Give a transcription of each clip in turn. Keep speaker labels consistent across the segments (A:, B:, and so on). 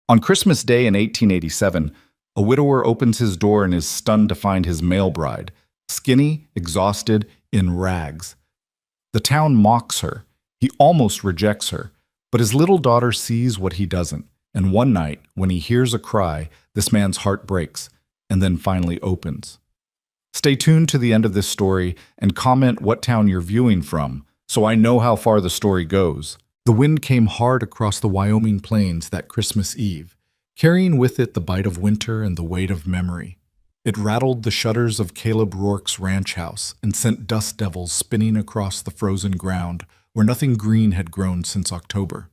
A: On Christmas Day in 1887, a widower opens his door and is stunned to find his male bride, skinny, exhausted, in rags. The town mocks her. He almost rejects her, but his little daughter sees what he doesn't, and one night, when he hears a cry, this man's heart breaks, and then finally opens. Stay tuned to the end of this story and comment what town you're viewing from, so I know how far the story goes. The wind came hard across the Wyoming plains that Christmas Eve, carrying with it the bite of winter and the weight of memory. It rattled the shutters of Caleb Rourke's ranch house and sent dust devils spinning across the frozen ground where nothing green had grown since October.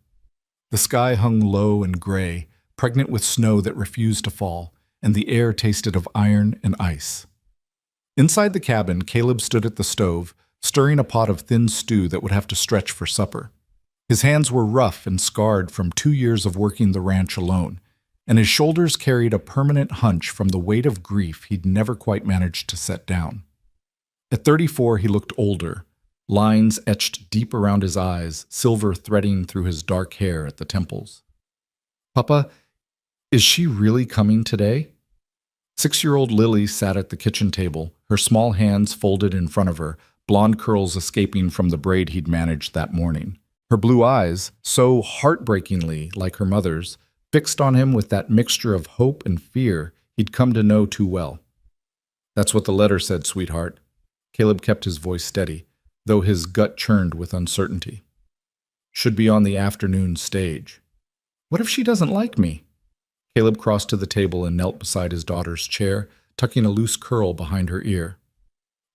A: The sky hung low and gray, pregnant with snow that refused to fall, and the air tasted of iron and ice. Inside the cabin, Caleb stood at the stove, stirring a pot of thin stew that would have to stretch for supper. His hands were rough and scarred from 2 years of working the ranch alone, and his shoulders carried a permanent hunch from the weight of grief he'd never quite managed to set down. At 34, he looked older, lines etched deep around his eyes, silver threading through his dark hair at the temples. "Papa, is she really coming today?" 6-year-old Lily sat at the kitchen table, her small hands folded in front of her, blonde curls escaping from the braid he'd managed that morning. Her blue eyes, so heartbreakingly like her mother's, fixed on him with that mixture of hope and fear he'd come to know too well. "That's what the letter said, sweetheart." Caleb kept his voice steady, though his gut churned with uncertainty. "Should be on the afternoon stage." "What if she doesn't like me?" Caleb crossed to the table and knelt beside his daughter's chair, tucking a loose curl behind her ear.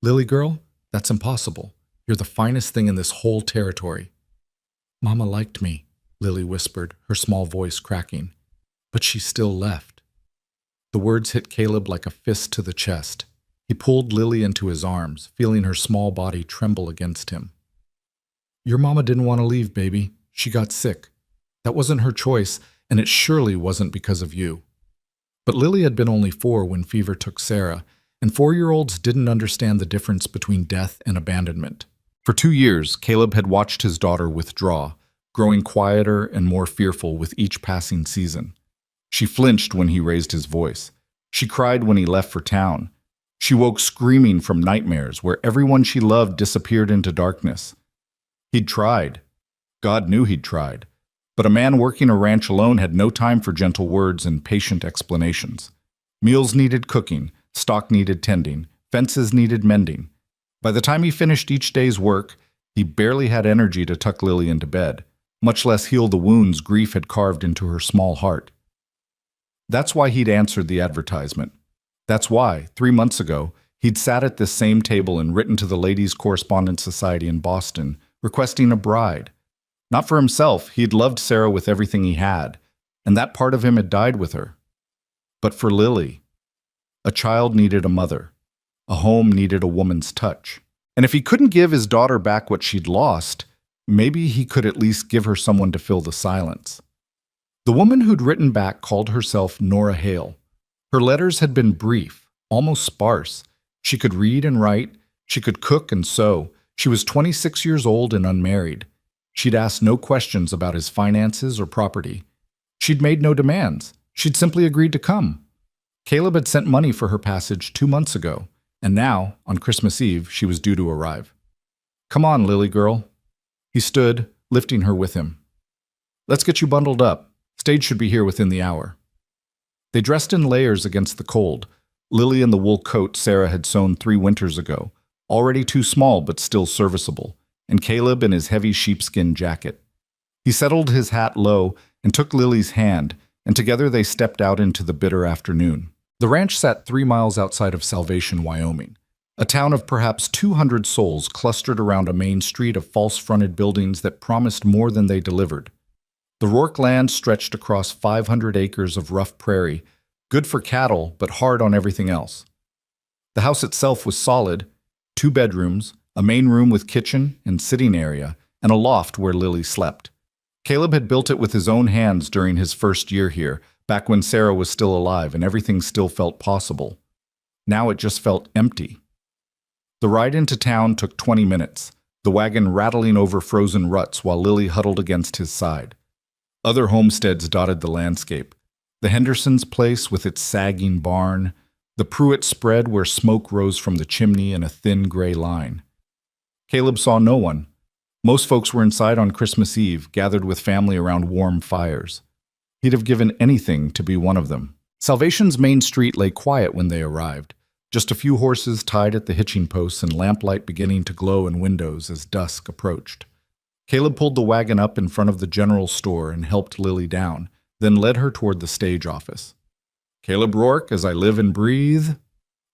A: "Lily girl, that's impossible. You're the finest thing in this whole territory." "Mama liked me," Lily whispered, her small voice cracking. "But she still left." The words hit Caleb like a fist to the chest. He pulled Lily into his arms, feeling her small body tremble against him. "Your mama didn't want to leave, baby. She got sick. That wasn't her choice, and it surely wasn't because of you." But Lily had been only 4 when fever took Sarah, and 4-year-olds didn't understand the difference between death and abandonment. For 2 years, Caleb had watched his daughter withdraw, growing quieter and more fearful with each passing season. She flinched when he raised his voice. She cried when he left for town. She woke screaming from nightmares where everyone she loved disappeared into darkness. He'd tried. God knew he'd tried. But a man working a ranch alone had no time for gentle words and patient explanations. Meals needed cooking, stock needed tending, fences needed mending. By the time he finished each day's work, he barely had energy to tuck Lily into bed, much less heal the wounds grief had carved into her small heart. That's why he'd answered the advertisement. That's why, 3 months ago, he'd sat at this same table and written to the Ladies' Correspondence Society in Boston, requesting a bride. Not for himself, he'd loved Sarah with everything he had, and that part of him had died with her. But for Lily, a child needed a mother. A home needed a woman's touch. And if he couldn't give his daughter back what she'd lost, maybe he could at least give her someone to fill the silence. The woman who'd written back called herself Nora Hale. Her letters had been brief, almost sparse. She could read and write. She could cook and sew. She was 26 years old and unmarried. She'd asked no questions about his finances or property. She'd made no demands. She'd simply agreed to come. Caleb had sent money for her passage 2 months ago, and now, on Christmas Eve, she was due to arrive. "Come on, Lily girl." He stood, lifting her with him. "Let's get you bundled up. Stage should be here within the hour." They dressed in layers against the cold, Lily in the wool coat Sarah had sewn 3 winters ago, already too small but still serviceable, and Caleb in his heavy sheepskin jacket. He settled his hat low and took Lily's hand, and together they stepped out into the bitter afternoon. The ranch sat 3 miles outside of Salvation, Wyoming, a town of perhaps 200 souls clustered around a main street of false-fronted buildings that promised more than they delivered. The Rourke land stretched across 500 acres of rough prairie, good for cattle but hard on everything else. The house itself was solid, 2 bedrooms, a main room with kitchen and sitting area, and a loft where Lily slept. Caleb had built it with his own hands during his first year here, back when Sarah was still alive and everything still felt possible. Now it just felt empty. The ride into town took 20 minutes, the wagon rattling over frozen ruts while Lily huddled against his side. Other homesteads dotted the landscape, The Hendersons' place with its sagging barn, the Pruitt spread where smoke rose from the chimney in a thin gray line. Caleb saw no one. Most folks were inside on Christmas Eve, gathered with family around warm fires. He'd have given anything to be one of them. Salvation's main street lay quiet when they arrived. Just a few horses tied at the hitching posts and lamplight beginning to glow in windows as dusk approached. Caleb pulled the wagon up in front of the general store and helped Lily down, then led her toward the stage office. "Caleb Rourke, as I live and breathe."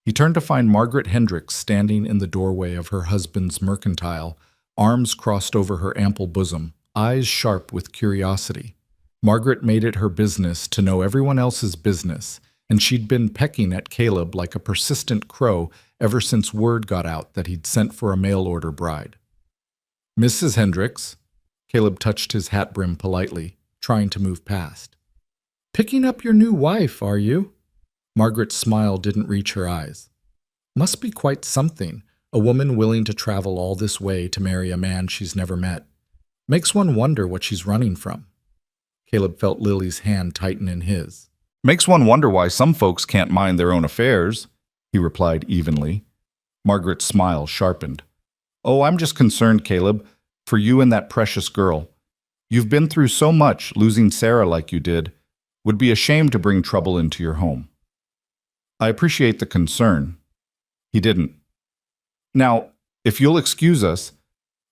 A: He turned to find Margaret Hendricks standing in the doorway of her husband's mercantile, arms crossed over her ample bosom, eyes sharp with curiosity. Margaret made it her business to know everyone else's business, and she'd been pecking at Caleb like a persistent crow ever since word got out that he'd sent for a mail-order bride. "Mrs. Hendricks," Caleb touched his hat brim politely, trying to move past. "Picking up your new wife, are you?" Margaret's smile didn't reach her eyes. "Must be quite something, a woman willing to travel all this way to marry a man she's never met. Makes one wonder what she's running from." Caleb felt Lily's hand tighten in his. "Makes one wonder why some folks can't mind their own affairs," he replied evenly. Margaret's smile sharpened. "Oh, I'm just concerned, Caleb, for you and that precious girl. You've been through so much, losing Sarah like you did. Would be a shame to bring trouble into your home." "I appreciate the concern." He didn't. "Now, if you'll excuse us,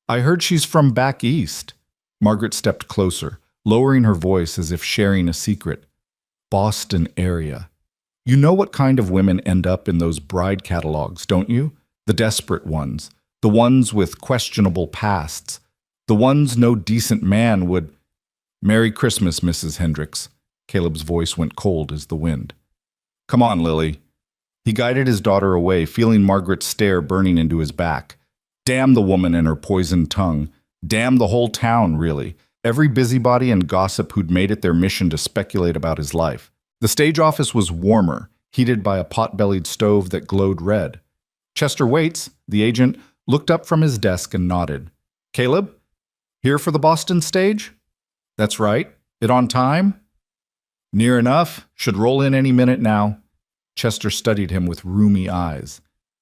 A: I heard she's from back east." Margaret stepped closer, lowering her voice as if sharing a secret. "Boston area. You know what kind of women end up in those bride catalogs, don't you? The desperate ones. The ones with questionable pasts. The ones no decent man would—" "Merry Christmas, Mrs. Hendricks." Caleb's voice went cold as the wind. "Come on, Lily." He guided his daughter away, feeling Margaret's stare burning into his back. Damn the woman and her poisoned tongue. Damn the whole town, really. Every busybody and gossip who'd made it their mission to speculate about his life. The stage office was warmer, heated by a pot-bellied stove that glowed red. Chester Waits, the agent, looked up from his desk and nodded. "Caleb? Here for the Boston stage?" "That's right. It on time?" "Near enough. Should roll in any minute now." Chester studied him with rheumy eyes.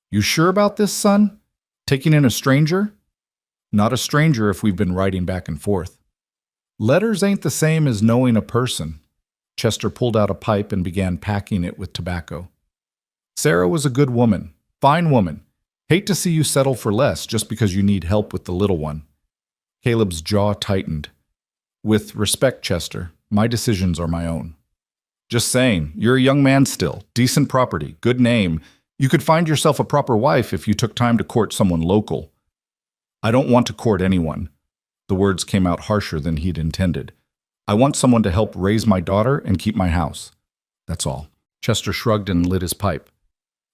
A: "You sure about this, son? Taking in a stranger?" "Not a stranger if we've been writing back and forth." "Letters ain't the same as knowing a person." Chester pulled out a pipe and began packing it with tobacco. "Sarah was a good woman. Fine woman. Hate to see you settle for less just because you need help with the little one." Caleb's jaw tightened. "With respect, Chester, my decisions are my own." "Just saying, you're a young man still. Decent property, good name. You could find yourself a proper wife if you took time to court someone local." "I don't want to court anyone." The words came out harsher than he'd intended. "I want someone to help raise my daughter and keep my house. That's all." Chester shrugged and lit his pipe.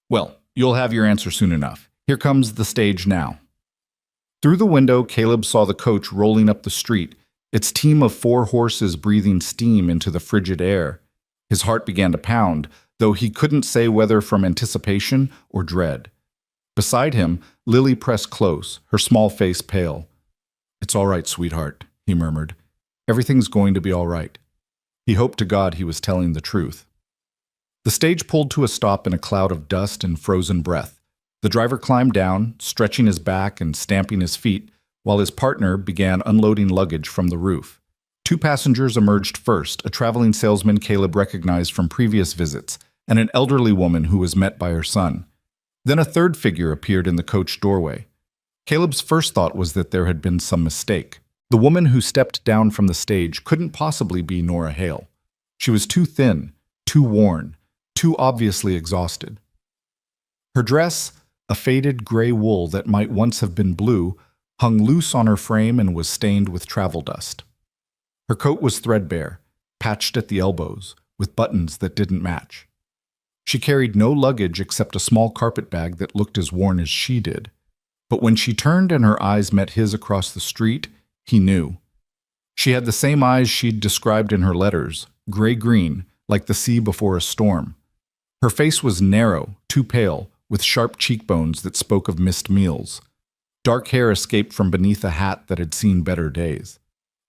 A: "Well, you'll have your answer soon enough. Here comes the stage now." Through the window, Caleb saw the coach rolling up the street, its team of 4 horses breathing steam into the frigid air. His heart began to pound, though he couldn't say whether from anticipation or dread. Beside him, Lily pressed close, her small face pale. "It's all right, sweetheart," he murmured. "Everything's going to be all right." He hoped to God he was telling the truth. The stage pulled to a stop in a cloud of dust and frozen breath. The driver climbed down, stretching his back and stamping his feet, while his partner began unloading luggage from the roof. 2 passengers emerged first, a traveling salesman Caleb recognized from previous visits, and an elderly woman who was met by her son. Then a third figure appeared in the coach doorway. Caleb's first thought was that there had been some mistake. The woman who stepped down from the stage couldn't possibly be Nora Hale. She was too thin, too worn, too obviously exhausted. Her dress, a faded gray wool that might once have been blue, hung loose on her frame and was stained with travel dust. Her coat was threadbare, patched at the elbows, with buttons that didn't match. She carried no luggage except a small carpet bag that looked as worn as she did. But when she turned and her eyes met his across the street, he knew. She had the same eyes she'd described in her letters, gray-green, like the sea before a storm. Her face was narrow, too pale, with sharp cheekbones that spoke of missed meals. Dark hair escaped from beneath a hat that had seen better days.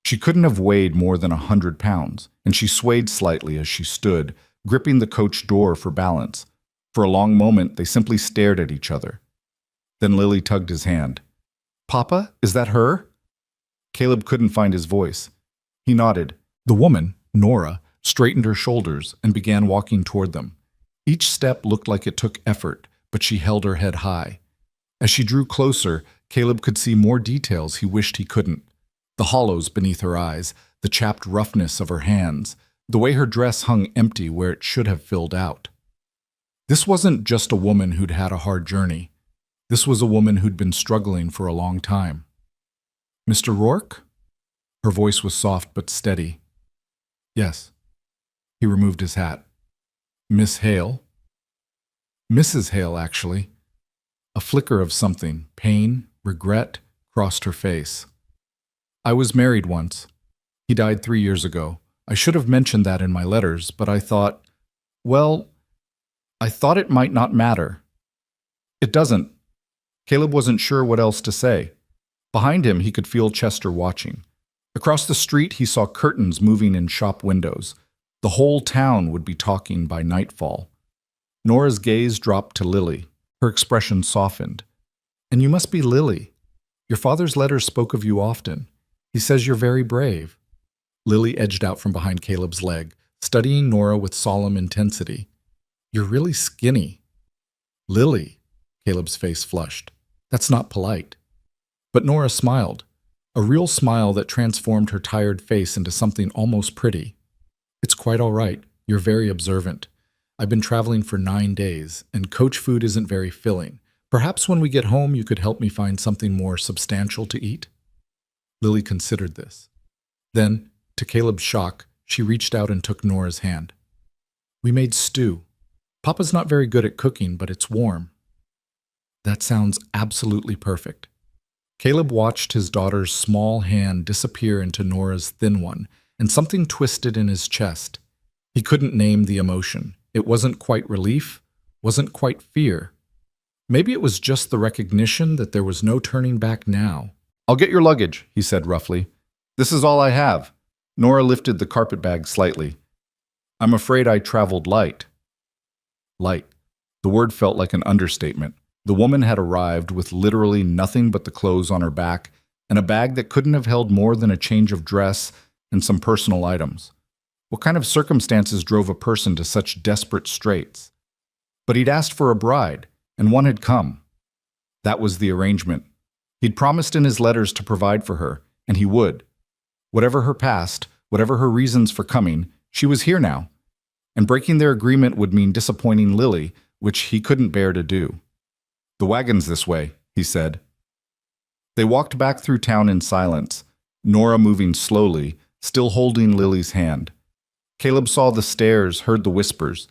A: She couldn't have weighed more than 100 pounds, and she swayed slightly as she stood, gripping the coach door for balance. For a long moment, they simply stared at each other. Then Lily tugged his hand. "Papa, is that her?" Caleb couldn't find his voice. He nodded. The woman, Nora, straightened her shoulders and began walking toward them. Each step looked like it took effort, but she held her head high. As she drew closer, Caleb could see more details he wished he couldn't. The hollows beneath her eyes, the chapped roughness of her hands, the way her dress hung empty where it should have filled out. This wasn't just a woman who'd had a hard journey. This was a woman who'd been struggling for a long time. "Mr. Rourke?" Her voice was soft but steady. "Yes." He removed his hat. "Miss Hale?" "Mrs. Hale, actually." A flicker of something, pain, regret, crossed her face. "I was married once. He died 3 years ago. I should have mentioned that in my letters, but I thought it might not matter." "It doesn't." Caleb wasn't sure what else to say. Behind him, he could feel Chester watching. Across the street, he saw curtains moving in shop windows. The whole town would be talking by nightfall. Nora's gaze dropped to Lily. Her expression softened. "And you must be Lily. Your father's letters spoke of you often. He says you're very brave." Lily edged out from behind Caleb's leg, studying Nora with solemn intensity. "You're really skinny." "Lily," Caleb's face flushed. "That's not polite." But Nora smiled, a real smile that transformed her tired face into something almost pretty. "It's quite all right. You're very observant. I've been traveling for 9 days, and coach food isn't very filling. Perhaps when we get home you could help me find something more substantial to eat?" Lily considered this. Then, to Caleb's shock, she reached out and took Nora's hand. "We made stew. Papa's not very good at cooking, but it's warm." "That sounds absolutely perfect." Caleb watched his daughter's small hand disappear into Nora's thin one, and something twisted in his chest. He couldn't name the emotion. It wasn't quite relief, wasn't quite fear. Maybe it was just the recognition that there was no turning back now. "I'll get your luggage," he said roughly. "This is all I have." Nora lifted the carpetbag slightly. "I'm afraid I traveled light." Light. The word felt like an understatement. The woman had arrived with literally nothing but the clothes on her back and a bag that couldn't have held more than a change of dress and some personal items. What kind of circumstances drove a person to such desperate straits? But he'd asked for a bride, and one had come. That was the arrangement. He'd promised in his letters to provide for her, and he would. Whatever her past, whatever her reasons for coming, she was here now. And breaking their agreement would mean disappointing Lily, which he couldn't bear to do. "The wagon's this way," he said. They walked back through town in silence, Nora moving slowly, still holding Lily's hand. Caleb saw the stares, heard the whispers.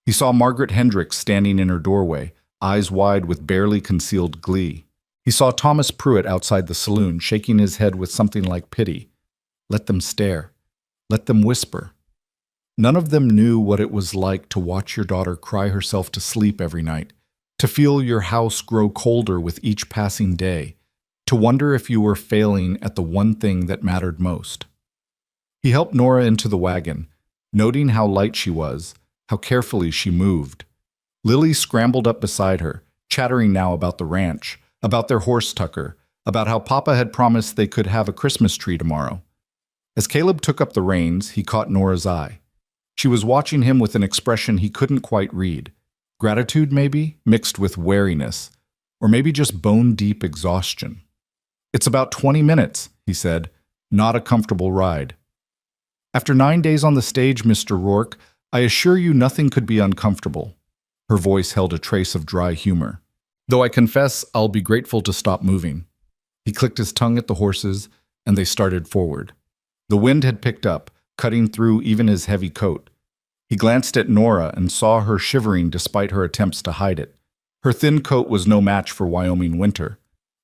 A: He saw Margaret Hendricks standing in her doorway, eyes wide with barely concealed glee. He saw Thomas Pruitt outside the saloon, shaking his head with something like pity. Let them stare. Let them whisper. None of them knew what it was like to watch your daughter cry herself to sleep every night, to feel your house grow colder with each passing day, to wonder if you were failing at the one thing that mattered most. He helped Nora into the wagon, noting how light she was, how carefully she moved. Lily scrambled up beside her, chattering now about the ranch, about their horse tucker, about how Papa had promised they could have a Christmas tree tomorrow. As Caleb took up the reins, he caught Nora's eye. She was watching him with an expression he couldn't quite read. Gratitude, maybe, mixed with wariness, or maybe just bone-deep exhaustion. "It's about 20 minutes, he said. "Not a comfortable ride." "After 9 days on the stage, Mr. Rourke, I assure you nothing could be uncomfortable." Her voice held a trace of dry humor. "Though I confess I'll be grateful to stop moving." He clicked his tongue at the horses, and they started forward. The wind had picked up, cutting through even his heavy coat. He glanced at Nora and saw her shivering despite her attempts to hide it. Her thin coat was no match for Wyoming winter.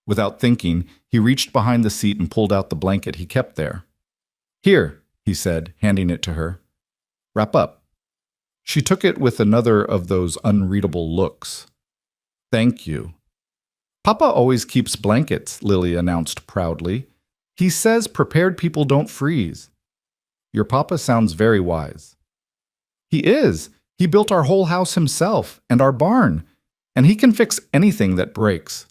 A: Without thinking, he reached behind the seat and pulled out the blanket he kept there. "Here," he said, handing it to her. "Wrap up." She took it with another of those unreadable looks. "Thank you." "Papa always keeps blankets," Lily announced proudly. He says prepared people don't freeze. Your papa sounds very wise. He is. He built our whole house himself and our barn, and he can fix anything that breaks.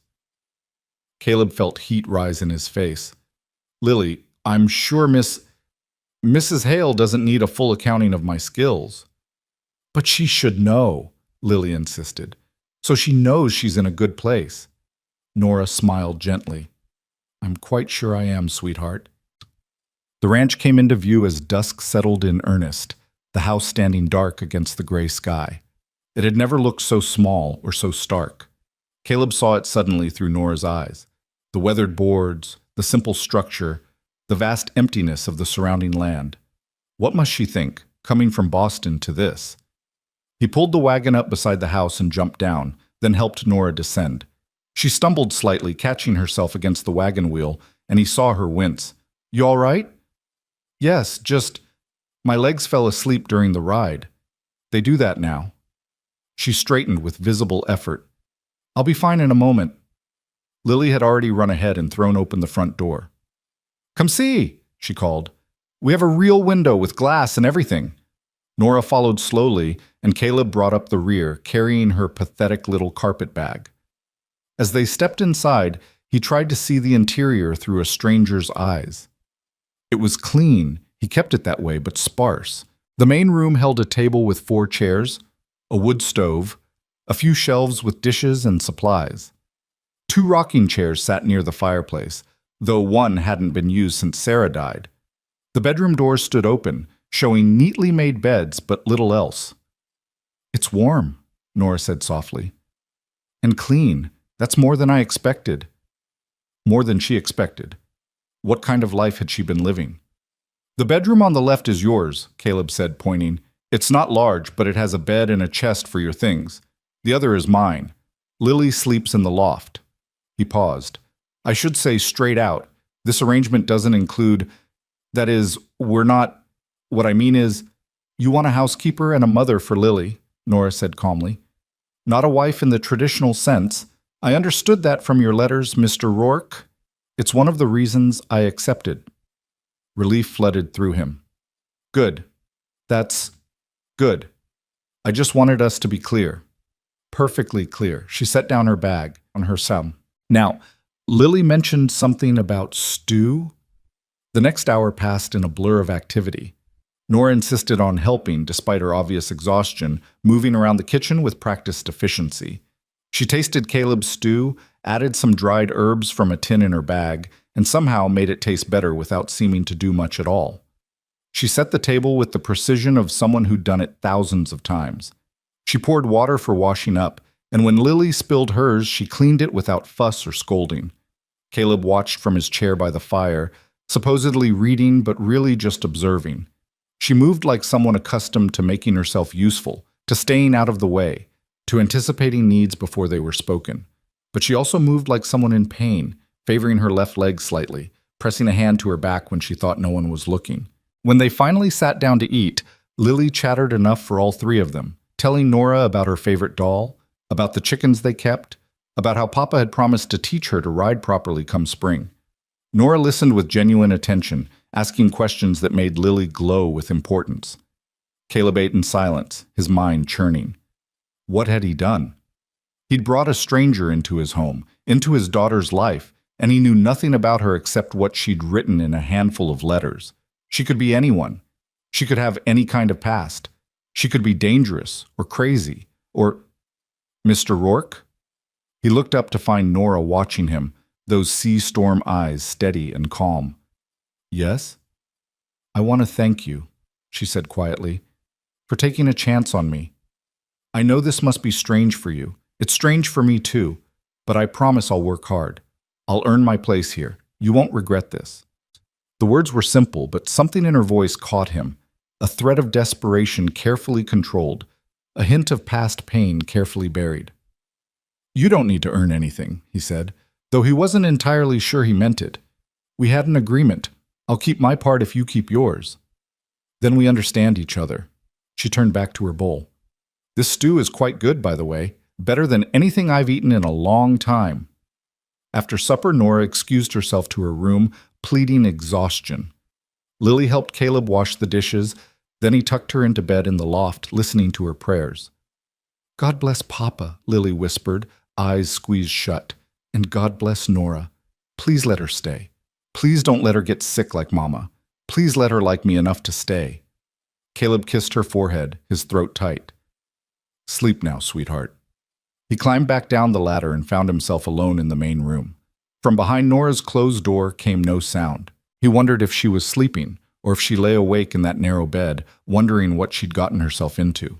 A: Caleb felt heat rise in his face. Lily, I'm sure Mrs. Hale doesn't need a full accounting of my skills. But she should know, Lily insisted, so she knows she's in a good place. Nora smiled gently. I'm quite sure I am, sweetheart. The ranch came into view as dusk settled in earnest, the house standing dark against the gray sky. It had never looked so small or so stark. Caleb saw it suddenly through Nora's eyes. The weathered boards, the simple structure, the vast emptiness of the surrounding land. What must she think, coming from Boston to this? He pulled the wagon up beside the house and jumped down, then helped Nora descend. She stumbled slightly, catching herself against the wagon wheel, and he saw her wince. You all right? Yes, just my legs fell asleep during the ride. They do that now. She straightened with visible effort. I'll be fine in a moment. Lily had already run ahead and thrown open the front door. Come see, she called. We have a real window with glass and everything. Nora followed slowly, and Caleb brought up the rear, carrying her pathetic little carpet bag. As they stepped inside, he tried to see the interior through a stranger's eyes. It was clean, he kept it that way, but sparse. The main room held a table with 4 chairs, a wood stove, a few shelves with dishes and supplies. 2 rocking chairs sat near the fireplace, though one hadn't been used since Sarah died. The bedroom doors stood open, showing neatly made beds but little else. It's warm, Nora said softly. And clean. That's more than I expected. More than she expected. What kind of life had she been living? The bedroom on the left is yours, Caleb said, pointing. It's not large, but it has a bed and a chest for your things. The other is mine. Lily sleeps in the loft. He paused. I should say straight out, this arrangement doesn't include, that is, we're not, what I mean is, you want a housekeeper and a mother for Lily, Nora said calmly. Not a wife in the traditional sense. I understood that from your letters, Mr. Rourke. It's one of the reasons I accepted. Relief flooded through him. Good. That's good. I just wanted us to be clear. Perfectly clear. She set down her bag on her sum. Now, Lily mentioned something about stew. The next hour passed in a blur of activity. Nora insisted on helping, despite her obvious exhaustion, moving around the kitchen with practiced efficiency. She tasted Caleb's stew, added some dried herbs from a tin in her bag, and somehow made it taste better without seeming to do much at all. She set the table with the precision of someone who'd done it thousands of times. She poured water for washing up, and when Lily spilled hers, she cleaned it without fuss or scolding. Caleb watched from his chair by the fire, supposedly reading but really just observing. She moved like someone accustomed to making herself useful, to staying out of the way, to anticipating needs before they were spoken. But she also moved like someone in pain, favoring her left leg slightly, pressing a hand to her back when she thought no one was looking. When they finally sat down to eat, Lily chattered enough for all 3 of them, telling Nora about her favorite doll, about the chickens they kept, about how Papa had promised to teach her to ride properly come spring. Nora listened with genuine attention, asking questions that made Lily glow with importance. Caleb ate in silence, his mind churning. What had he done? He'd brought a stranger into his home, into his daughter's life, and he knew nothing about her except what she'd written in a handful of letters. She could be anyone. She could have any kind of past. She could be dangerous, or crazy, or… Mr. Rourke? He looked up to find Nora watching him, those sea storm eyes steady and calm. Yes? I want to thank you, she said quietly, for taking a chance on me. I know this must be strange for you. It's strange for me too, but I promise I'll work hard. I'll earn my place here. You won't regret this. The words were simple, but something in her voice caught him, a thread of desperation carefully controlled, a hint of past pain carefully buried. You don't need to earn anything, he said, though he wasn't entirely sure he meant it. We had an agreement. I'll keep my part if you keep yours. Then we understand each other. She turned back to her bowl. This stew is quite good, by the way, better than anything I've eaten in a long time. After supper, Nora excused herself to her room, pleading exhaustion. Lily helped Caleb wash the dishes, then he tucked her into bed in the loft, listening to her prayers. "God bless Papa," Lily whispered, eyes squeezed shut. "And God bless Nora. Please let her stay. Please don't let her get sick like Mama. Please let her like me enough to stay." Caleb kissed her forehead, his throat tight. "Sleep now, sweetheart." He climbed back down the ladder and found himself alone in the main room. From behind Nora's closed door came no sound. He wondered if she was sleeping, or if she lay awake in that narrow bed, wondering what she'd gotten herself into.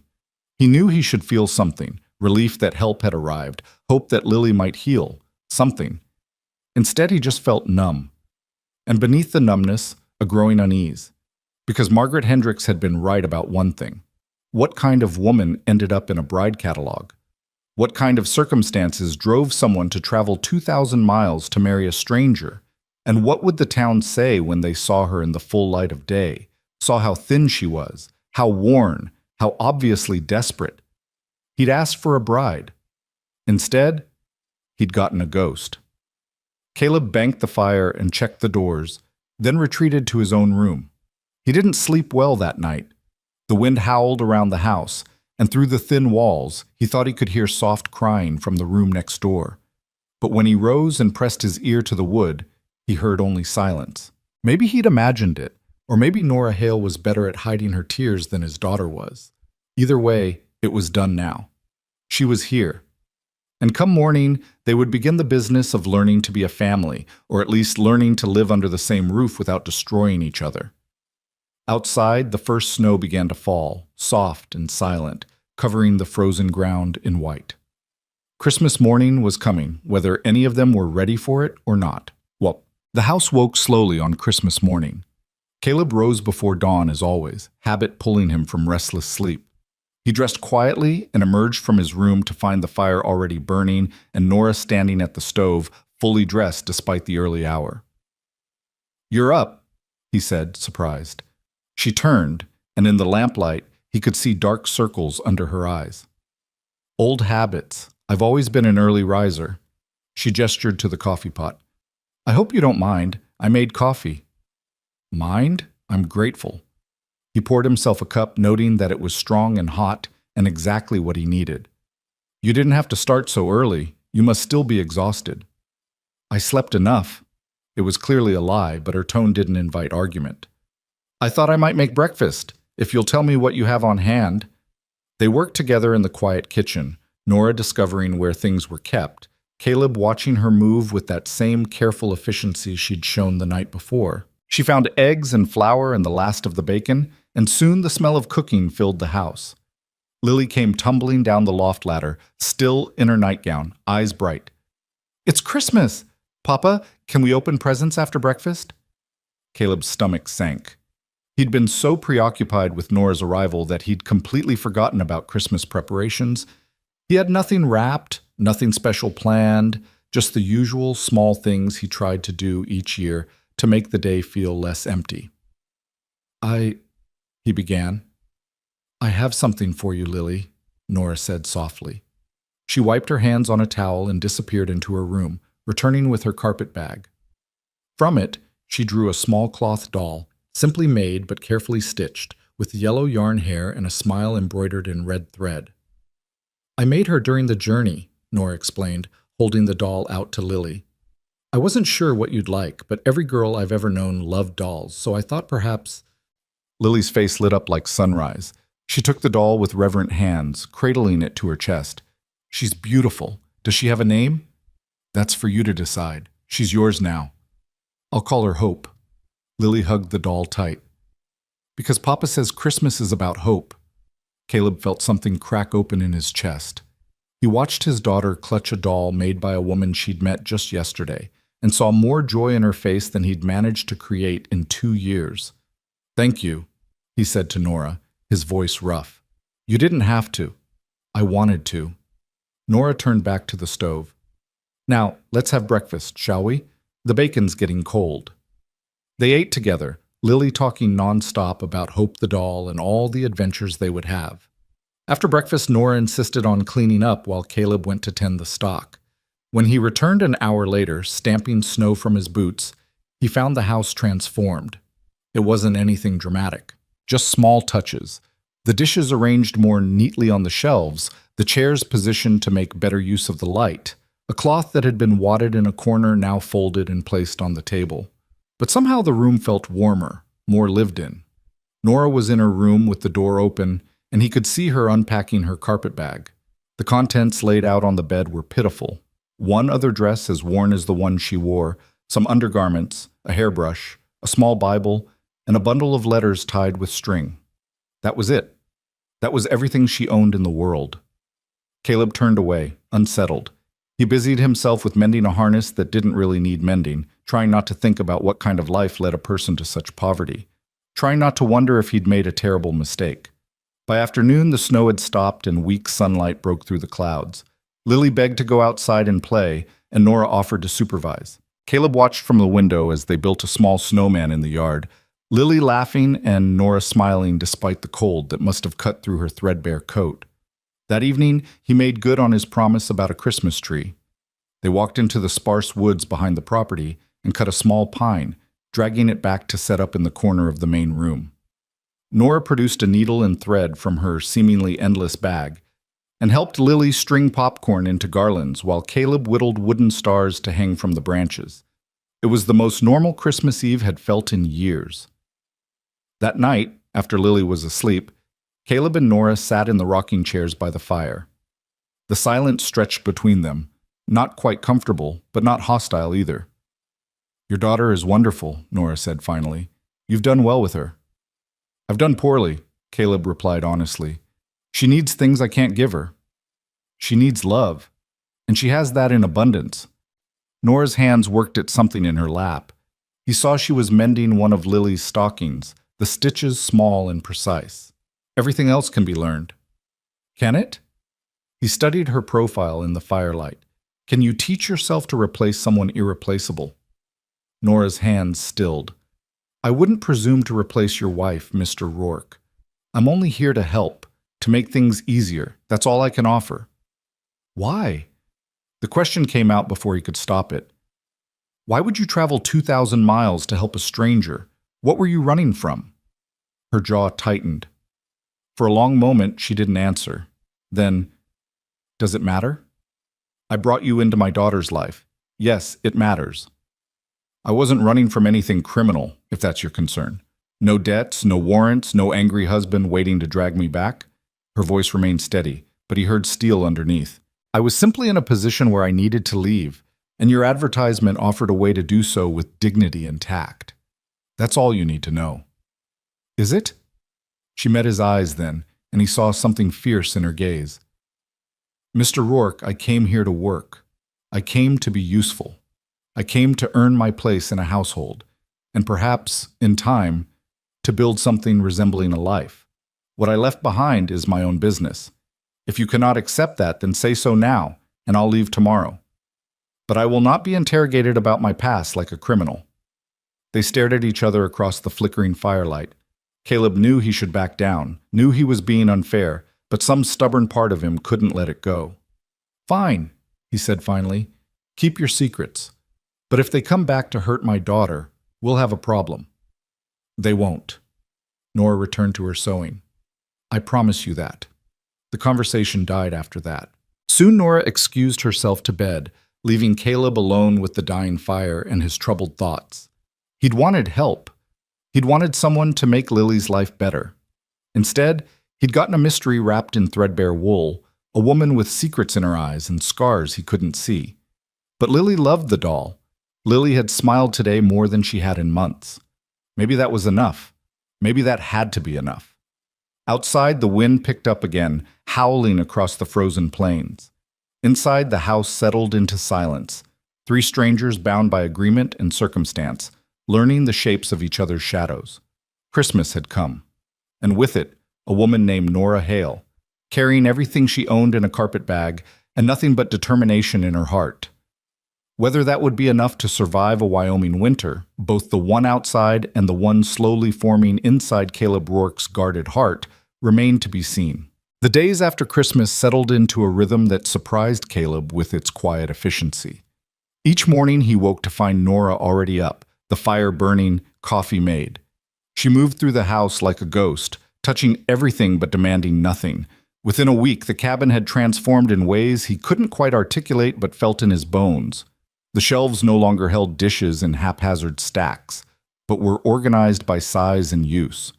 A: He knew he should feel something, relief that help had arrived, hope that Lily might heal, something. Instead, he just felt numb. And beneath the numbness, a growing unease. Because Margaret Hendricks had been right about one thing. What kind of woman ended up in a bride catalog? What kind of circumstances drove someone to travel 2,000 miles to marry a stranger? And what would the town say when they saw her in the full light of day, saw how thin she was, how worn, how obviously desperate? He'd asked for a bride. Instead, he'd gotten a ghost. Caleb banked the fire and checked the doors, then retreated to his own room. He didn't sleep well that night. The wind howled around the house, and through the thin walls, he thought he could hear soft crying from the room next door. But when he rose and pressed his ear to the wood, he heard only silence. Maybe he'd imagined it, or maybe Nora Hale was better at hiding her tears than his daughter was. Either way, it was done now. She was here. And come morning, they would begin the business of learning to be a family, or at least learning to live under the same roof without destroying each other. Outside, the first snow began to fall, soft and silent, covering the frozen ground in white. Christmas morning was coming, whether any of them were ready for it or not. Well, the house woke slowly on Christmas morning. Caleb rose before dawn as always, habit pulling him from restless sleep. He dressed quietly and emerged from his room to find the fire already burning and Nora standing at the stove, fully dressed despite the early hour. "You're up," he said, surprised. She turned, and in the lamplight, he could see dark circles under her eyes. "Old habits. I've always been an early riser." She gestured to the coffee pot. "I hope you don't mind. I made coffee." "Mind? I'm grateful." He poured himself a cup, noting that it was strong and hot and exactly what he needed. "You didn't have to start so early. You must still be exhausted." "I slept enough." It was clearly a lie, but her tone didn't invite argument. "I thought I might make breakfast, if you'll tell me what you have on hand." They worked together in the quiet kitchen, Nora discovering where things were kept, Caleb watching her move with that same careful efficiency she'd shown the night before. She found eggs and flour and the last of the bacon, and soon the smell of cooking filled the house. Lily came tumbling down the loft ladder, still in her nightgown, eyes bright. "It's Christmas! Papa, can we open presents after breakfast?" Caleb's stomach sank. He'd been so preoccupied with Nora's arrival that he'd completely forgotten about Christmas preparations. He had nothing wrapped, nothing special planned, just the usual small things he tried to do each year to make the day feel less empty. He began. "I have something for you, Lily," Nora said softly. She wiped her hands on a towel and disappeared into her room, returning with her carpet bag. From it, she drew a small cloth doll, simply made but carefully stitched, with yellow yarn hair and a smile embroidered in red thread. "I made her during the journey," Nora explained, holding the doll out to Lily. "I wasn't sure what you'd like, but every girl I've ever known loved dolls, so I thought perhaps—" Lily's face lit up like sunrise. She took the doll with reverent hands, cradling it to her chest. "She's beautiful. Does she have a name?" "That's for you to decide. She's yours now." "I'll call her Hope." Lily hugged the doll tight. "Because Papa says Christmas is about hope." Caleb felt something crack open in his chest. He watched his daughter clutch a doll made by a woman she'd met just yesterday, and saw more joy in her face than he'd managed to create in 2 years. "Thank you," he said to Nora, his voice rough. "You didn't have to. I wanted to." Nora turned back to the stove. "Now, let's have breakfast, shall we? The bacon's getting cold." They ate together, Lily talking nonstop about Hope the doll and all the adventures they would have. After breakfast, Nora insisted on cleaning up while Caleb went to tend the stock. When he returned an hour later, stamping snow from his boots, He found the house transformed. It wasn't anything dramatic, just small touches. The dishes arranged more neatly on the shelves, the chairs positioned to make better use of the light, a cloth that had been wadded in a corner now folded and placed on the table. But somehow the room felt warmer, more lived in. Nora was in her room with the door open, and he could see her unpacking her carpet bag. The contents laid out on the bed were pitiful. One other dress as worn as the one she wore, some undergarments, a hairbrush, a small Bible, and a bundle of letters tied with string. That was it. That was everything she owned in the world. Caleb turned away, unsettled. He busied himself with mending a harness that didn't really need mending, trying not to think about what kind of life led a person to such poverty, trying not to wonder if he'd made a terrible mistake. By afternoon, the snow had stopped and weak sunlight broke through the clouds. Lily begged to go outside and play, and Nora offered to supervise. Caleb watched from the window as they built a small snowman in the yard, Lily laughing and Nora smiling despite the cold that must have cut through her threadbare coat. That evening, he made good on his promise about a Christmas tree. They walked into the sparse woods behind the property and cut a small pine, dragging it back to set up in the corner of the main room. Nora produced a needle and thread from her seemingly endless bag and helped Lily string popcorn into garlands while Caleb whittled wooden stars to hang from the branches. It was the most normal Christmas Eve had felt in years. That night, after Lily was asleep, Caleb and Nora sat in the rocking chairs by the fire. The silence stretched between them, not quite comfortable, but not hostile either. "Your daughter is wonderful," Nora said finally. "You've done well with her." "I've done poorly," Caleb replied honestly. "She needs things I can't give her. She needs love, and she has that in abundance." Nora's hands worked at something in her lap. He saw she was mending one of Lily's stockings, the stitches small and precise. "Everything else can be learned." "Can it?" He studied her profile in the firelight. "Can you teach yourself to replace someone irreplaceable?" Nora's hands stilled. "I wouldn't presume to replace your wife, Mr. Rourke. I'm only here to help, to make things easier. That's all I can offer." "Why?" The question came out before he could stop it. "Why would you travel 2,000 miles to help a stranger? What were you running from?" Her jaw tightened. For a long moment, she didn't answer. Then, "Does it matter?" "I brought you into my daughter's life. Yes, it matters." "I wasn't running from anything criminal, if that's your concern. No debts, no warrants, no angry husband waiting to drag me back." Her voice remained steady, but he heard steel underneath. "I was simply in a position where I needed to leave, and your advertisement offered a way to do so with dignity and tact. That's all you need to know." "Is it?" She met his eyes then, and he saw something fierce in her gaze. "Mr. Rourke, I came here to work. I came to be useful. I came to earn my place in a household, and perhaps, in time, to build something resembling a life. What I left behind is my own business. If you cannot accept that, then say so now, and I'll leave tomorrow. But I will not be interrogated about my past like a criminal." They stared at each other across the flickering firelight. Caleb knew he should back down, knew he was being unfair, but some stubborn part of him couldn't let it go. "Fine," he said finally. "Keep your secrets. But if they come back to hurt my daughter, we'll have a problem." "They won't." Nora returned to her sewing. "I promise you that." The conversation died after that. Soon Nora excused herself to bed, leaving Caleb alone with the dying fire and his troubled thoughts. He'd wanted help. He'd wanted someone to make Lily's life better. Instead, he'd gotten a mystery wrapped in threadbare wool, a woman with secrets in her eyes and scars he couldn't see. But Lily loved the doll. Lily had smiled today more than she had in months. Maybe that was enough. Maybe that had to be enough. Outside, the wind picked up again, howling across the frozen plains. Inside, the house settled into silence. Three strangers bound by agreement and circumstance, learning the shapes of each other's shadows. Christmas had come, and with it, a woman named Nora Hale, carrying everything she owned in a carpet bag and nothing but determination in her heart. Whether that would be enough to survive a Wyoming winter, both the one outside and the one slowly forming inside Caleb Rourke's guarded heart, remained to be seen. The days after Christmas settled into a rhythm that surprised Caleb with its quiet efficiency. Each morning he woke to find Nora already up, the fire burning, coffee made. She moved through the house like a ghost, touching everything but demanding nothing. Within a week, the cabin had transformed in ways he couldn't quite articulate but felt in his bones. The shelves no longer held dishes in haphazard stacks, but were organized by size and use.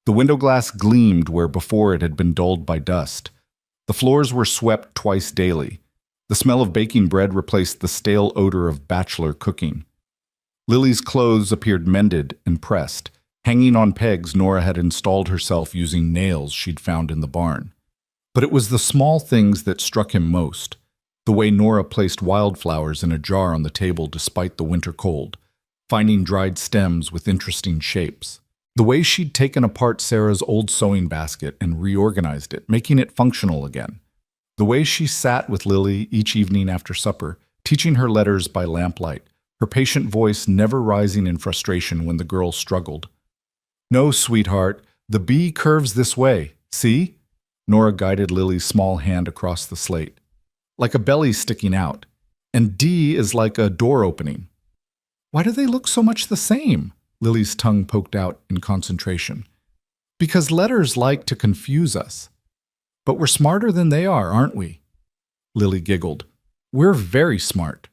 A: The window glass gleamed where before it had been dulled by dust. The floors were swept twice daily. The smell of baking bread replaced the stale odor of bachelor cooking. Lily's clothes appeared mended and pressed. Hanging on pegs, Nora had installed herself using nails she'd found in the barn. But it was the small things that struck him most. The way Nora placed wildflowers in a jar on the table despite the winter cold, finding dried stems with interesting shapes. The way she'd taken apart Sarah's old sewing basket and reorganized it, making it functional again. The way she sat with Lily each evening after supper, teaching her letters by lamplight, her patient voice never rising in frustration when the girl struggled. "No, sweetheart, the B curves this way, see?" Nora guided Lily's small hand across the slate. "Like a belly sticking out. And D is like a door opening." "Why do they look so much the same?" Lily's tongue poked out in concentration. "Because letters like to confuse us. But we're smarter than they are, aren't we?" Lily giggled. "We're very smart."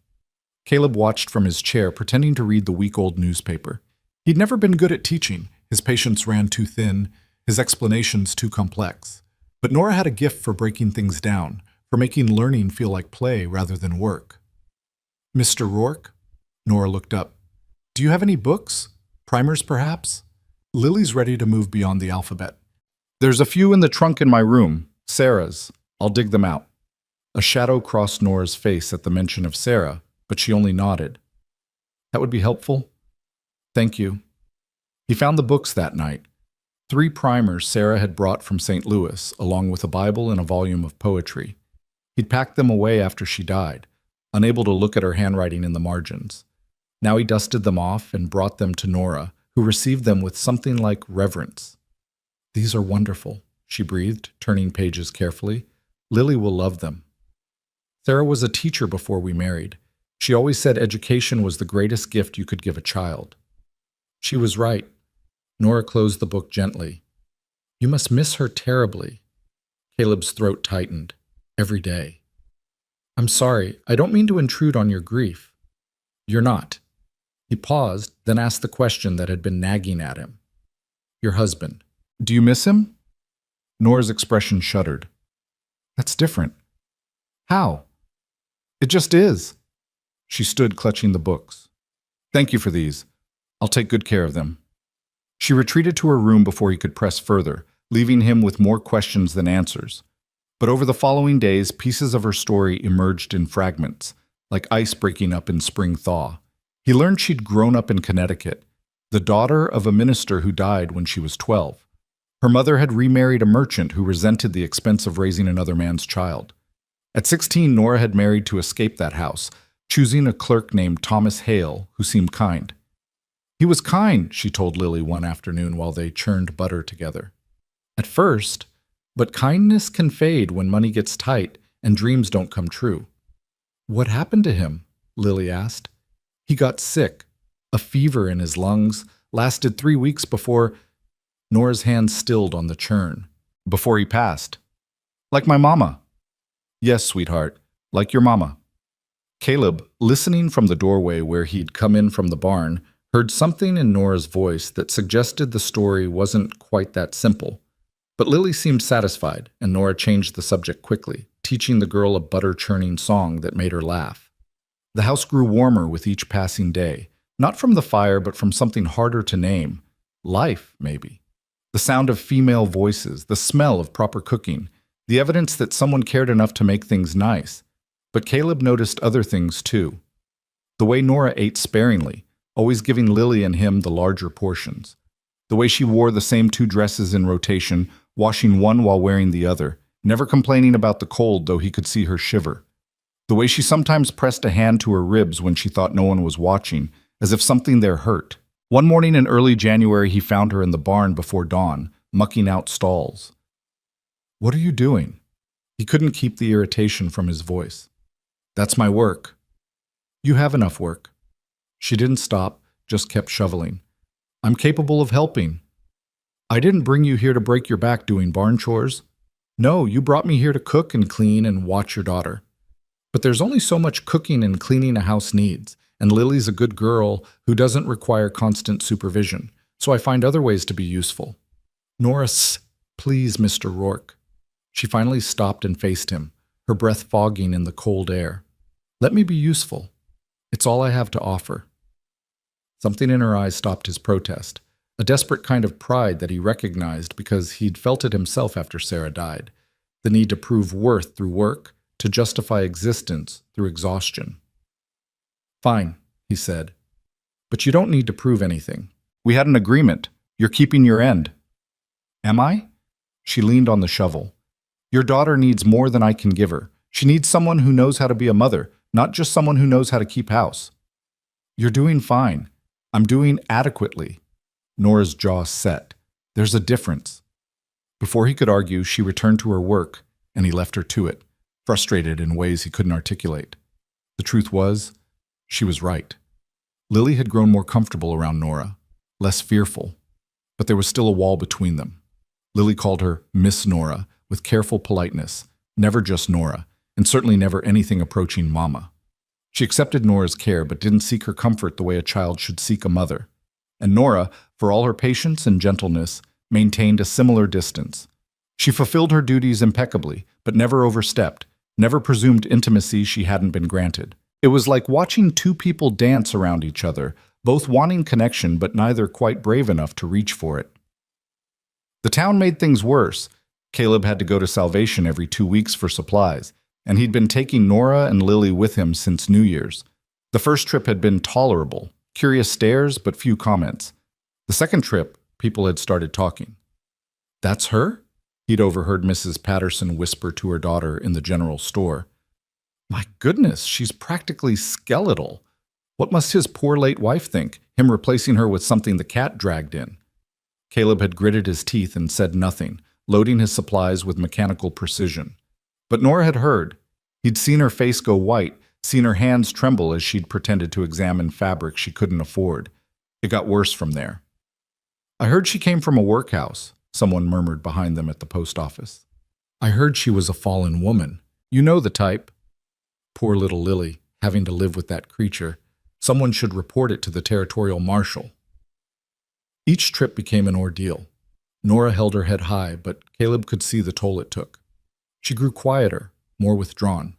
A: Caleb watched from his chair, pretending to read the week-old newspaper. He'd never been good at teaching. His patience ran too thin, his explanations too complex. But Nora had a gift for breaking things down, for making learning feel like play rather than work. "Mr. Rourke?" Nora looked up. "Do you have any books? Primers, perhaps?" Lily's ready to move beyond the alphabet. "There's a few in the trunk in my room. Sarah's. I'll dig them out." A shadow crossed Nora's face at the mention of Sarah, but she only nodded. "That would be helpful. Thank you." He found the books that night. 3 primers Sarah had brought from St. Louis, along with a Bible and a volume of poetry. He'd packed them away after she died, unable to look at her handwriting in the margins. Now he dusted them off and brought them to Nora, who received them with something like reverence. "These are wonderful," she breathed, turning pages carefully. "Lily will love them." Sarah was a teacher before we married. She always said education was the greatest gift you could give a child. She was right. Nora closed the book gently. "You must miss her terribly." Caleb's throat tightened. "Every day." "I'm sorry. I don't mean to intrude on your grief." "You're not." He paused, then asked the question that had been nagging at him. "Your husband. Do you miss him?" Nora's expression shuddered. "That's different." "How?" "It just is." She stood clutching the books. "Thank you for these. I'll take good care of them." She retreated to her room before he could press further, leaving him with more questions than answers. But over the following days, pieces of her story emerged in fragments, like ice breaking up in spring thaw. He learned she'd grown up in Connecticut, the daughter of a minister who died when she was 12. Her mother had remarried a merchant who resented the expense of raising another man's child. At 16, Nora had married to escape that house, choosing a clerk named Thomas Hale, who seemed kind. "He was kind," she told Lily one afternoon while they churned butter together. "At first, but kindness can fade when money gets tight and dreams don't come true." "What happened to him?" Lily asked. "He got sick. A fever in his lungs, lasted 3 weeks before—" Nora's hand stilled on the churn. "Before he passed. Like my mama." "Yes, sweetheart, like your mama." Caleb, listening from the doorway where he'd come in from the barn, heard something in Nora's voice that suggested the story wasn't quite that simple. But Lily seemed satisfied, and Nora changed the subject quickly, teaching the girl a butter-churning song that made her laugh. The house grew warmer with each passing day, not from the fire but from something harder to name. Life, maybe. The sound of female voices, the smell of proper cooking, the evidence that someone cared enough to make things nice. But Caleb noticed other things too. The way Nora ate sparingly, always giving Lily and him the larger portions. The way she wore the same 2 dresses in rotation, washing one while wearing the other, never complaining about the cold though he could see her shiver. The way she sometimes pressed a hand to her ribs when she thought no one was watching, as if something there hurt. One morning in early January he found her in the barn before dawn, mucking out stalls. "What are you doing?" He couldn't keep the irritation from his voice. "That's my work." "You have enough work." She didn't stop, just kept shoveling. I'm capable of helping. I didn't bring you here to break your back doing barn chores. No, you brought me here to cook and clean and watch your daughter. But there's only so much cooking and cleaning a house needs, and Lily's a good girl who doesn't require constant supervision, so I find other ways to be useful. Norris, please, Mr. Rourke. She finally stopped and faced him, her breath fogging in the cold air. Let me be useful. It's all I have to offer. Something in her eyes stopped his protest, a desperate kind of pride that he recognized because he'd felt it himself after Sarah died, the need to prove worth through work, to justify existence through exhaustion. Fine, he said, but you don't need to prove anything. We had an agreement. You're keeping your end. Am I? She leaned on the shovel. Your daughter needs more than I can give her. She needs someone who knows how to be a mother, not just someone who knows how to keep house. You're doing fine. I'm doing adequately. Nora's jaw set. There's a difference. Before he could argue, she returned to her work, and he left her to it, frustrated in ways he couldn't articulate. The truth was, she was right. Lily had grown more comfortable around Nora, less fearful, but there was still a wall between them. Lily called her Miss Nora with careful politeness, never just Nora, and certainly never anything approaching Mama. She accepted Nora's care but didn't seek her comfort the way a child should seek a mother. And Nora, for all her patience and gentleness, maintained a similar distance. She fulfilled her duties impeccably, but never overstepped, never presumed intimacy she hadn't been granted. It was like watching two people dance around each other, both wanting connection but neither quite brave enough to reach for it. The town made things worse. Caleb had to go to Salvation every 2 weeks for supplies, and he'd been taking Nora and Lily with him since New Year's. The first trip had been tolerable, curious stares but few comments. The second trip, people had started talking. That's her? He'd overheard Mrs. Patterson whisper to her daughter in the general store. My goodness, she's practically skeletal. What must his poor late wife think, him replacing her with something the cat dragged in? Caleb had gritted his teeth and said nothing, loading his supplies with mechanical precision. But Nora had heard. He'd seen her face go white, seen her hands tremble as she'd pretended to examine fabric she couldn't afford. It got worse from there. I heard she came from a workhouse, someone murmured behind them at the post office. I heard she was a fallen woman. You know the type. Poor little Lily, having to live with that creature. Someone should report it to the territorial marshal. Each trip became an ordeal. Nora held her head high, but Caleb could see the toll it took. She grew quieter, more withdrawn.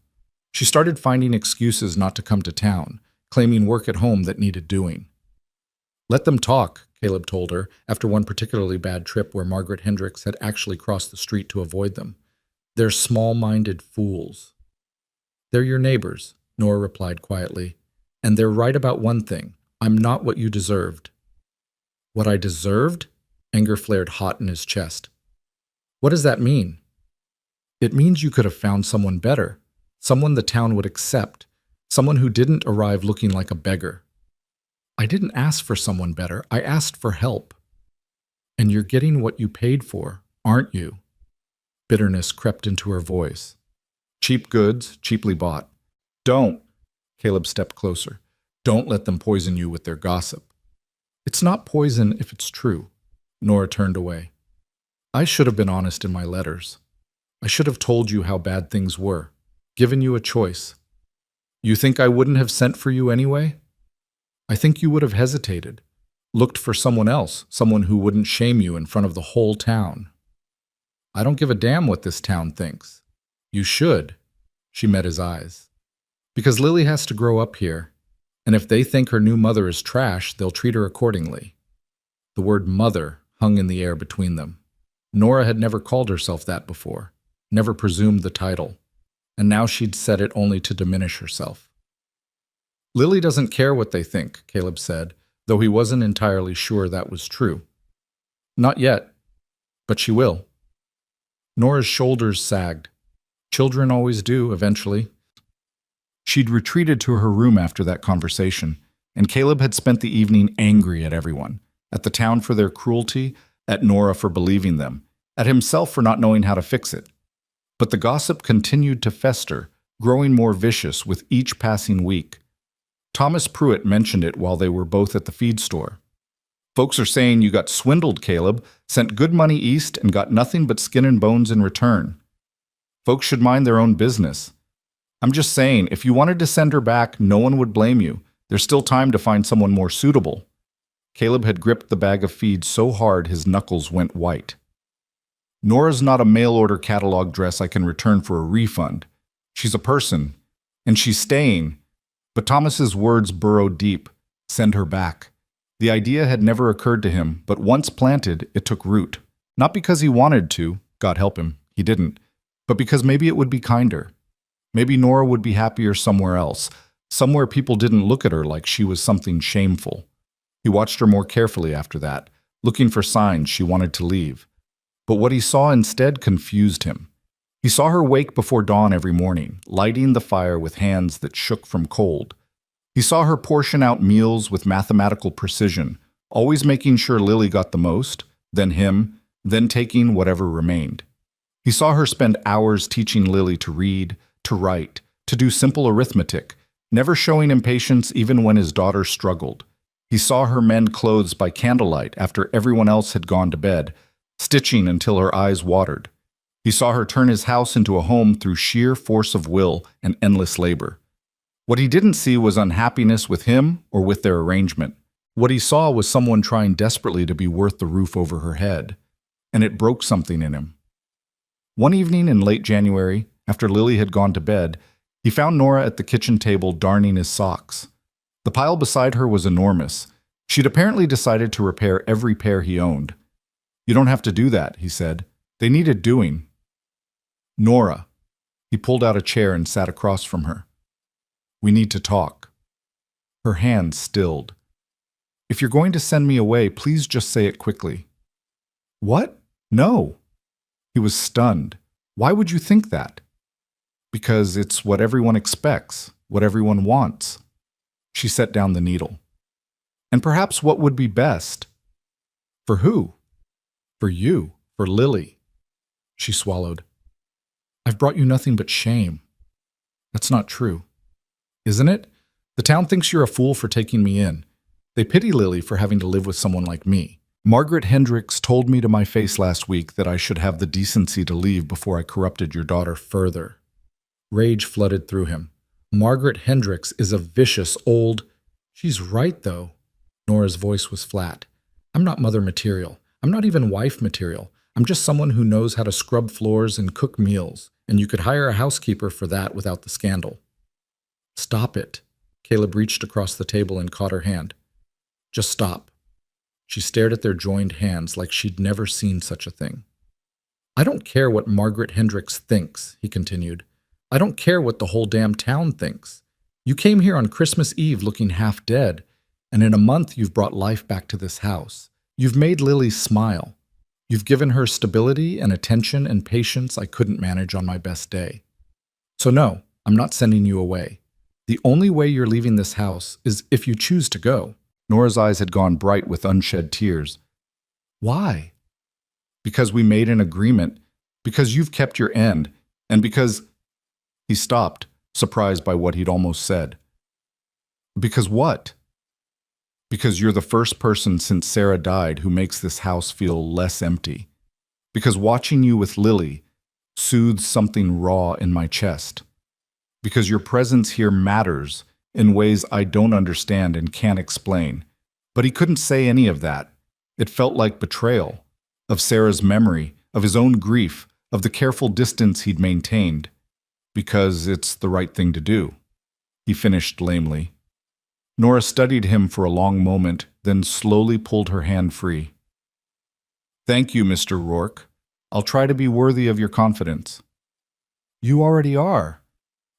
A: She started finding excuses not to come to town, claiming work at home that needed doing. Let them talk, Caleb told her, after one particularly bad trip where Margaret Hendricks had actually crossed the street to avoid them. They're small-minded fools. They're your neighbors, Nora replied quietly. And they're right about one thing. I'm not what you deserved. What I deserved? Anger flared hot in his chest. What does that mean? It means you could have found someone better, someone the town would accept, someone who didn't arrive looking like a beggar. I didn't ask for someone better. I asked for help. And you're getting what you paid for, aren't you? Bitterness crept into her voice. Cheap goods, cheaply bought. Don't. Caleb stepped closer. Don't let them poison you with their gossip. It's not poison if it's true. Nora turned away. I should have been honest in my letters. I should have told you how bad things were, given you a choice. You think I wouldn't have sent for you anyway? I think you would have hesitated, looked for someone else, someone who wouldn't shame you in front of the whole town. I don't give a damn what this town thinks. You should. She met his eyes. Because Lily has to grow up here, and if they think her new mother is trash, they'll treat her accordingly. The word mother hung in the air between them. Nora had never called herself that before, never presumed the title, and now she'd said it only to diminish herself. Lily doesn't care what they think, Caleb said, though he wasn't entirely sure that was true. Not yet, but she will. Nora's shoulders sagged. Children always do, eventually. She'd retreated to her room after that conversation, and Caleb had spent the evening angry at everyone, at the town for their cruelty, at Nora for believing them, at himself for not knowing how to fix it. But the gossip continued to fester, growing more vicious with each passing week. Thomas Pruitt mentioned it while they were both at the feed store. Folks are saying you got swindled, Caleb, sent good money east and got nothing but skin and bones in return. Folks should mind their own business. I'm just saying, if you wanted to send her back, no one would blame you. There's still time to find someone more suitable. Caleb had gripped the bag of feed so hard his knuckles went white. Nora's not a mail-order catalog dress I can return for a refund. She's a person, and she's staying. But Thomas's words burrowed deep. Send her back. The idea had never occurred to him, but once planted, it took root. Not because he wanted to, God help him, he didn't, but because maybe it would be kinder. Maybe Nora would be happier somewhere else, somewhere people didn't look at her like she was something shameful. He watched her more carefully after that, looking for signs she wanted to leave. But what he saw instead confused him. He saw her wake before dawn every morning, lighting the fire with hands that shook from cold. He saw her portion out meals with mathematical precision, always making sure Lily got the most, then him, then taking whatever remained. He saw her spend hours teaching Lily to read, to write, to do simple arithmetic, never showing impatience even when his daughter struggled. He saw her mend clothes by candlelight after everyone else had gone to bed, stitching until her eyes watered. He saw her turn his house into a home through sheer force of will and endless labor. What he didn't see was unhappiness with him or with their arrangement. What he saw was someone trying desperately to be worth the roof over her head, and it broke something in him. One evening in late January, after Lily had gone to bed, he found Nora at the kitchen table darning his socks. The pile beside her was enormous. She'd apparently decided to repair every pair he owned. You don't have to do that, he said. They needed doing. Nora. He pulled out a chair and sat across from her. We need to talk. Her hands stilled. If you're going to send me away, please just say it quickly. What? No. He was stunned. Why would you think that? Because it's what everyone expects, what everyone wants. She set down the needle. And perhaps what would be best? For who? For you, for Lily. She swallowed. I've brought you nothing but shame. That's not true. Isn't it? The town thinks you're a fool for taking me in. They pity Lily for having to live with someone like me. Margaret Hendricks told me to my face last week that I should have the decency to leave before I corrupted your daughter further. Rage flooded through him. Margaret Hendricks is a vicious old... She's right, though. Nora's voice was flat. I'm not mother material. I'm not even wife material. I'm just someone who knows how to scrub floors and cook meals, and you could hire a housekeeper for that without the scandal. Stop it. Caleb reached across the table and caught her hand. Just stop. She stared at their joined hands like she'd never seen such a thing. I don't care what Margaret Hendricks thinks, he continued. I don't care what the whole damn town thinks. You came here on Christmas Eve looking half dead, and in a month you've brought life back to this house. You've made Lily smile. You've given her stability and attention and patience I couldn't manage on my best day. So no, I'm not sending you away. The only way you're leaving this house is if you choose to go. Nora's eyes had gone bright with unshed tears. Why? Because we made an agreement, because you've kept your end, and because... He stopped, surprised by what he'd almost said. Because what? Because you're the first person since Sarah died who makes this house feel less empty. Because watching you with Lily soothes something raw in my chest. Because your presence here matters in ways I don't understand and can't explain. But he couldn't say any of that. It felt like betrayal, of Sarah's memory, of his own grief, of the careful distance he'd maintained. Because it's the right thing to do, he finished lamely. Nora studied him for a long moment, then slowly pulled her hand free. Thank you, Mr. Rourke. I'll try to be worthy of your confidence. You already are.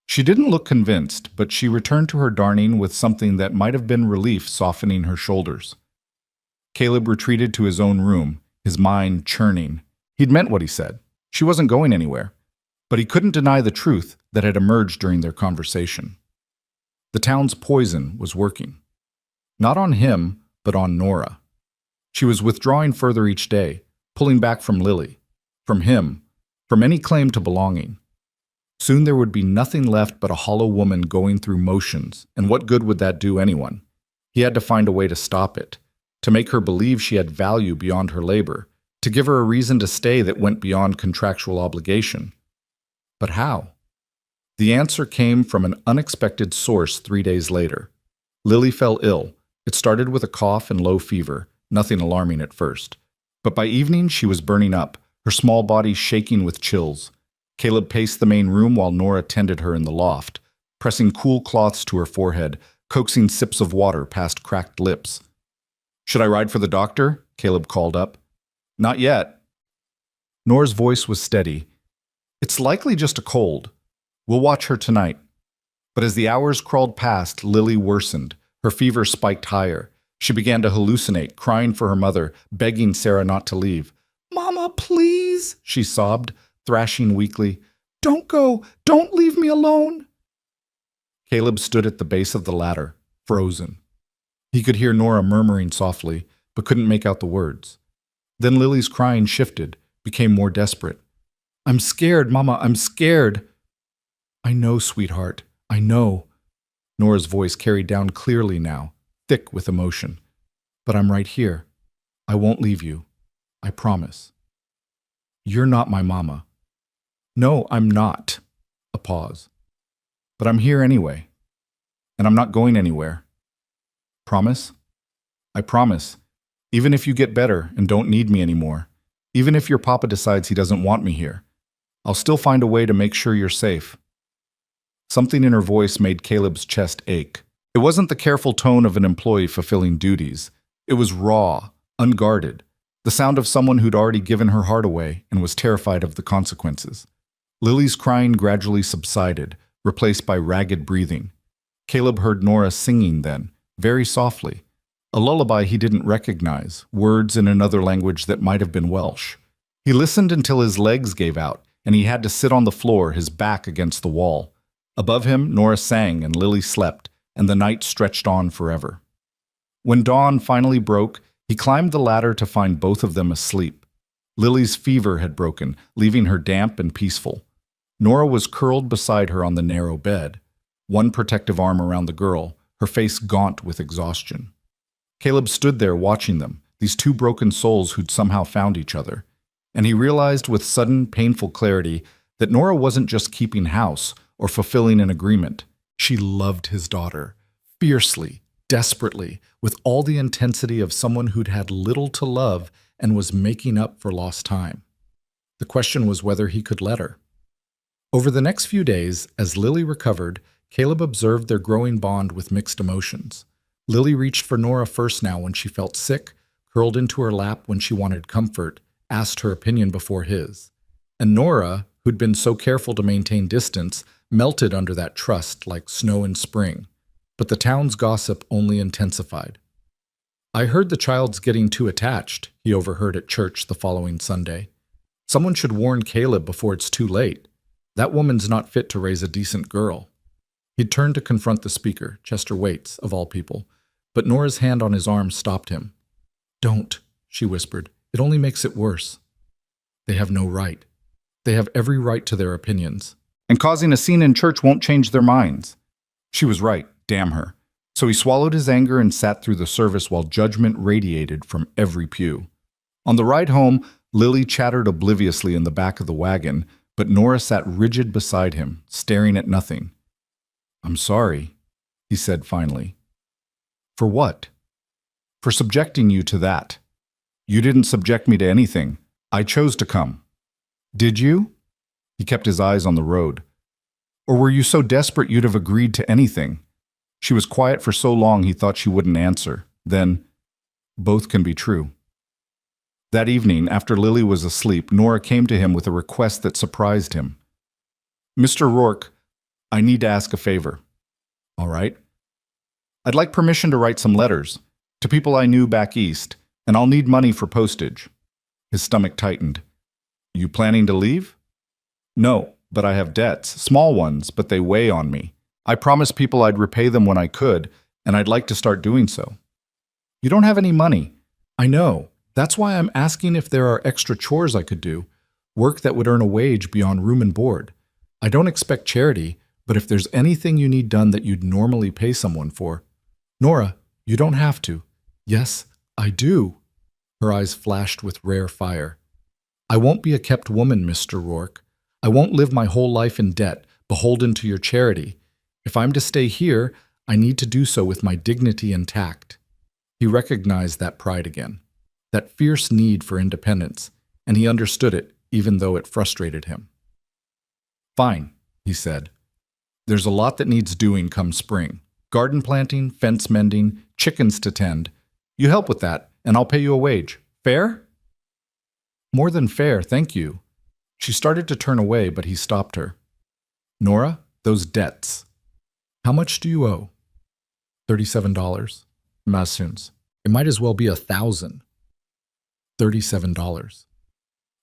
A: She didn't look convinced, but she returned to her darning with something that might have been relief softening her shoulders. Caleb retreated to his own room, his mind churning. He'd meant what he said. She wasn't going anywhere. But he couldn't deny the truth that had emerged during their conversation. The town's poison was working. Not on him, but on Nora. She was withdrawing further each day, pulling back from Lily, from him, from any claim to belonging. Soon there would be nothing left but a hollow woman going through motions, and what good would that do anyone? He had to find a way to stop it, to make her believe she had value beyond her labor, to give her a reason to stay that went beyond contractual obligation. But how? The answer came from an unexpected source 3 days later. Lily fell ill. It started with a cough and low fever, nothing alarming at first. But by evening she was burning up, her small body shaking with chills. Caleb paced the main room while Nora tended her in the loft, pressing cool cloths to her forehead, coaxing sips of water past cracked lips. "Should I ride for the doctor?" Caleb called up. "Not yet." Nora's voice was steady. "It's likely just a cold. We'll watch her tonight." But as the hours crawled past, Lily worsened. Her fever spiked higher. She began to hallucinate, crying for her mother, begging Sarah not to leave. "Mama, please," she sobbed, thrashing weakly. "Don't go! Don't leave me alone!" Caleb stood at the base of the ladder, frozen. He could hear Nora murmuring softly, but couldn't make out the words. Then Lily's crying shifted, became more desperate. "I'm scared, Mama, I'm scared." "I know, sweetheart, I know." Nora's voice carried down clearly now, thick with emotion. "But I'm right here. I won't leave you. I promise." "You're not my mama." "No, I'm not." A pause. "But I'm here anyway. And I'm not going anywhere." "Promise?" "I promise. Even if you get better and don't need me anymore. Even if your papa decides he doesn't want me here. I'll still find a way to make sure you're safe." Something in her voice made Caleb's chest ache. It wasn't the careful tone of an employee fulfilling duties. It was raw, unguarded, the sound of someone who'd already given her heart away and was terrified of the consequences. Lily's crying gradually subsided, replaced by ragged breathing. Caleb heard Nora singing then, very softly, a lullaby he didn't recognize, words in another language that might have been Welsh. He listened until his legs gave out, and he had to sit on the floor, his back against the wall. Above him, Nora sang and Lily slept, and the night stretched on forever. When dawn finally broke, he climbed the ladder to find both of them asleep. Lily's fever had broken, leaving her damp and peaceful. Nora was curled beside her on the narrow bed, one protective arm around the girl, her face gaunt with exhaustion. Caleb stood there watching them, these two broken souls who'd somehow found each other, and he realized with sudden, painful clarity that Nora wasn't just keeping house or fulfilling an agreement. She loved his daughter, fiercely, desperately, with all the intensity of someone who'd had little to love and was making up for lost time. The question was whether he could let her. Over the next few days, as Lily recovered, Caleb observed their growing bond with mixed emotions. Lily reached for Nora first now when she felt sick, curled into her lap when she wanted comfort, asked her opinion before his. And Nora, who'd been so careful to maintain distance, melted under that trust like snow in spring. But the town's gossip only intensified. "I heard the child's getting too attached," he overheard at church the following Sunday. "Someone should warn Caleb before it's too late. That woman's not fit to raise a decent girl." He'd turned to confront the speaker, Chester Waits, of all people, but Nora's hand on his arm stopped him. "Don't," she whispered. "It only makes it worse." "They have no right. They have every right to their opinions. And causing a scene in church won't change their minds." She was right, damn her. So he swallowed his anger and sat through the service while judgment radiated from every pew. On the ride home, Lily chattered obliviously in the back of the wagon, but Nora sat rigid beside him, staring at nothing. "I'm sorry," he said finally. "For what?" "For subjecting you to that. You didn't subject me to anything. I chose to come." "Did you?" He kept his eyes on the road. "Or were you so desperate you'd have agreed to anything?" She was quiet for so long he thought she wouldn't answer. Then, "Both can be true." That evening, after Lily was asleep, Nora came to him with a request that surprised him. "Mr. Rourke, I need to ask a favor." "All right." "I'd like permission to write some letters to people I knew back east, and I'll need money for postage." His stomach tightened. "You planning to leave?" "No, but I have debts, small ones, but they weigh on me. I promised people I'd repay them when I could, and I'd like to start doing so." "You don't have any money." "I know. That's why I'm asking if there are extra chores I could do, work that would earn a wage beyond room and board. I don't expect charity, but if there's anything you need done that you'd normally pay someone for. Nora, you don't have to. Yes, I do. Her eyes flashed with rare fire. I won't be a kept woman, Mr. Rourke. I won't live my whole life in debt, beholden to your charity. If I'm to stay here, I need to do so with my dignity intact. He recognized that pride again, that fierce need for independence, and he understood it, even though it frustrated him. Fine, he said. There's a lot that needs doing come spring. Garden planting, fence mending, chickens to tend. You help with that, and I'll pay you a wage. Fair? More than fair, thank you. She started to turn away, but he stopped her. Nora, those debts. How much do you owe? $37. Masuns. It might as well be $1,000. $37.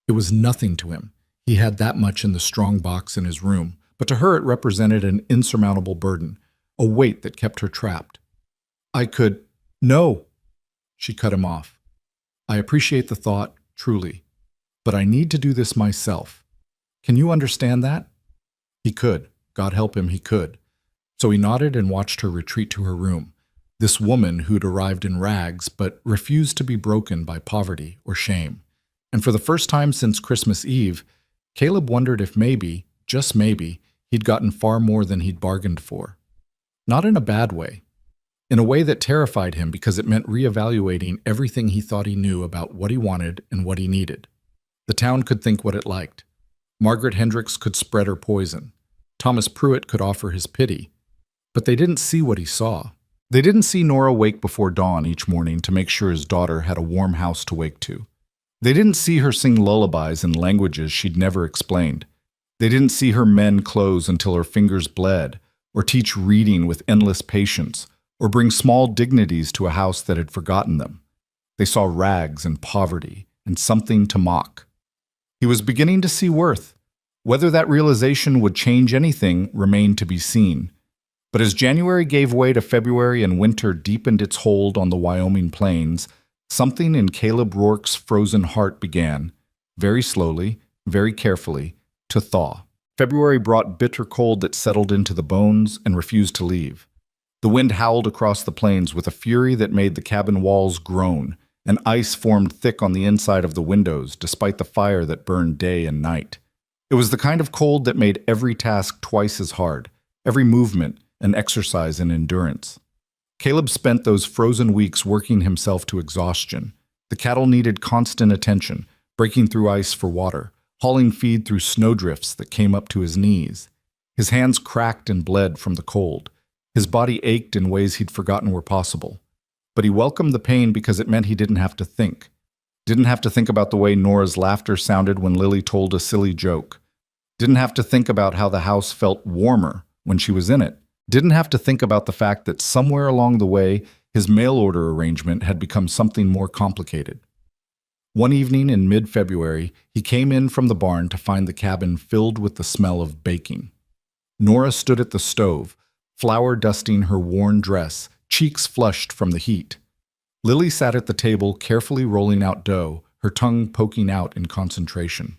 A: It was nothing to him. He had that much in the strong box in his room, but to her it represented an insurmountable burden, a weight that kept her trapped. I could... No! She cut him off. I appreciate the thought, truly, but I need to do this myself. Can you understand that? He could. God help him, he could. So he nodded and watched her retreat to her room, this woman who'd arrived in rags but refused to be broken by poverty or shame. And for the first time since Christmas Eve, Caleb wondered if maybe, just maybe, he'd gotten far more than he'd bargained for. Not in a bad way. In a way that terrified him because it meant reevaluating everything he thought he knew about what he wanted and what he needed. The town could think what it liked. Margaret Hendricks could spread her poison. Thomas Pruitt could offer his pity. But they didn't see what he saw. They didn't see Nora wake before dawn each morning to make sure his daughter had a warm house to wake to. They didn't see her sing lullabies in languages she'd never explained. They didn't see her mend clothes until her fingers bled, or teach reading with endless patience, or bring small dignities to a house that had forgotten them. They saw rags and poverty and something to mock. He was beginning to see worth. Whether that realization would change anything remained to be seen. But as January gave way to February and winter deepened its hold on the Wyoming plains, something in Caleb Rourke's frozen heart began, very slowly, very carefully, to thaw. February brought bitter cold that settled into the bones and refused to leave. The wind howled across the plains with a fury that made the cabin walls groan, and ice formed thick on the inside of the windows despite the fire that burned day and night. It was the kind of cold that made every task twice as hard, every movement an exercise in endurance. Caleb spent those frozen weeks working himself to exhaustion. The cattle needed constant attention, breaking through ice for water, hauling feed through snowdrifts that came up to his knees. His hands cracked and bled from the cold. His body ached in ways he'd forgotten were possible. But he welcomed the pain because it meant he didn't have to think. Didn't have to think about the way Nora's laughter sounded when Lily told a silly joke. Didn't have to think about how the house felt warmer when she was in it. Didn't have to think about the fact that somewhere along the way, his mail-order arrangement had become something more complicated. One evening in mid-February, he came in from the barn to find the cabin filled with the smell of baking. Nora stood at the stove, flour dusting her worn dress, cheeks flushed from the heat. Lily sat at the table, carefully rolling out dough, her tongue poking out in concentration.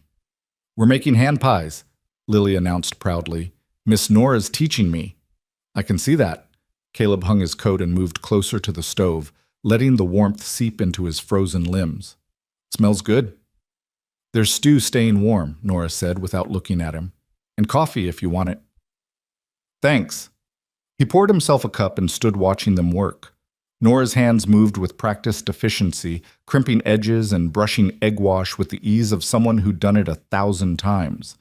A: "We're making hand pies," Lily announced proudly. "Miss Nora's teaching me." "I can see that." Caleb hung his coat and moved closer to the stove, letting the warmth seep into his frozen limbs. "Smells good." "There's stew staying warm," Nora said without looking at him. "And coffee if you want it." "Thanks." He poured himself a cup and stood watching them work. Nora's hands moved with practiced efficiency, crimping edges and brushing egg wash with the ease of someone who'd done it 1,000 times.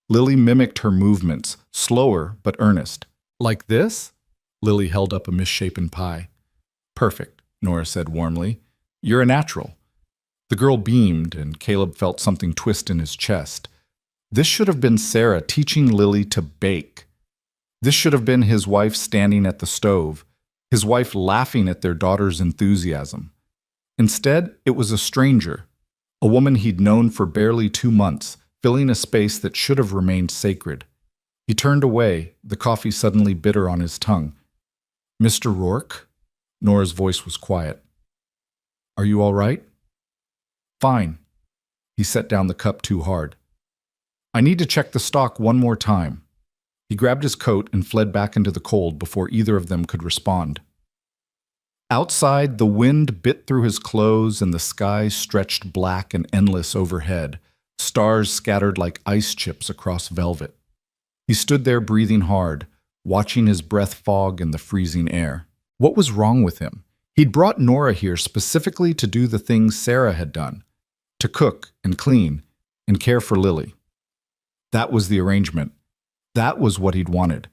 A: Lily mimicked her movements, slower but earnest. "Like this?" Lily held up a misshapen pie. "Perfect," Nora said warmly. "You're a natural." The girl beamed, and Caleb felt something twist in his chest. This should have been Sarah teaching Lily to bake. This should have been his wife standing at the stove, his wife laughing at their daughter's enthusiasm. Instead, it was a stranger, a woman he'd known for barely 2 months, filling a space that should have remained sacred. He turned away, the coffee suddenly bitter on his tongue. "Mr. Rourke?" Nora's voice was quiet. "Are you all right?" "Fine." He set down the cup too hard. I need to check the stock one more time. He grabbed his coat and fled back into the cold before either of them could respond. Outside, the wind bit through his clothes and the sky stretched black and endless overhead, stars scattered like ice chips across velvet. He stood there breathing hard, watching his breath fog in the freezing air. What was wrong with him? He'd brought Nora here specifically to do the things Sarah had done, to cook and clean and care for Lily. That was the arrangement. That was what he'd wanted.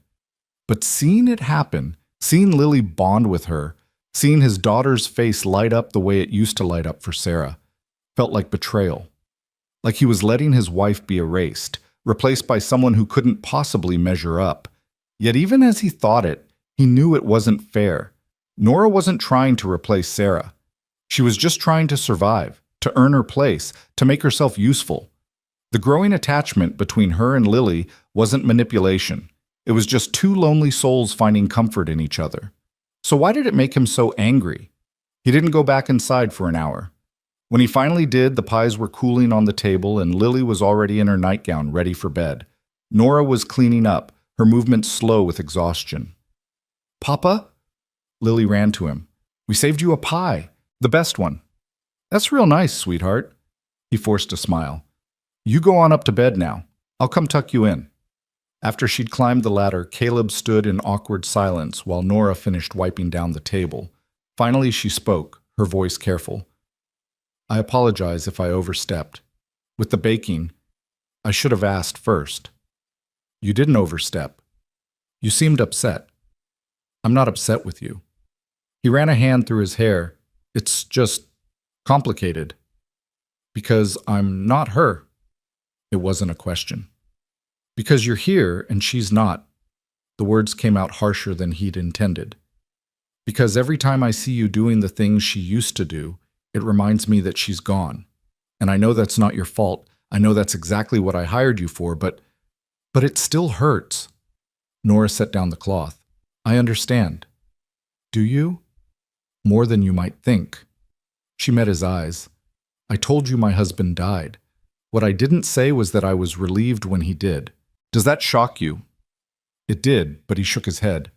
A: But seeing it happen, seeing Lily bond with her, seeing his daughter's face light up the way it used to light up for Sarah, felt like betrayal. Like he was letting his wife be erased, replaced by someone who couldn't possibly measure up. Yet even as he thought it, he knew it wasn't fair. Nora wasn't trying to replace Sarah. She was just trying to survive, to earn her place, to make herself useful. The growing attachment between her and Lily wasn't manipulation. It was just two lonely souls finding comfort in each other. So why did it make him so angry? He didn't go back inside for an hour. When he finally did, the pies were cooling on the table and Lily was already in her nightgown, ready for bed. Nora was cleaning up, her movements slow with exhaustion. "Papa?" Lily ran to him. "We saved you a pie, the best one." "That's real nice, sweetheart." He forced a smile. "You go on up to bed now. I'll come tuck you in." After she'd climbed the ladder, Caleb stood in awkward silence while Nora finished wiping down the table. Finally, she spoke, her voice careful. "I apologize if I overstepped. With the baking, I should have asked first." "You didn't overstep. You seemed upset." "I'm not upset with you." He ran a hand through his hair. "It's just complicated. Because I'm not her." It wasn't a question. "Because you're here and she's not." The words came out harsher than he'd intended. "Because every time I see you doing the things she used to do, it reminds me that she's gone. And I know that's not your fault. I know that's exactly what I hired you for, but it still hurts." Nora set down the cloth. "I understand." "Do you?" "More than you might think." She met his eyes. "I told you my husband died. What I didn't say was that I was relieved when he did. Does that shock you?" It did, but he shook his head.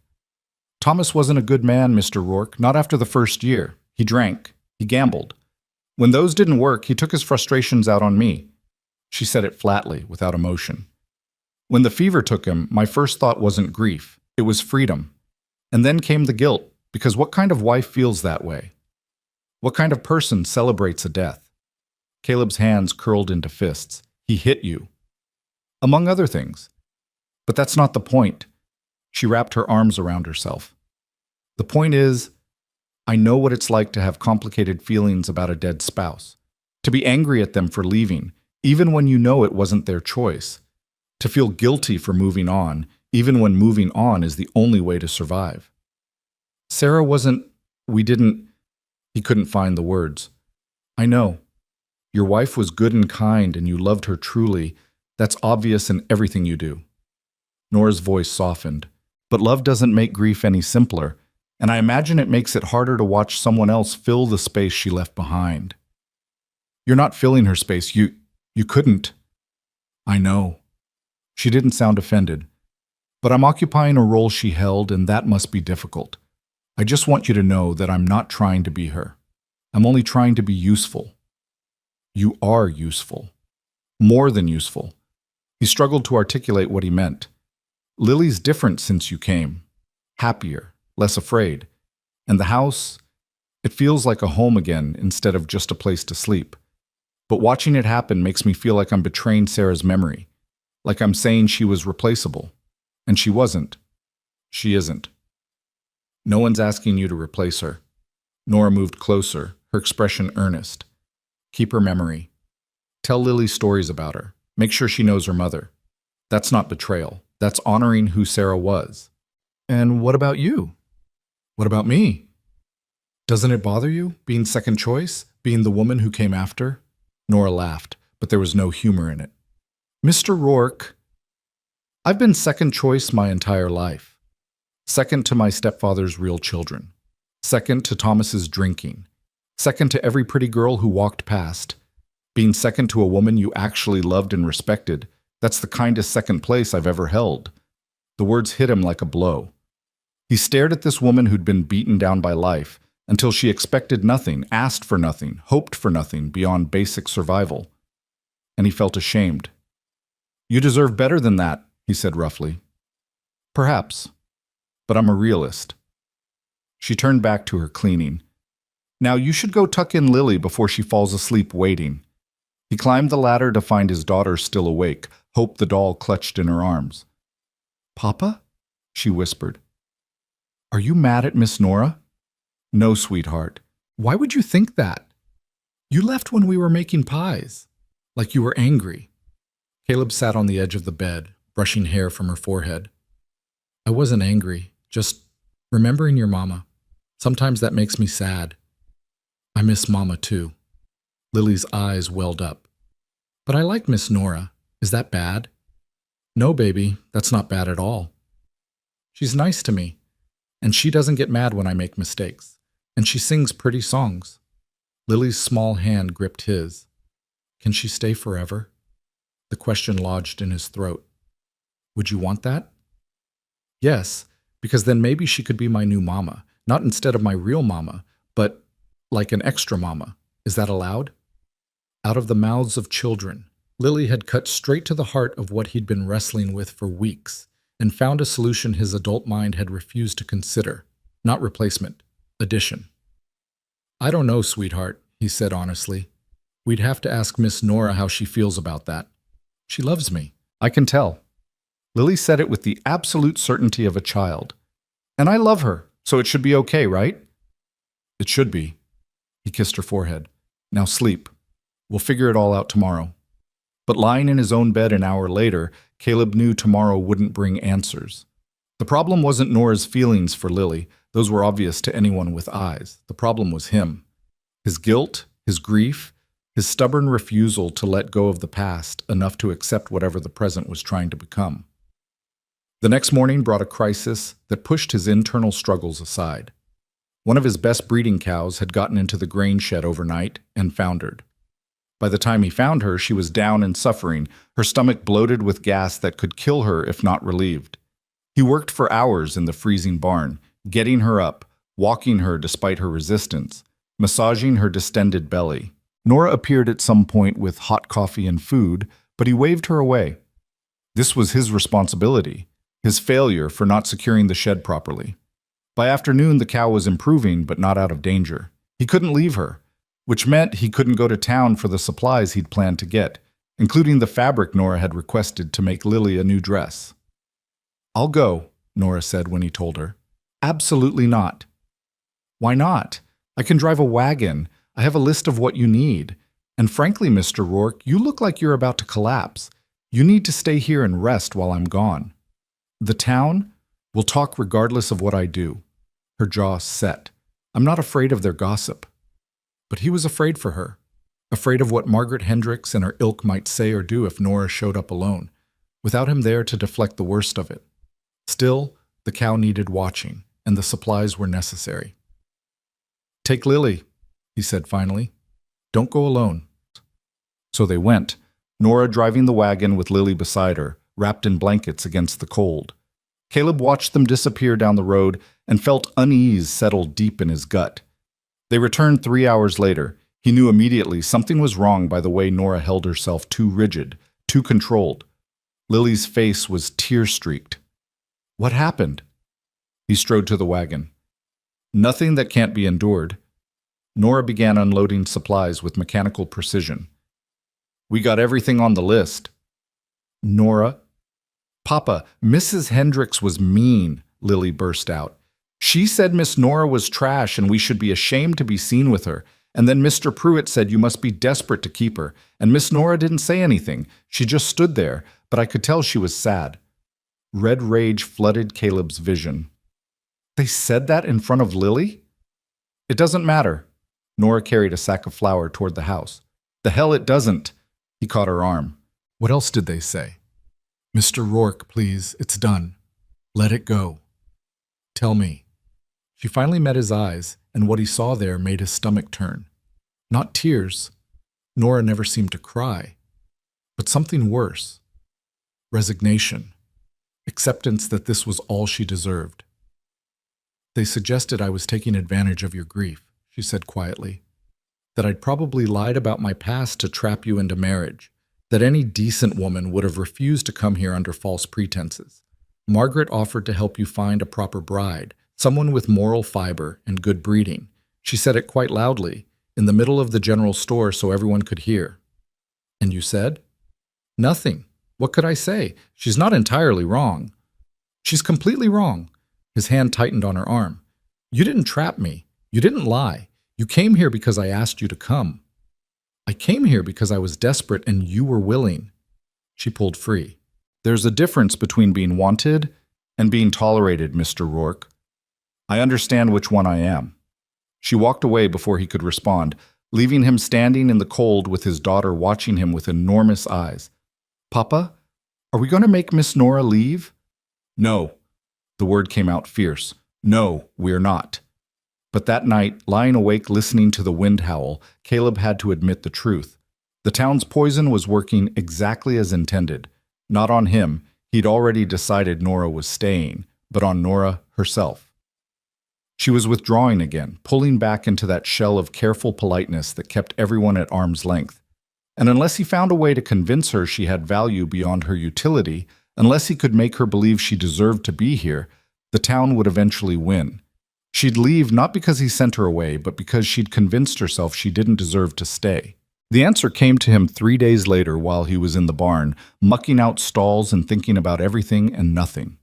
A: "Thomas wasn't a good man, Mr. Rourke, not after the first year. He drank. He gambled. When those didn't work, he took his frustrations out on me." She said it flatly, without emotion. "When the fever took him, my first thought wasn't grief. It was freedom. And then came the guilt, because what kind of wife feels that way? What kind of person celebrates a death?" Caleb's hands curled into fists. "He hit you." "Among other things. But that's not the point." She wrapped her arms around herself. "The point is, I know what it's like to have complicated feelings about a dead spouse. To be angry at them for leaving, even when you know it wasn't their choice. To feel guilty for moving on, even when moving on is the only way to survive. Sarah wasn't, we didn't, he couldn't find the words. I know. Your wife was good and kind and you loved her truly. That's obvious in everything you do." Nora's voice softened. "But love doesn't make grief any simpler, and I imagine it makes it harder to watch someone else fill the space she left behind." "You're not filling her space. You couldn't." "I know." She didn't sound offended. "But I'm occupying a role she held, and that must be difficult. I just want you to know that I'm not trying to be her. I'm only trying to be useful." "You are useful. More than useful." He struggled to articulate what he meant. "Lily's different since you came. Happier, less afraid. And the house, it feels like a home again instead of just a place to sleep. But watching it happen makes me feel like I'm betraying Sarah's memory. Like I'm saying she was replaceable. And she wasn't. She isn't. No one's asking you to replace her." Nora moved closer, her expression earnest. "Keep her memory. Tell Lily stories about her. Make sure she knows her mother. That's not betrayal. That's honoring who Sarah was." "And what about you?" "What about me? Doesn't it bother you, being second choice, being the woman who came after?" Nora laughed, but there was no humor in it. "Mr. Rourke, I've been second choice my entire life. Second to my stepfather's real children. Second to Thomas's drinking. Second to every pretty girl who walked past. Being second to a woman you actually loved and respected, That's the kindest second place I've ever held. The words hit him like a blow. He stared at this woman who'd been beaten down by life until she expected nothing, asked for nothing, hoped for nothing beyond basic survival. And he felt ashamed. "You deserve better than that," he said roughly. "Perhaps, but I'm a realist." She turned back to her cleaning. "Now you should go tuck in Lily before she falls asleep waiting." He climbed the ladder to find his daughter still awake, Hope the doll clutched in her arms. "Papa?" she whispered. "Are you mad at Miss Nora?" "No, sweetheart. Why would you think that? You left when we were making pies. Like you were angry." Caleb sat on the edge of the bed, brushing hair from her forehead. "I wasn't angry, just remembering your mama. Sometimes that makes me sad. I miss Mama too." Lily's eyes welled up. "But I like Miss Nora. Is that bad?" "No, baby, that's not bad at all. She's nice to me, and she doesn't get mad when I make mistakes, and she sings pretty songs." Lily's small hand gripped his. "Can she stay forever?" The question lodged in his throat. "Would you want that?" "Yes, because then maybe she could be my new mama, not instead of my real mama, but like an extra mama. Is that allowed?" Out of the mouths of children, Lily had cut straight to the heart of what he'd been wrestling with for weeks, and found a solution his adult mind had refused to consider. Not replacement, addition. "I don't know, sweetheart," he said honestly. "We'd have to ask Miss Nora how she feels about that. She loves me. I can tell." Lily said it with the absolute certainty of a child. "And I love her, so it should be okay, right?" "It should be." He kissed her forehead. "Now sleep. We'll figure it all out tomorrow." But lying in his own bed an hour later, Caleb knew tomorrow wouldn't bring answers. The problem wasn't Nora's feelings for Lily. Those were obvious to anyone with eyes. The problem was him. His guilt, his grief, his stubborn refusal to let go of the past enough to accept whatever the present was trying to become. The next morning brought a crisis that pushed his internal struggles aside. One of his best breeding cows had gotten into the grain shed overnight and foundered. By the time he found her, she was down and suffering, her stomach bloated with gas that could kill her if not relieved. He worked for hours in the freezing barn, getting her up, walking her despite her resistance, massaging her distended belly. Nora appeared at some point with hot coffee and food, but he waved her away. This was his responsibility, his failure for not securing the shed properly. By afternoon, the cow was improving, but not out of danger. He couldn't leave her, which meant he couldn't go to town for the supplies he'd planned to get, including the fabric Nora had requested to make Lily a new dress. "I'll go," Nora said when he told her. "Absolutely not." "Why not? I can drive a wagon. I have a list of what you need. And frankly, Mr. Rourke, you look like you're about to collapse. You need to stay here and rest while I'm gone. The town? We'll talk regardless of what I do." Her jaw set. "I'm not afraid of their gossip." But he was afraid for her, afraid of what Margaret Hendricks and her ilk might say or do if Nora showed up alone, without him there to deflect the worst of it. Still, the cow needed watching, and the supplies were necessary. "Take Lily," he said finally. "Don't go alone." So they went, Nora driving the wagon with Lily beside her, wrapped in blankets against the cold. Caleb watched them disappear down the road and felt unease settle deep in his gut. They returned 3 hours later. He knew immediately something was wrong by the way Nora held herself too rigid, too controlled. Lily's face was tear-streaked. "What happened?" He strode to the wagon. "Nothing that can't be endured." Nora began unloading supplies with mechanical precision. "We got everything on the list." "Nora?" "Papa, Mrs. Hendricks was mean," Lily burst out. "She said Miss Nora was trash and we should be ashamed to be seen with her. And then Mr. Pruitt said you must be desperate to keep her. And Miss Nora didn't say anything. She just stood there, but I could tell she was sad." Red rage flooded Caleb's vision. "They said that in front of Lily?" "It doesn't matter." Nora carried a sack of flour toward the house. "The hell it doesn't." He caught her arm. "What else did they say?" "Mr. Rourke, please, it's done. Let it go. Tell me." She finally met his eyes, and what he saw there made his stomach turn. Not tears. Nora never seemed to cry. But something worse. Resignation. Acceptance that this was all she deserved. They suggested I was taking advantage of your grief, she said quietly. That I'd probably lied about my past to trap you into marriage. That any decent woman would have refused to come here under false pretenses. Margaret offered to help you find a proper bride, someone with moral fiber and good breeding. She said it quite loudly, in the middle of the general store so everyone could hear. And you said? Nothing. What could I say? She's not entirely wrong. She's completely wrong. His hand tightened on her arm. You didn't trap me. You didn't lie. You came here because I asked you to come. I came here because I was desperate and you were willing. She pulled free. There's a difference between being wanted and being tolerated, Mr. Rourke. I understand which one I am. She walked away before he could respond, leaving him standing in the cold with his daughter watching him with enormous eyes. Papa, are we going to make Miss Nora leave? No. The word came out fierce. No, we're not. But that night, lying awake listening to the wind howl, Caleb had to admit the truth. The town's poison was working exactly as intended. Not on him, he'd already decided Nora was staying, but on Nora herself. She was withdrawing again, pulling back into that shell of careful politeness that kept everyone at arm's length. And unless he found a way to convince her she had value beyond her utility, unless he could make her believe she deserved to be here, the town would eventually win. She'd leave not because he sent her away, but because she'd convinced herself she didn't deserve to stay. The answer came to him 3 days later while he was in the barn, mucking out stalls and thinking about everything and nothing.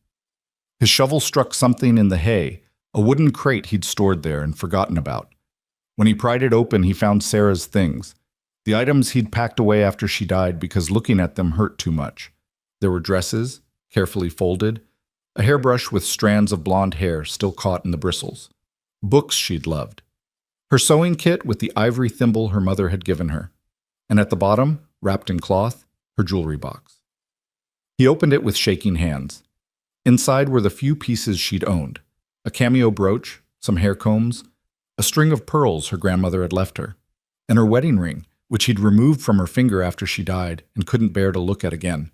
A: His shovel struck something in the hay, a wooden crate he'd stored there and forgotten about. When he pried it open, he found Sarah's things, the items he'd packed away after she died because looking at them hurt too much. There were dresses, carefully folded, a hairbrush with strands of blonde hair still caught in the bristles, books she'd loved, her sewing kit with the ivory thimble her mother had given her, and at the bottom, wrapped in cloth, her jewelry box. He opened it with shaking hands. Inside were the few pieces she'd owned, a cameo brooch, some hair combs, a string of pearls her grandmother had left her, and her wedding ring, which he'd removed from her finger after she died and couldn't bear to look at again.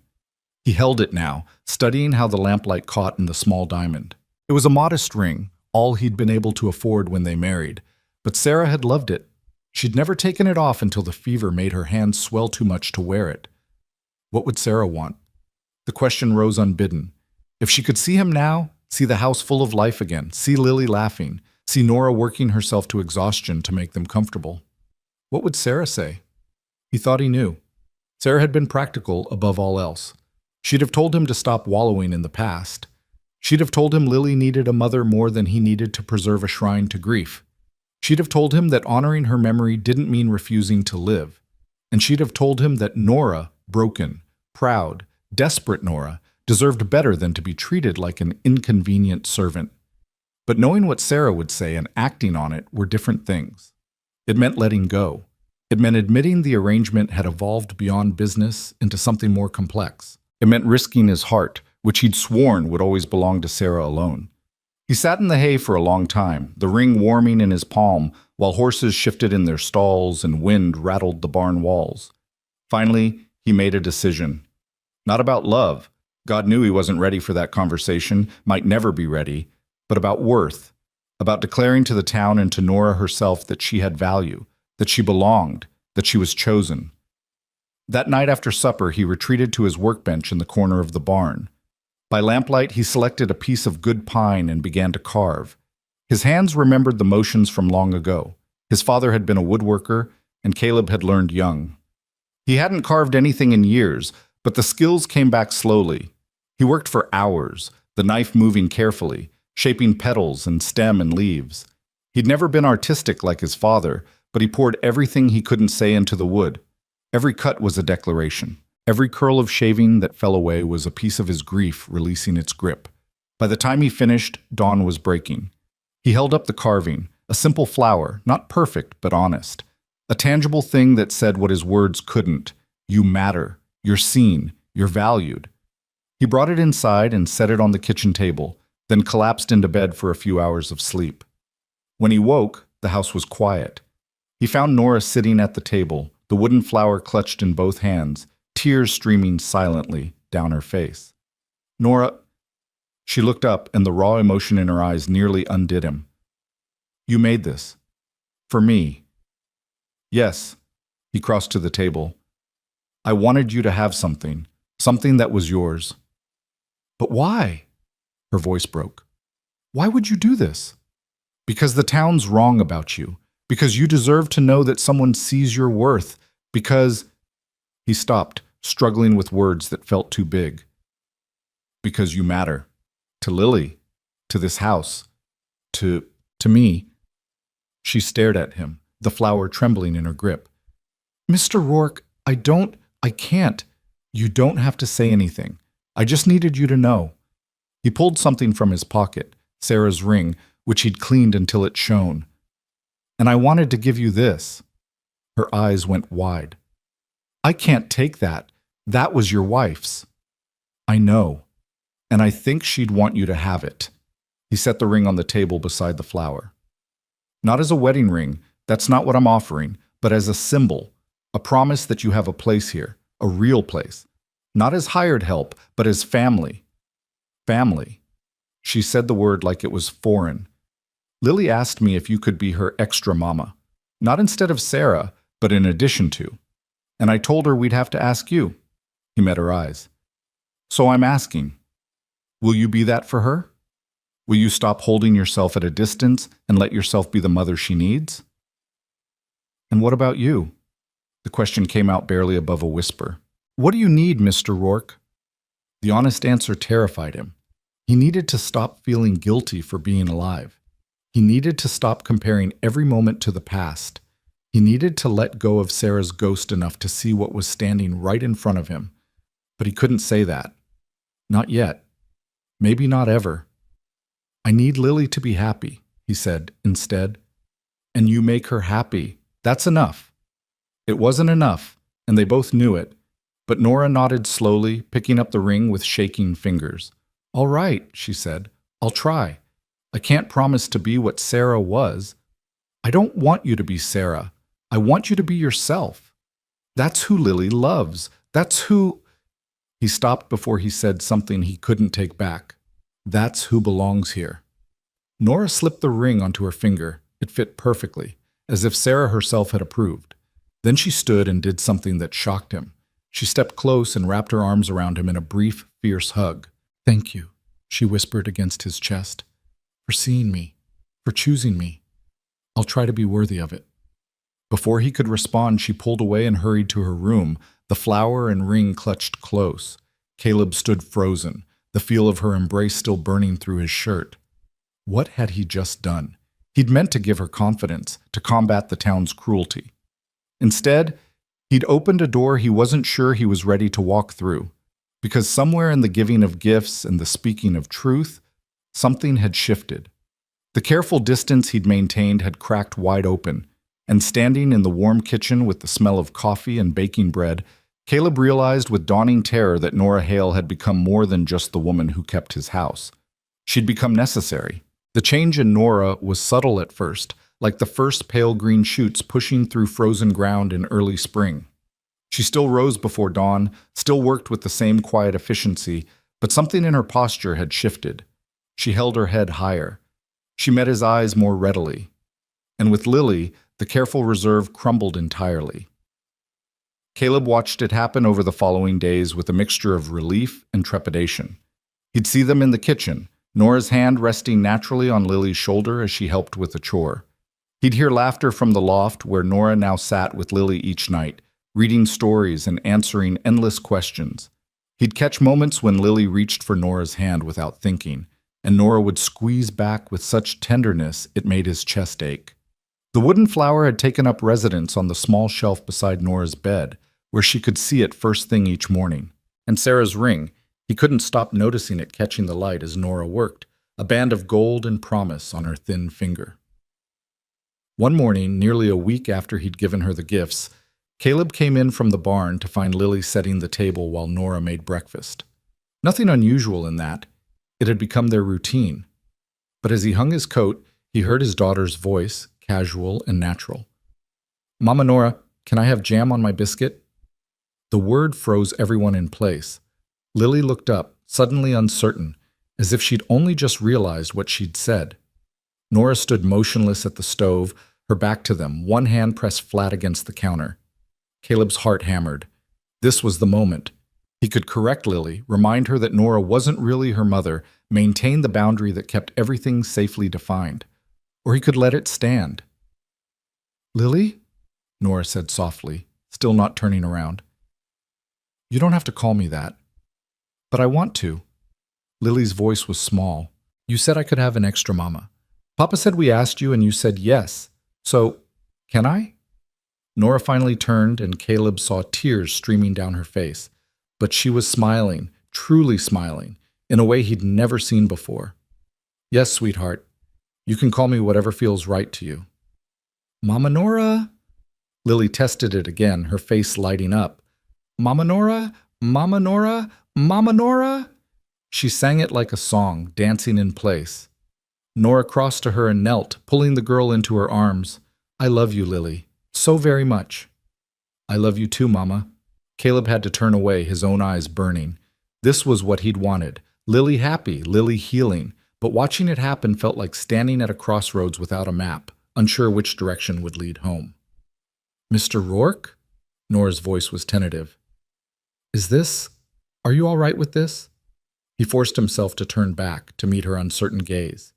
A: He held it now, studying how the lamplight caught in the small diamond. It was a modest ring, all he'd been able to afford when they married, but Sarah had loved it. She'd never taken it off until the fever made her hands swell too much to wear it. What would Sarah want? The question rose unbidden. If she could see him now, see the house full of life again, see Lily laughing, see Nora working herself to exhaustion to make them comfortable, what would Sarah say? He thought he knew. Sarah had been practical above all else. She'd have told him to stop wallowing in the past. She'd have told him Lily needed a mother more than he needed to preserve a shrine to grief. She'd have told him that honoring her memory didn't mean refusing to live. And she'd have told him that Nora, broken, proud, desperate Nora, deserved better than to be treated like an inconvenient servant. But knowing what Sarah would say and acting on it were different things. It meant letting go. It meant admitting the arrangement had evolved beyond business into something more complex. It meant risking his heart, which he'd sworn would always belong to Sarah alone. He sat in the hay for a long time, the ring warming in his palm, while horses shifted in their stalls and wind rattled the barn walls. Finally, he made a decision. Not about love. God knew he wasn't ready for that conversation, might never be ready, but about worth, about declaring to the town and to Nora herself that she had value, that she belonged, that she was chosen. That night after supper, he retreated to his workbench in the corner of the barn. By lamplight, he selected a piece of good pine and began to carve. His hands remembered the motions from long ago. His father had been a woodworker, and Caleb had learned young. He hadn't carved anything in years, but the skills came back slowly. He worked for hours, the knife moving carefully, shaping petals and stem and leaves. He'd never been artistic like his father, but he poured everything he couldn't say into the wood. Every cut was a declaration. Every curl of shaving that fell away was a piece of his grief releasing its grip. By the time he finished, dawn was breaking. He held up the carving, a simple flower, not perfect but honest. A tangible thing that said what his words couldn't. You matter. You're seen. You're valued. He brought it inside and set it on the kitchen table, then collapsed into bed for a few hours of sleep. When he woke, the house was quiet. He found Nora sitting at the table, the wooden flower clutched in both hands, tears streaming silently. down her face. Nora, she looked up, and the raw emotion in her eyes nearly undid him. You made this. For me. Yes. He crossed to the table. I wanted you to have something. Something that was yours. But why? Her voice broke. Why would you do this? Because the town's wrong about you. Because you deserve to know that someone sees your worth. Because... He stopped, struggling with words that felt too big. Because you matter. To Lily. To this house. To me. She stared at him, the flower trembling in her grip. Mr. Rourke, I can't. You don't have to say anything. I just needed you to know. He pulled something from his pocket, Sarah's ring, which he'd cleaned until it shone. And I wanted to give you this. Her eyes went wide. I can't take that. That was your wife's. I know. And I think she'd want you to have it. He set the ring on the table beside the flower. Not as a wedding ring, that's not what I'm offering, but as a symbol, a promise that you have a place here, a real place. Not as hired help, but as family. Family. She said the word like it was foreign. Lily asked me if you could be her extra mama. Not instead of Sarah, but in addition to. And I told her we'd have to ask you. He met her eyes. So I'm asking, will you be that for her? Will you stop holding yourself at a distance and let yourself be the mother she needs? And what about you? The question came out barely above a whisper. What do you need, Mr. Rourke? The honest answer terrified him. He needed to stop feeling guilty for being alive. He needed to stop comparing every moment to the past. He needed to let go of Sarah's ghost enough to see what was standing right in front of him. But he couldn't say that. Not yet. Maybe not ever. I need Lily to be happy, he said instead. And you make her happy. That's enough. It wasn't enough, and they both knew it. But Nora nodded slowly, picking up the ring with shaking fingers. All right, she said. I'll try. I can't promise to be what Sarah was. I don't want you to be Sarah. I want you to be yourself. That's who Lily loves. That's who... He stopped before he said something he couldn't take back. That's who belongs here. Nora slipped the ring onto her finger. It fit perfectly, as if Sarah herself had approved. Then she stood and did something that shocked him. She stepped close and wrapped her arms around him in a brief, fierce hug. Thank you, she whispered against his chest, for seeing me, for choosing me. I'll try to be worthy of it. Before he could respond, she pulled away and hurried to her room, the flower and ring clutched close. Caleb stood frozen, the feel of her embrace still burning through his shirt. What had he just done? He'd meant to give her confidence, to combat the town's cruelty. Instead, he'd opened a door he wasn't sure he was ready to walk through, because somewhere in the giving of gifts and the speaking of truth, something had shifted. The careful distance he'd maintained had cracked wide open, and standing in the warm kitchen with the smell of coffee and baking bread, Caleb realized with dawning terror that Nora Hale had become more than just the woman who kept his house. She'd become necessary. The change in Nora was subtle at first, like the first pale green shoots pushing through frozen ground in early spring. She still rose before dawn, still worked with the same quiet efficiency, but something in her posture had shifted. She held her head higher. She met his eyes more readily. And with Lily, the careful reserve crumbled entirely. Caleb watched it happen over the following days with a mixture of relief and trepidation. He'd see them in the kitchen, Nora's hand resting naturally on Lily's shoulder as she helped with a chore. He'd hear laughter from the loft where Nora now sat with Lily each night, reading stories and answering endless questions. He'd catch moments when Lily reached for Nora's hand without thinking, and Nora would squeeze back with such tenderness it made his chest ache. The wooden flower had taken up residence on the small shelf beside Nora's bed, where she could see it first thing each morning. And Sarah's ring, he couldn't stop noticing it catching the light as Nora worked, a band of gold and promise on her thin finger. One morning, nearly a week after he'd given her the gifts, Caleb came in from the barn to find Lily setting the table while Nora made breakfast. Nothing unusual in that. It had become their routine. But as he hung his coat, he heard his daughter's voice, casual and natural. "Mama Nora, can I have jam on my biscuit?" The word froze everyone in place. Lily looked up, suddenly uncertain, as if she'd only just realized what she'd said. Nora stood motionless at the stove, her back to them, one hand pressed flat against the counter. Caleb's heart hammered. This was the moment. He could correct Lily, remind her that Nora wasn't really her mother, maintain the boundary that kept everything safely defined. Or he could let it stand. "Lily?" Nora said softly, still not turning around. "You don't have to call me that." "But I want to." Lily's voice was small. "You said I could have an extra mama. Papa said we asked you and you said yes. So, can I?" Nora finally turned and Caleb saw tears streaming down her face. But she was smiling, truly smiling, in a way he'd never seen before. "Yes, sweetheart. You can call me whatever feels right to you." "Mama Nora?" Lily tested it again, her face lighting up. "Mama Nora? Mama Nora? Mama Nora?" She sang it like a song, dancing in place. Nora crossed to her and knelt, pulling the girl into her arms. "I love you, Lily. So very much." "I love you too, Mama." Caleb had to turn away, his own eyes burning. This was what he'd wanted. Lily happy, Lily healing. But watching it happen felt like standing at a crossroads without a map, unsure which direction would lead home. "Mr. Rourke?" Nora's voice was tentative. Are you all right with this?" He forced himself to turn back, to meet her uncertain gaze.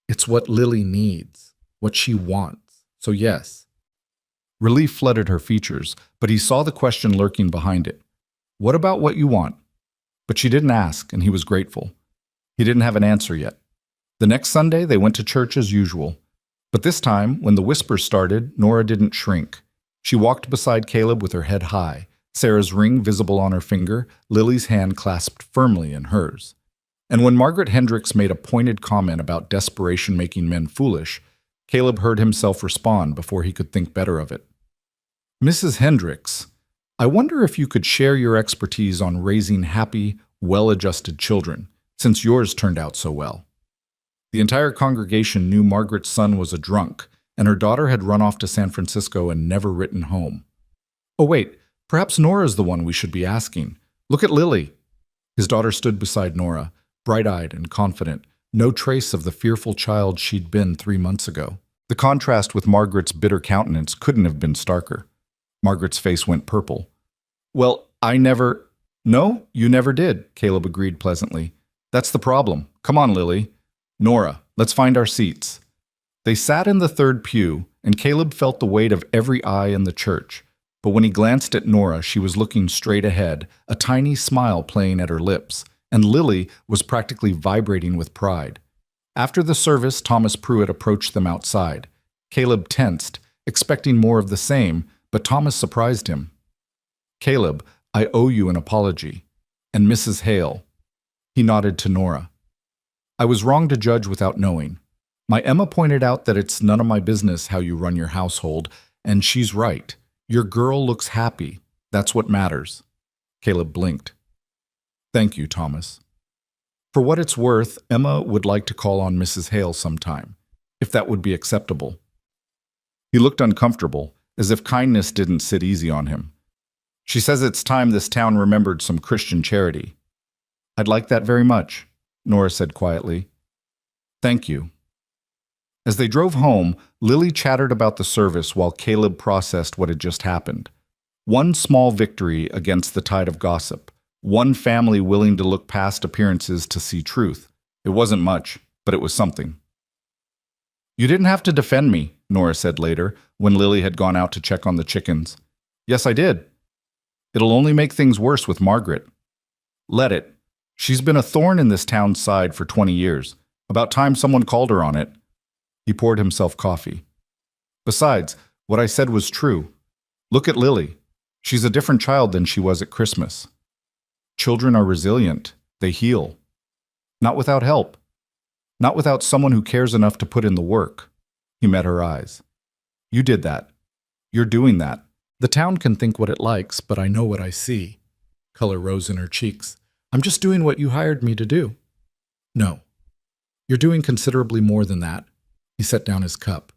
A: "It's what Lily needs, what she wants. So yes." Relief flooded her features, but he saw the question lurking behind it. "What about what you want?" But she didn't ask, and he was grateful. He didn't have an answer yet. The next Sunday, they went to church as usual. But this time, when the whispers started, Nora didn't shrink. She walked beside Caleb with her head high, Sarah's ring visible on her finger, Lily's hand clasped firmly in hers. And when Margaret Hendricks made a pointed comment about desperation making men foolish, Caleb heard himself respond before he could think better of it. "Mrs. Hendricks, I wonder if you could share your expertise on raising happy, well-adjusted children, since yours turned out so well." The entire congregation knew Margaret's son was a drunk, and her daughter had run off to San Francisco and never written home. "Oh wait, perhaps Nora's the one we should be asking. Look at Lily." His daughter stood beside Nora, bright-eyed and confident, no trace of the fearful child she'd been 3 months ago. The contrast with Margaret's bitter countenance couldn't have been starker. Margaret's face went purple. "Well, No, you never did," Caleb agreed pleasantly. "That's the problem. Come on, Lily. Nora, let's find our seats." They sat in the third pew, and Caleb felt the weight of every eye in the church. But when he glanced at Nora, she was looking straight ahead, a tiny smile playing at her lips, and Lily was practically vibrating with pride. After the service, Thomas Pruitt approached them outside. Caleb tensed, expecting more of the same, but Thomas surprised him. "Caleb, I owe you an apology. And Mrs. Hale." He nodded to Nora. "I was wrong to judge without knowing. My Emma pointed out that it's none of my business how you run your household, and she's right. Your girl looks happy. That's what matters." Caleb blinked. "Thank you, Thomas." For what it's worth, Emma would like to call on Mrs. Hale sometime, if that would be acceptable. He looked uncomfortable, as if kindness didn't sit easy on him. "She says it's time this town remembered some Christian charity." "I'd like that very much," Nora said quietly. "Thank you." As they drove home, Lily chattered about the service while Caleb processed what had just happened. One small victory against the tide of gossip. One family willing to look past appearances to see truth. It wasn't much, but it was something. "You didn't have to defend me," Nora said later, when Lily had gone out to check on the chickens. "Yes, I did. It'll only make things worse with Margaret." "Let it. She's been a thorn in this town's side for 20 years. About time someone called her on it." He poured himself coffee. "Besides, what I said was true. Look at Lily. She's a different child than she was at Christmas. Children are resilient. They heal. Not without help. Not without someone who cares enough to put in the work." He met her eyes. "You did that. You're doing that. The town can think what it likes, but I know what I see." Color rose in her cheeks. "I'm just doing what you hired me to do." "No. You're doing considerably more than that." He set down his cup.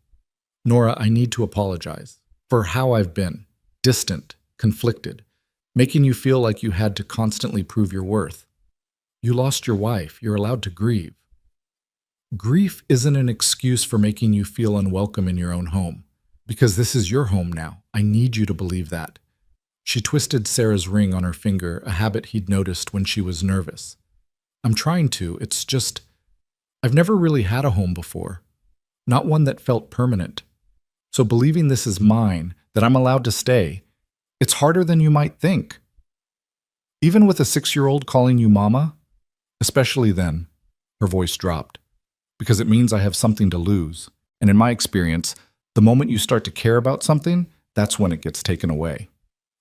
A: "Nora, I need to apologize for how I've been. Distant, conflicted. making you feel like you had to constantly prove your worth. You lost your wife, you're allowed to grieve. Grief isn't an excuse for making you feel unwelcome in your own home, because this is your home now. I need you to believe that. She twisted Sarah's ring on her finger, a habit he'd noticed when she was nervous. I'm trying to, it's just, I've never really had a home before, not one that felt permanent. So believing this is mine, that I'm allowed to stay, it's harder than you might think. Even with a 6-year-old calling you mama, especially then, her voice dropped, because it means I have something to lose. And in my experience, the moment you start to care about something, that's when it gets taken away.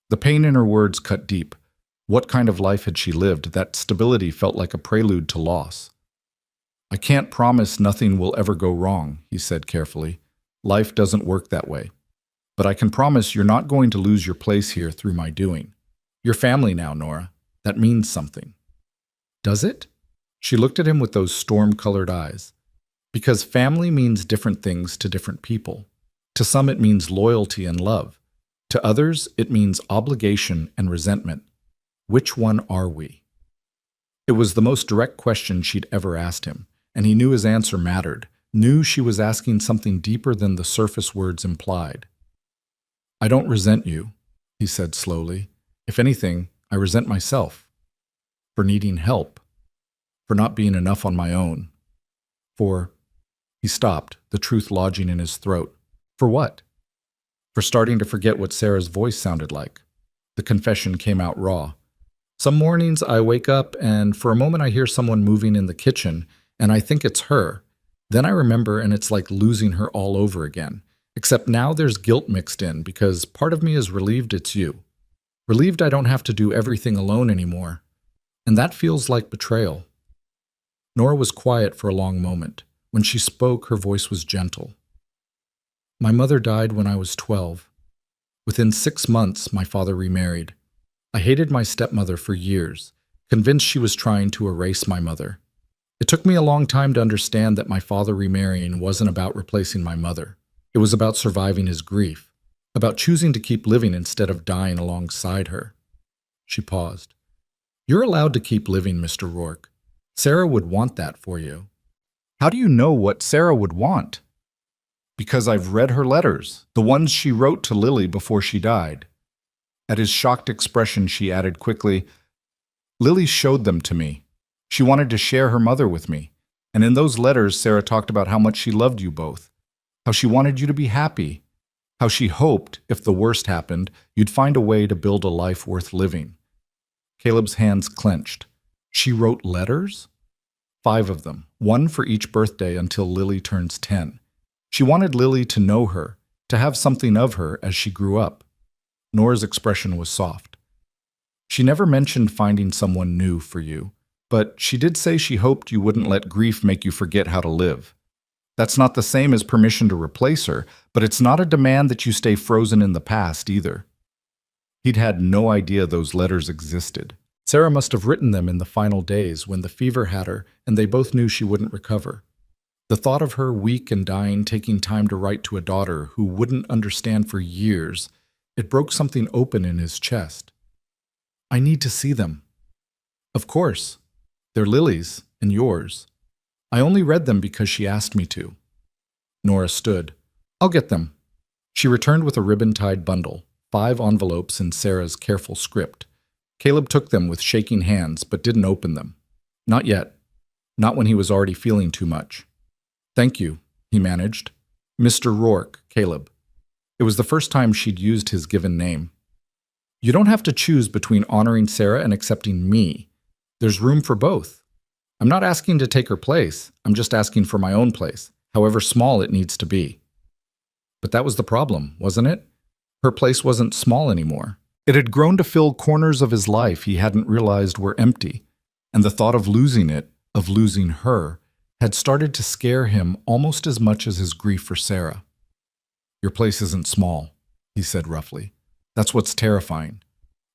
A: The pain in her words cut deep. What kind of life had she lived? That stability felt like a prelude to loss. I can't promise nothing will ever go wrong, he said carefully. Life doesn't work that way. But I can promise you're not going to lose your place here through my doing. You're family now, Nora. That means something. Does it? She looked at him with those storm-colored eyes. Because family means different things to different people. To some it means loyalty and love. To others it means obligation and resentment. Which one are we? It was the most direct question she'd ever asked him, and he knew his answer mattered, knew she was asking something deeper than the surface words implied. I don't resent you, he said slowly. If anything, I resent myself. For needing help. For not being enough on my own. He stopped, the truth lodging in his throat. For what? For starting to forget what Sarah's voice sounded like. The confession came out raw. Some mornings I wake up and for a moment I hear someone moving in the kitchen and I think it's her. Then I remember and it's like losing her all over again. Except now there's guilt mixed in because part of me is relieved it's you. Relieved I don't have to do everything alone anymore. And that feels like betrayal. Nora was quiet for a long moment. When she spoke, her voice was gentle. My mother died when I was 12. Within 6 months, my father remarried. I hated my stepmother for years, convinced she was trying to erase my mother. It took me a long time to understand that my father remarrying wasn't about replacing my mother. It was about surviving his grief, about choosing to keep living instead of dying alongside her. She paused. You're allowed to keep living, Mr. Rourke. Sarah would want that for you. How do you know what Sarah would want? Because I've read her letters, the ones she wrote to Lily before she died. At his shocked expression, she added quickly, Lily showed them to me. She wanted to share her mother with me. And in those letters, Sarah talked about how much she loved you both, how she wanted you to be happy, how she hoped, if the worst happened, you'd find a way to build a life worth living. Caleb's hands clenched. She wrote letters? 5 of them, 1 for each birthday until Lily turns 10. She wanted Lily to know her, to have something of her as she grew up. Nora's expression was soft. She never mentioned finding someone new for you, but she did say she hoped you wouldn't let grief make you forget how to live. That's not the same as permission to replace her, but it's not a demand that you stay frozen in the past either. He'd had no idea those letters existed. Sarah must have written them in the final days when the fever had her and they both knew she wouldn't recover. The thought of her weak and dying taking time to write to a daughter who wouldn't understand for years, it broke something open in his chest. I need to see them. Of course. They're Lily's and yours. I only read them because she asked me to. Nora stood. I'll get them. She returned with a ribbon-tied bundle, 5 envelopes in Sarah's careful script. Caleb took them with shaking hands, but didn't open them. Not yet. Not when he was already feeling too much. Thank you, he managed. Mr. Rourke, Caleb. It was the first time she'd used his given name. You don't have to choose between honoring Sarah and accepting me. There's room for both. I'm not asking to take her place. I'm just asking for my own place, however small it needs to be. But that was the problem, wasn't it? Her place wasn't small anymore. It had grown to fill corners of his life he hadn't realized were empty, and the thought of losing it, of losing her, had started to scare him almost as much as his grief for Sarah. Your place isn't small, he said roughly. That's what's terrifying.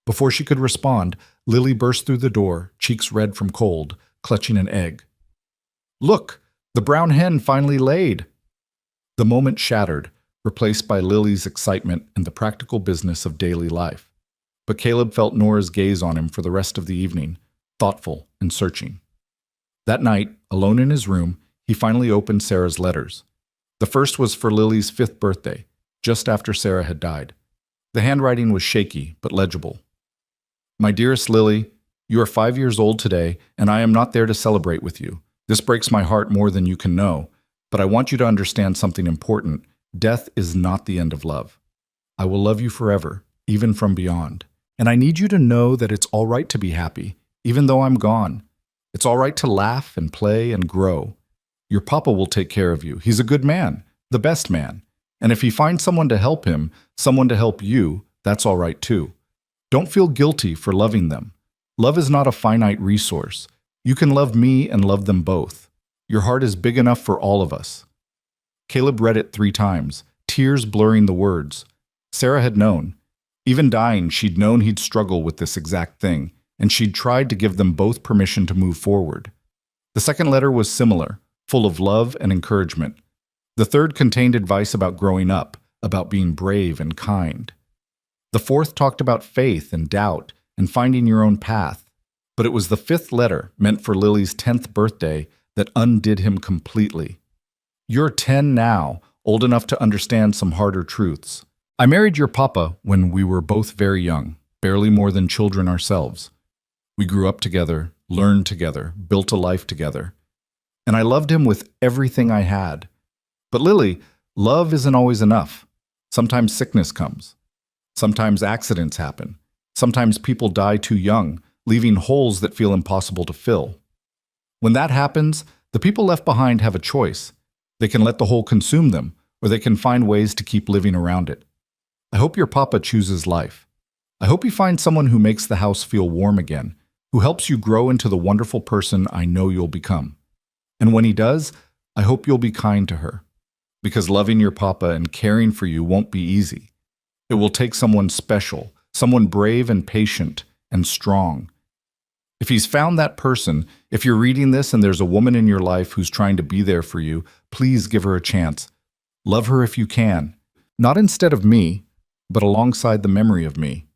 A: Before she could respond, Lily burst through the door, cheeks red from cold, clutching an egg. Look, the brown hen finally laid. The moment shattered, replaced by Lily's excitement and the practical business of daily life. but Caleb felt Nora's gaze on him for the rest of the evening, thoughtful and searching. That night, alone in his room, he finally opened Sarah's letters. The first was for Lily's 5th birthday, just after Sarah had died. The handwriting was shaky, but legible. My dearest Lily, you are 5 years old today, and I am not there to celebrate with you. This breaks my heart more than you can know, but I want you to understand something important. Death is not the end of love. I will love you forever, even from beyond. And I need you to know that it's all right to be happy, even though I'm gone. It's all right to laugh and play and grow. Your papa will take care of you. He's a good man, the best man. And if he finds someone to help him, someone to help you, that's all right too. Don't feel guilty for loving them. Love is not a finite resource. You can love me and love them both. Your heart is big enough for all of us. Caleb read it 3 times, tears blurring the words. Sarah had known. Even dying, she'd known he'd struggle with this exact thing, and she'd tried to give them both permission to move forward. The second letter was similar, full of love and encouragement. The third contained advice about growing up, about being brave and kind. The fourth talked about faith and doubt and finding your own path. But it was the 5th letter, meant for Lily's 10th birthday, that undid him completely. You're 10 now, old enough to understand some harder truths. I married your papa when we were both very young, barely more than children ourselves. We grew up together, learned together, built a life together. And I loved him with everything I had. But Lily, love isn't always enough. Sometimes sickness comes. Sometimes accidents happen. Sometimes people die too young, leaving holes that feel impossible to fill. When that happens, the people left behind have a choice. They can let the hole consume them, or they can find ways to keep living around it. I hope your papa chooses life. I hope he finds someone who makes the house feel warm again, who helps you grow into the wonderful person I know you'll become. And when he does, I hope you'll be kind to her. Because loving your papa and caring for you won't be easy. It will take someone special, someone brave and patient and strong. If he's found that person, if you're reading this and there's a woman in your life who's trying to be there for you, please give her a chance. Love her if you can. Not instead of me, but alongside the memory of me.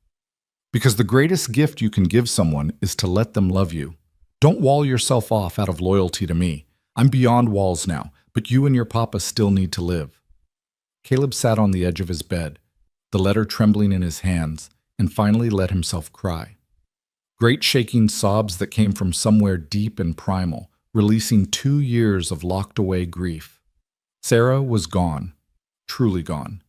A: Because the greatest gift you can give someone is to let them love you. Don't wall yourself off out of loyalty to me. I'm beyond walls now, but you and your papa still need to live. Caleb sat on the edge of his bed, the letter trembling in his hands, and finally let himself cry. Great shaking sobs that came from somewhere deep and primal, releasing 2 years of locked-away grief. Sarah was gone, truly gone.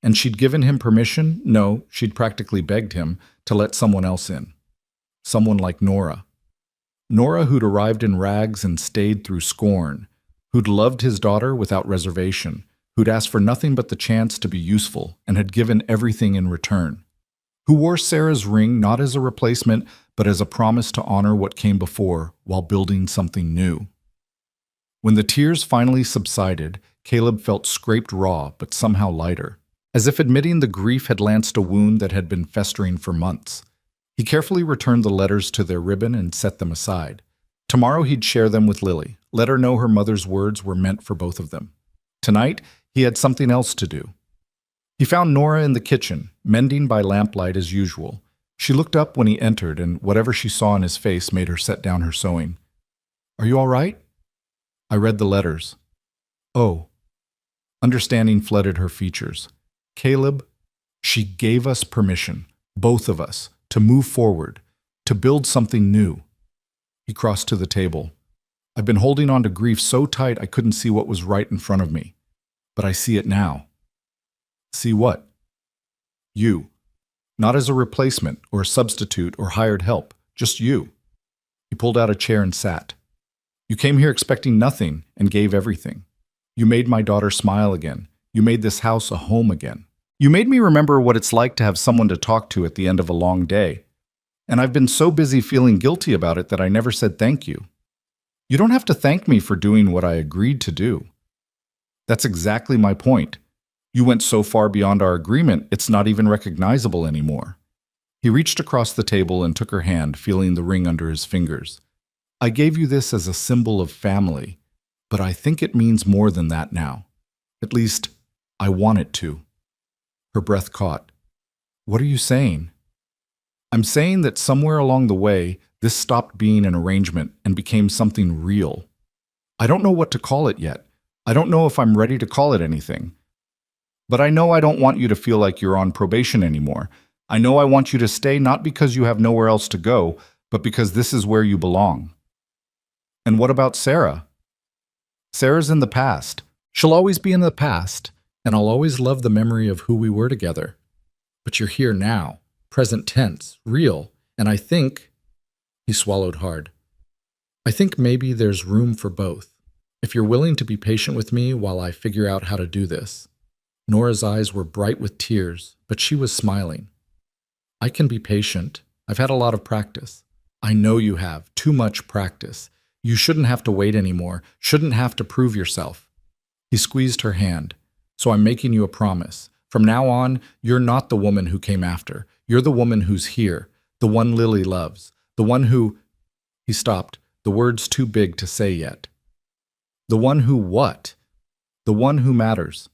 A: And she'd given him permission, no, she'd practically begged him, to let someone else in. Someone like Nora. Nora who'd arrived in rags and stayed through scorn, who'd loved his daughter without reservation, who'd asked for nothing but the chance to be useful and had given everything in return. Who wore Sarah's ring not as a replacement, but as a promise to honor what came before while building something new. When the tears finally subsided, Caleb felt scraped raw, but somehow lighter, as if admitting the grief had lanced a wound that had been festering for months. He carefully returned the letters to their ribbon and set them aside. Tomorrow he'd share them with Lily, let her know her mother's words were meant for both of them. Tonight, he had something else to do. He found Nora in the kitchen, mending by lamplight as usual. She looked up when he entered, and whatever she saw in his face made her set down her sewing. "Are you all right?" I read the letters. "Oh." Understanding flooded her features. "Caleb, she gave us permission, both of us, to move forward, to build something new." He crossed to the table. "I've been holding on to grief so tight I couldn't see what was right in front of me. But I see it now." "See what?" "You. Not as a replacement or a substitute or hired help, just you." He pulled out a chair and sat. "You came here expecting nothing and gave everything. You made my daughter smile again. You made this house a home again. You made me remember what it's like to have someone to talk to at the end of a long day. And I've been so busy feeling guilty about it that I never said thank you. You don't have to thank me for doing what I agreed to do." "That's exactly my point. You went so far beyond our agreement, it's not even recognizable anymore." He reached across the table and took her hand, feeling the ring under his fingers. "I gave you this as a symbol of family, but I think it means more than that now. At least, I want it to." Her breath caught. "What are you saying?" I'm saying that somewhere along the way, this stopped being an arrangement and became something real. I don't know what to call it yet. I don't know if I'm ready to call it anything. But I know I don't want you to feel like you're on probation anymore. I know I want you to stay not because you have nowhere else to go, but because this is where you belong. And what about Sarah? Sarah's in the past. She'll always be in the past, and I'll always love the memory of who we were together. But you're here now, present tense, real, and I think— He swallowed hard. I think maybe there's room for both. If you're willing to be patient with me while I figure out how to do this. Nora's eyes were bright with tears, but she was smiling. I can be patient. I've had a lot of practice. I know you have, too much practice. You shouldn't have to wait anymore, shouldn't have to prove yourself. He squeezed her hand. So I'm making you a promise. From now on, you're not the woman who came after. You're the woman who's here, the one Lily loves, the one who— He stopped, the words too big to say yet. The one who what? The one who matters.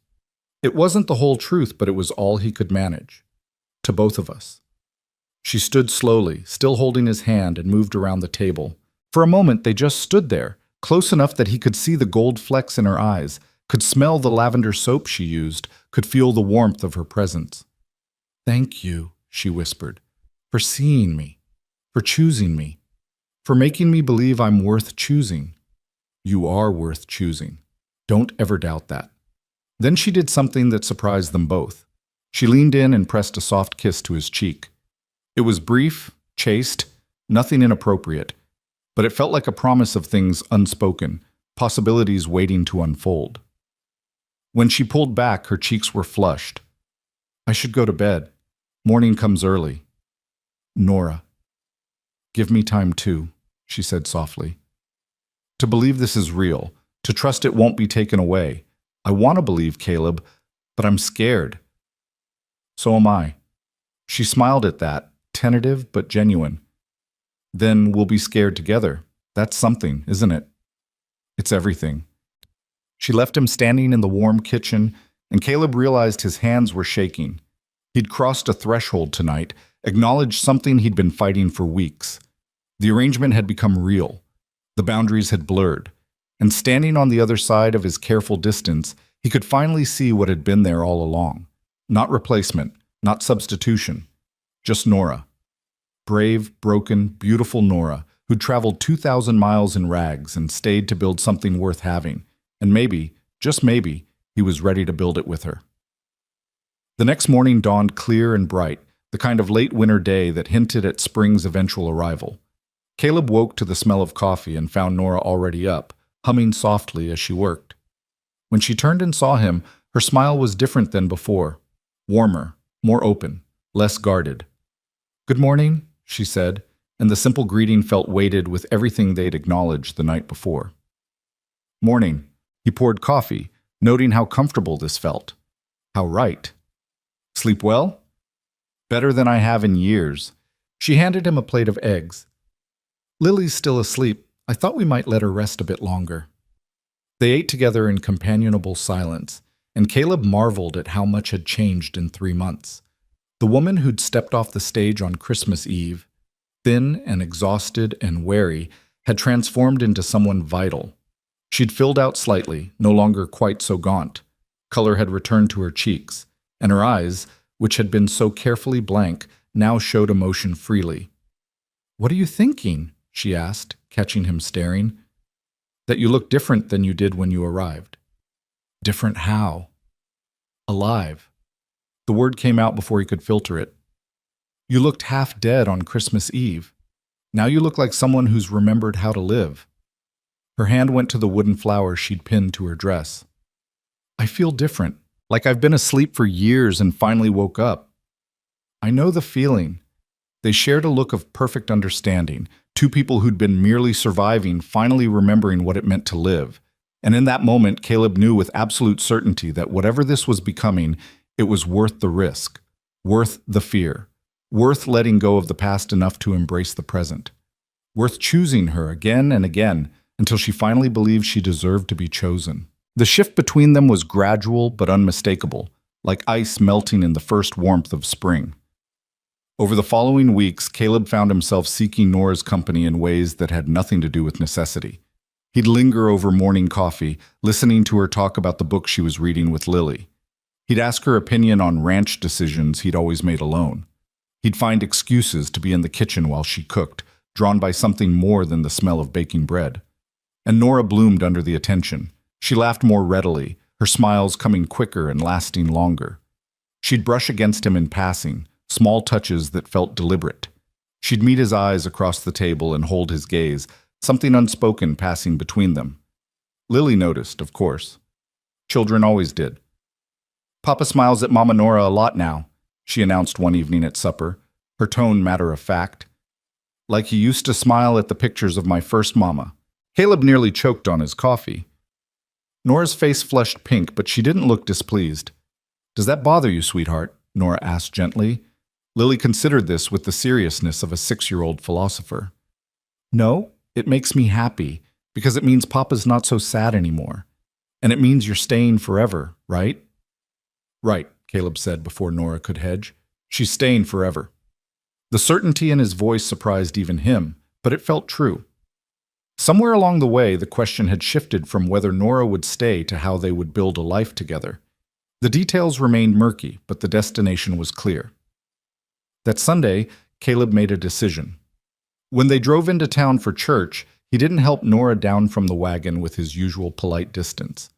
A: It wasn't the whole truth, but it was all he could manage. To both of us. She stood slowly, still holding his hand, and moved around the table. For a moment, they just stood there, close enough that he could see the gold flecks in her eyes, could smell the lavender soap she used, could feel the warmth of her presence. Thank you, she whispered, for seeing me, for choosing me, for making me believe I'm worth choosing. You are worth choosing. Don't ever doubt that. Then she did something that surprised them both. She leaned in and pressed a soft kiss to his cheek. It was brief, chaste, nothing inappropriate, but it felt like a promise of things unspoken, possibilities waiting to unfold. When she pulled back, her cheeks were flushed. I should go to bed. Morning comes early. Nora. Give me time too, she said softly. To believe this is real, to trust it won't be taken away. I want to believe, Caleb, but I'm scared. So am I. She smiled at that, tentative but genuine. Then we'll be scared together. That's something, isn't it? It's everything. She left him standing in the warm kitchen, and Caleb realized his hands were shaking. He'd crossed a threshold tonight, acknowledged something he'd been fighting for weeks. The arrangement had become real. The boundaries had blurred. And standing on the other side of his careful distance, he could finally see what had been there all along. Not replacement, not substitution. Just Nora. Brave, broken, beautiful Nora, who'd traveled 2,000 miles in rags and stayed to build something worth having. And maybe, just maybe, he was ready to build it with her. The next morning dawned clear and bright, the kind of late winter day that hinted at spring's eventual arrival. Caleb woke to the smell of coffee and found Nora already up, humming softly as she worked. When she turned and saw him, her smile was different than before. Warmer, more open, less guarded. Good morning, she said, and the simple greeting felt weighted with everything they'd acknowledged the night before. Morning. He poured coffee, noting how comfortable this felt. How right. Sleep well? Better than I have in years. She handed him a plate of eggs. Lily's still asleep. I thought we might let her rest a bit longer. They ate together in companionable silence, and Caleb marveled at how much had changed in 3 months. The woman who'd stepped off the stage on Christmas Eve, thin and exhausted and wary, had transformed into someone vital. She'd filled out slightly, no longer quite so gaunt. Color had returned to her cheeks, and her eyes, which had been so carefully blank, now showed emotion freely. "What are you thinking?" she asked, catching him staring. "That you look different than you did when you arrived." Different how? Alive. The word came out before he could filter it. You looked half dead on Christmas Eve. Now you look like someone who's remembered how to live. Her hand went to the wooden flowers she'd pinned to her dress. I feel different, like I've been asleep for years and finally woke up. I know the feeling. They shared a look of perfect understanding, two people who'd been merely surviving, finally remembering what it meant to live. And in that moment, Caleb knew with absolute certainty that whatever this was becoming, it was worth the risk, worth the fear, worth letting go of the past enough to embrace the present, worth choosing her again and again until she finally believed she deserved to be chosen. The shift between them was gradual but unmistakable, like ice melting in the first warmth of spring. Over the following weeks, Caleb found himself seeking Nora's company in ways that had nothing to do with necessity. He'd linger over morning coffee, listening to her talk about the book she was reading with Lily. He'd ask her opinion on ranch decisions he'd always made alone. He'd find excuses to be in the kitchen while she cooked, drawn by something more than the smell of baking bread. And Nora bloomed under the attention. She laughed more readily, her smiles coming quicker and lasting longer. She'd brush against him in passing, small touches that felt deliberate. She'd meet his eyes across the table and hold his gaze, something unspoken passing between them. Lily noticed, of course. Children always did. "Papa smiles at Mama Nora a lot now," she announced one evening at supper, her tone matter-of-fact. "Like he used to smile at the pictures of my first mama." Caleb nearly choked on his coffee. Nora's face flushed pink, but she didn't look displeased. "Does that bother you, sweetheart?" Nora asked gently. Lily considered this with the seriousness of a 6-year-old philosopher. "No, it makes me happy, because it means Papa's not so sad anymore. And it means you're staying forever, right?" "Right," Caleb said before Nora could hedge. "She's staying forever." The certainty in his voice surprised even him, but it felt true. Somewhere along the way, the question had shifted from whether Nora would stay to how they would build a life together. The details remained murky, but the destination was clear. That Sunday, Caleb made a decision. When they drove into town for church, he didn't help Nora down from the wagon with his usual polite distance.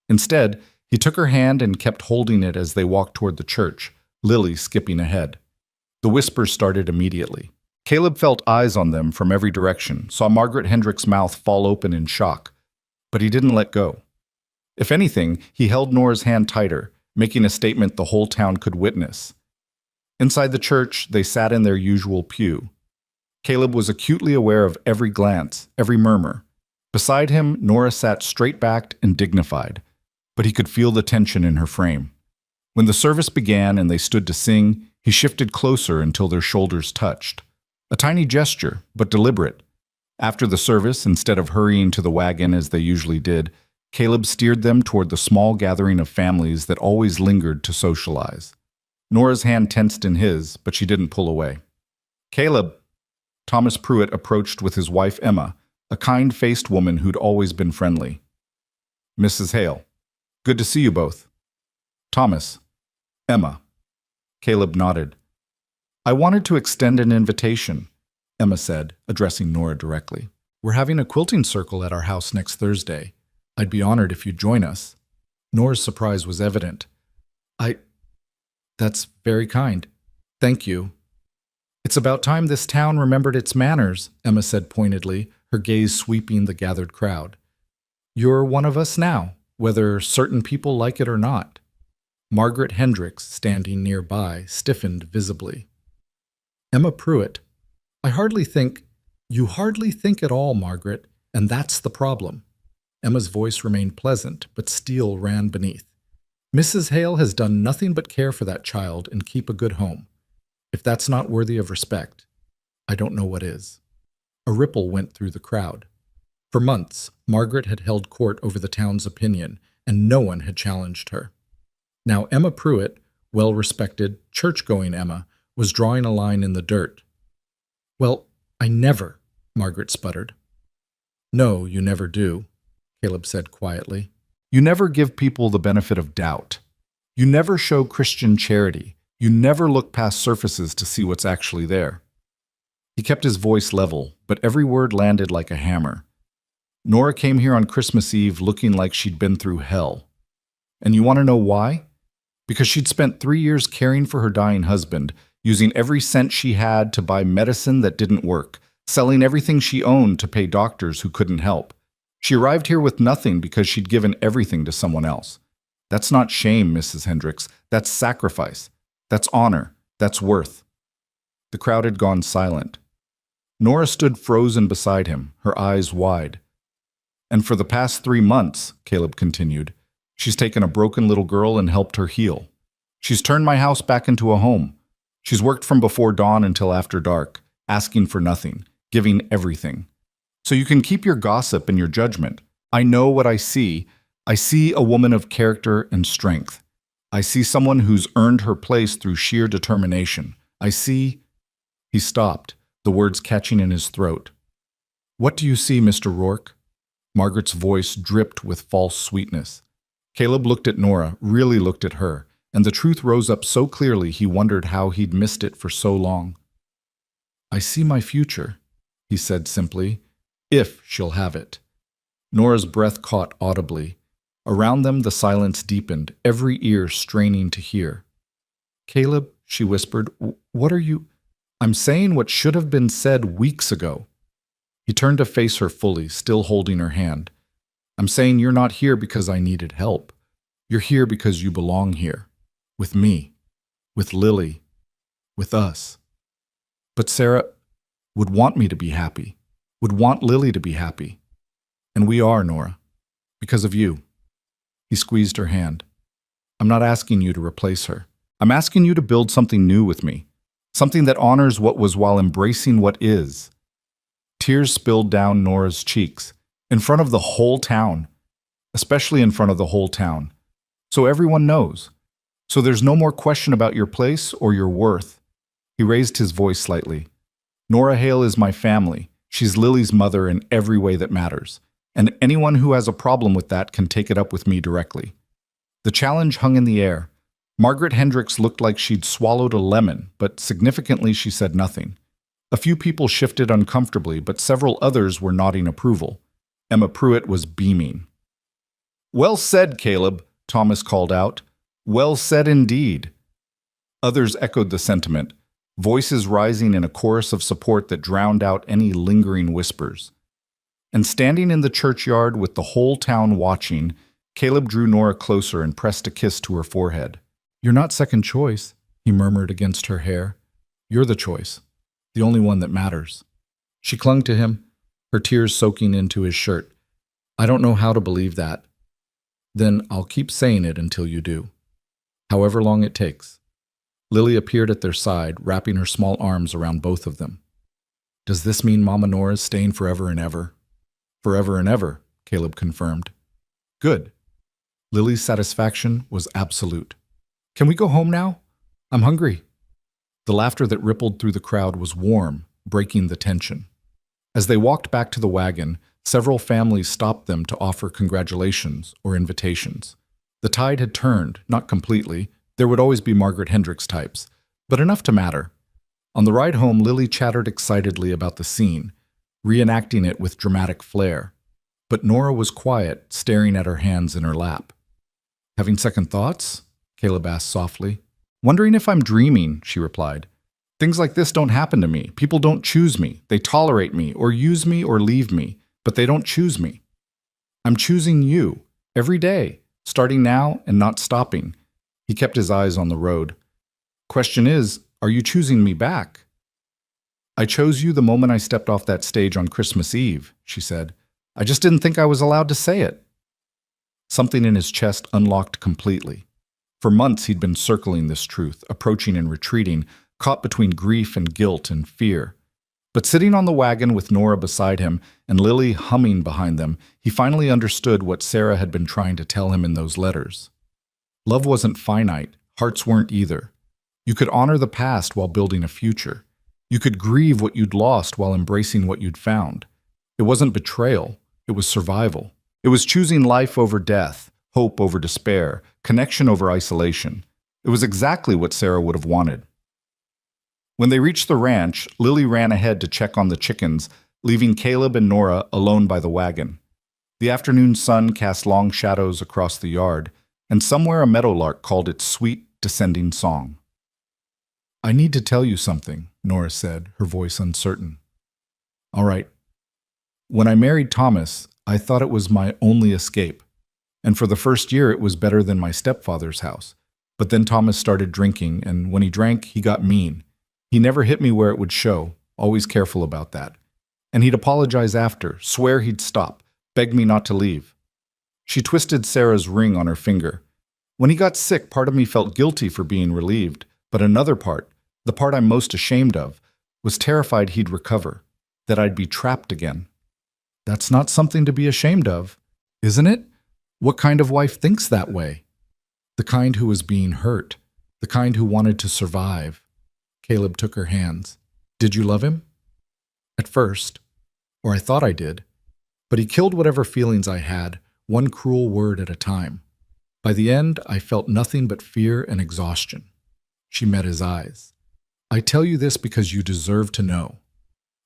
A: Instead, he took her hand and kept holding it as they walked toward the church, Lily skipping ahead. The whispers started immediately. Caleb felt eyes on them from every direction, saw Margaret Hendrick's mouth fall open in shock, but he didn't let go. If anything, he held Nora's hand tighter, making a statement the whole town could witness. Inside the church, they sat in their usual pew. Caleb was acutely aware of every glance, every murmur. Beside him, Nora sat straight-backed and dignified, but he could feel the tension in her frame. When the service began and they stood to sing, he shifted closer until their shoulders touched. A tiny gesture, but deliberate. After the service, instead of hurrying to the wagon as they usually did, Caleb steered them toward the small gathering of families that always lingered to socialize. Nora's hand tensed in his, but she didn't pull away. "Caleb!" Thomas Pruitt approached with his wife Emma, a kind-faced woman who'd always been friendly. "Mrs. Hale. Good to see you both." "Thomas." "Emma." Caleb nodded. "I wanted to extend an invitation," Emma said, addressing Nora directly. "We're having a quilting circle at our house next Thursday. I'd be honored if you'd join us." Nora's surprise was evident. That's very kind. Thank you." "It's about time this town remembered its manners," Emma said pointedly, her gaze sweeping the gathered crowd. "You're one of us now, whether certain people like it or not." Margaret Hendricks, standing nearby, stiffened visibly. Emma Pruitt, You hardly think at all, Margaret, and that's the problem." Emma's voice remained pleasant, but steel ran beneath. "Mrs. Hale has done nothing but care for that child and keep a good home. If that's not worthy of respect, I don't know what is." A ripple went through the crowd. For months, Margaret had held court over the town's opinion, and no one had challenged her. Now Emma Pruitt, well-respected, church-going Emma, was drawing a line in the dirt. "Well, I never," Margaret sputtered. "No, you never do," Caleb said quietly. "You never give people the benefit of doubt. You never show Christian charity. You never look past surfaces to see what's actually there." He kept his voice level, but every word landed like a hammer. "Nora came here on Christmas Eve looking like she'd been through hell. And you want to know why? Because she'd spent 3 years caring for her dying husband, using every cent she had to buy medicine that didn't work, selling everything she owned to pay doctors who couldn't help. She arrived here with nothing because she'd given everything to someone else. That's not shame, Mrs. Hendricks. That's sacrifice. That's honor. That's worth." The crowd had gone silent. Nora stood frozen beside him, her eyes wide. "And for the past 3 months," Caleb continued, "she's taken a broken little girl and helped her heal. She's turned my house back into a home. She's worked from before dawn until after dark, asking for nothing, giving everything. So you can keep your gossip and your judgment. I know what I see. I see a woman of character and strength. I see someone who's earned her place through sheer determination. I see..." He stopped, the words catching in his throat. "What do you see, Mr. Rourke?" Margaret's voice dripped with false sweetness. Caleb looked at Nora, really looked at her, and the truth rose up so clearly he wondered how he'd missed it for so long. "I see my future," he said simply, "if she'll have it." Nora's breath caught audibly. Around them the silence deepened, every ear straining to hear. "Caleb," she whispered, "what are you—" "I'm saying what should have been said weeks ago." He turned to face her fully, still holding her hand. "I'm saying you're not here because I needed help. You're here because you belong here. With me. With Lily. With us. But Sarah would want me to be happy. Would want Lily to be happy. And we are, Nora. Because of you." He squeezed her hand. "I'm not asking you to replace her. I'm asking you to build something new with me. Something that honors what was while embracing what is." Tears spilled down Nora's cheeks, in front of the whole town, especially in front of the whole town. So everyone knows. So there's no more question about your place or your worth. He raised his voice slightly. "Nora Hale is my family. She's Lily's mother in every way that matters. And anyone who has a problem with that can take it up with me directly." The challenge hung in the air. Margaret Hendricks looked like she'd swallowed a lemon, but significantly she said nothing. A few people shifted uncomfortably, but several others were nodding approval. Emma Pruitt was beaming. "Well said, Caleb," Thomas called out. "Well said indeed." Others echoed the sentiment, voices rising in a chorus of support that drowned out any lingering whispers. And standing in the churchyard with the whole town watching, Caleb drew Nora closer and pressed a kiss to her forehead. "You're not second choice," he murmured against her hair. "You're the choice. The only one that matters." She clung to him, her tears soaking into his shirt. "I don't know how to believe that." "Then I'll keep saying it until you do. However long it takes." Lily appeared at their side, wrapping her small arms around both of them. "Does this mean Mama Nora's staying forever and ever?" "Forever and ever," Caleb confirmed. "Good." Lily's satisfaction was absolute. "Can we go home now? I'm hungry." The laughter that rippled through the crowd was warm, breaking the tension. As they walked back to the wagon, several families stopped them to offer congratulations or invitations. The tide had turned, not completely. There would always be Margaret Hendricks types, but enough to matter. On the ride home, Lily chattered excitedly about the scene, reenacting it with dramatic flair. But Nora was quiet, staring at her hands in her lap. "Having second thoughts?" Caleb asked softly. "Wondering if I'm dreaming," she replied. "Things like this don't happen to me. People don't choose me. They tolerate me, or use me, or leave me, but they don't choose me. I'm choosing you, every day, starting now and not stopping." He kept his eyes on the road. "Question is, are you choosing me back?" "I chose you the moment I stepped off that stage on Christmas Eve," she said. "I just didn't think I was allowed to say it." Something in his chest unlocked completely. For months he'd been circling this truth, approaching and retreating, caught between grief and guilt and fear. But sitting on the wagon with Nora beside him and Lily humming behind them, he finally understood what Sarah had been trying to tell him in those letters. Love wasn't finite, hearts weren't either. You could honor the past while building a future. You could grieve what you'd lost while embracing what you'd found. It wasn't betrayal, it was survival. It was choosing life over death, hope over despair, connection over isolation. It was exactly what Sarah would have wanted. When they reached the ranch, Lily ran ahead to check on the chickens, leaving Caleb and Nora alone by the wagon. The afternoon sun cast long shadows across the yard, and somewhere a meadowlark called its sweet, descending song. "I need to tell you something," Nora said, her voice uncertain. "All right. When I married Thomas, I thought it was my only escape. And for the first year, it was better than my stepfather's house. But then Thomas started drinking, and when he drank, he got mean. He never hit me where it would show, always careful about that. And he'd apologize after, swear he'd stop, beg me not to leave." She twisted Sarah's ring on her finger. "When he got sick, part of me felt guilty for being relieved, but another part, the part I'm most ashamed of, was terrified he'd recover, that I'd be trapped again." "That's not something to be ashamed of, isn't it? What kind of wife thinks that way?" "The kind who was being hurt, the kind who wanted to survive." Caleb took her hands. Did you love him? At first, or I thought I did, but he killed whatever feelings I had, one cruel word at a time. By the end, I felt nothing but fear and exhaustion. She met his eyes. I tell you this because you deserve to know.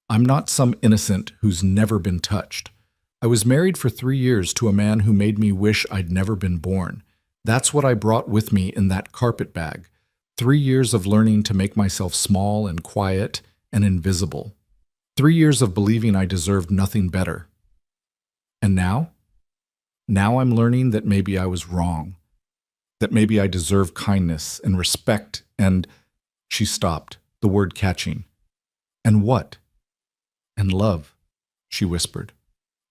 A: I'm not some innocent who's never been touched. I was married for 3 years to a man who made me wish I'd never been born. That's what I brought with me in that carpet bag. 3 years of learning to make myself small and quiet and invisible. 3 years of believing I deserved nothing better. And now? Now I'm learning that maybe I was wrong. That maybe I deserve kindness and respect and... She stopped, the word catching. And what? And love, she whispered.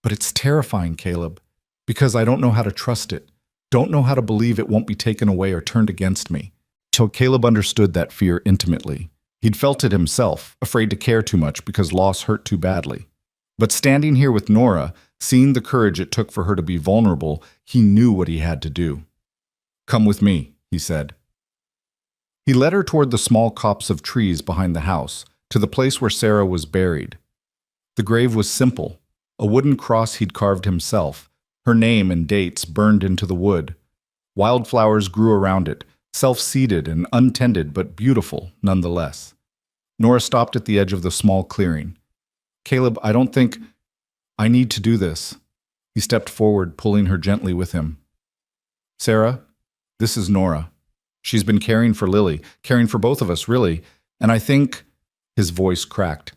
A: But it's terrifying, Caleb, because I don't know how to trust it, don't know how to believe it won't be taken away or turned against me. Till Caleb understood that fear intimately. He'd felt it himself, afraid to care too much because loss hurt too badly. But standing here with Nora, seeing the courage it took for her to be vulnerable, he knew what he had to do. Come with me, he said. He led her toward the small copse of trees behind the house, to the place where Sarah was buried. The grave was simple, a wooden cross he'd carved himself, her name and dates burned into the wood. Wildflowers grew around it, self-seeded and untended but beautiful nonetheless. Nora stopped at the edge of the small clearing. Caleb, I don't think... I need to do this. He stepped forward, pulling her gently with him. Sarah, this is Nora. She's been caring for Lily, caring for both of us, really, and I think... His voice cracked.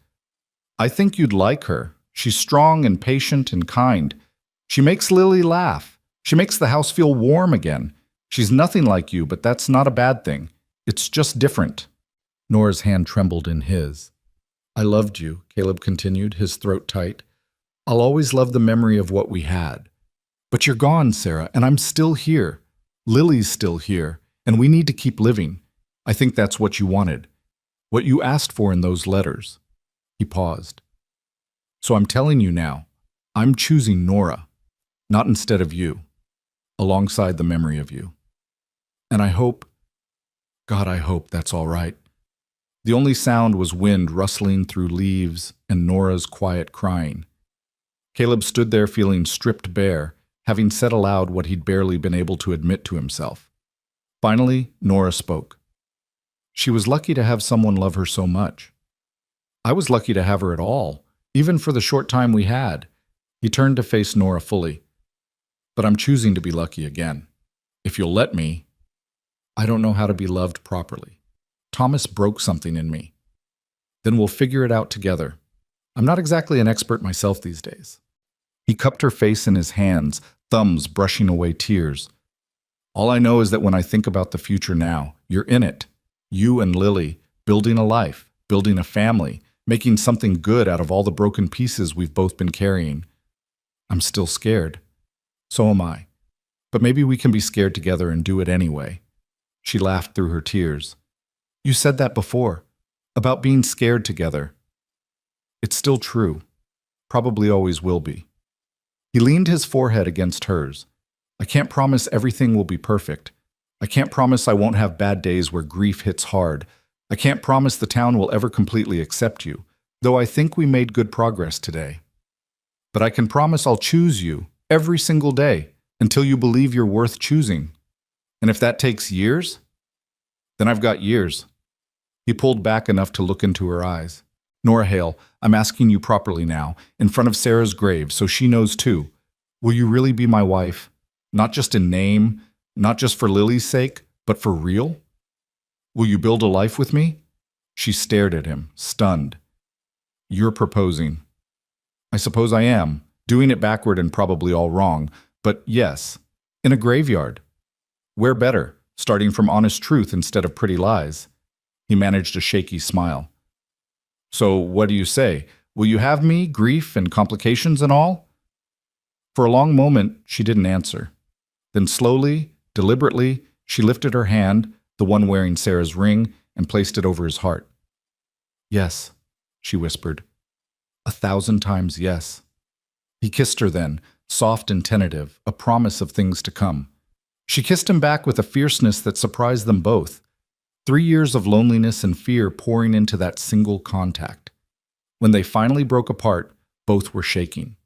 A: I think you'd like her. She's strong and patient and kind. She makes Lily laugh. She makes the house feel warm again. She's nothing like you, but that's not a bad thing. It's just different. Nora's hand trembled in his. I loved you, Caleb continued, his throat tight. I'll always love the memory of what we had. But you're gone, Sarah, and I'm still here. Lily's still here, and we need to keep living. I think that's what you wanted. What you asked for in those letters. He paused. So I'm telling you now, I'm choosing Nora, not instead of you, alongside the memory of you. And I hope, God, I hope that's all right. The only sound was wind rustling through leaves and Nora's quiet crying. Caleb stood there feeling stripped bare, having said aloud what he'd barely been able to admit to himself. Finally, Nora spoke. She was lucky to have someone love her so much. I was lucky to have her at all, even for the short time we had. He turned to face Nora fully. But I'm choosing to be lucky again. If you'll let me, I don't know how to be loved properly. Thomas broke something in me. Then we'll figure it out together. I'm not exactly an expert myself these days. He cupped her face in his hands, thumbs brushing away tears. All I know is that when I think about the future now, you're in it. You and Lily, building a life, building a family, making something good out of all the broken pieces we've both been carrying. I'm still scared. So am I. But maybe we can be scared together and do it anyway. She laughed through her tears. You said that before, about being scared together. It's still true. Probably always will be. He leaned his forehead against hers. I can't promise everything will be perfect. I can't promise I won't have bad days where grief hits hard. I can't promise the town will ever completely accept you, though I think we made good progress today. But I can promise I'll choose you every single day until you believe you're worth choosing. And if that takes years, then I've got years. He pulled back enough to look into her eyes. Nora Hale, I'm asking you properly now, in front of Sarah's grave, so she knows too. Will you really be my wife? Not just in name, not just for Lily's sake, but for real? Will you build a life with me? She stared at him, stunned. You're proposing. I suppose I am, doing it backward and probably all wrong, but yes, in a graveyard. Where better, starting from honest truth instead of pretty lies? He managed a shaky smile. So what do you say? Will you have me, grief and complications and all? For a long moment, she didn't answer. Then slowly, deliberately, she lifted her hand, the one wearing Sarah's ring, and placed it over his heart. Yes, she whispered. 1,000 times yes. He kissed her then, soft and tentative, a promise of things to come. She kissed him back with a fierceness that surprised them both. 3 years of loneliness and fear pouring into that single contact. When they finally broke apart, both were shaking.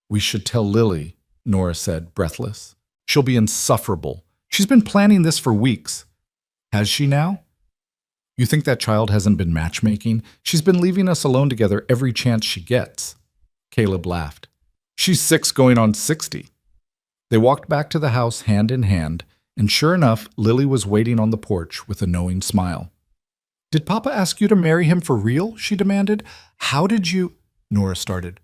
A: "We should tell Lily," Nora said, breathless. "She'll be insufferable. She's been planning this for weeks." "Has she now?" "You think that child hasn't been matchmaking? She's been leaving us alone together every chance she gets." Caleb laughed. "She's 6 going on 60. They walked back to the house hand in hand, and sure enough, Lily was waiting on the porch with a knowing smile. "Did Papa ask you to marry him for real?" she demanded. "How did you—" Nora started.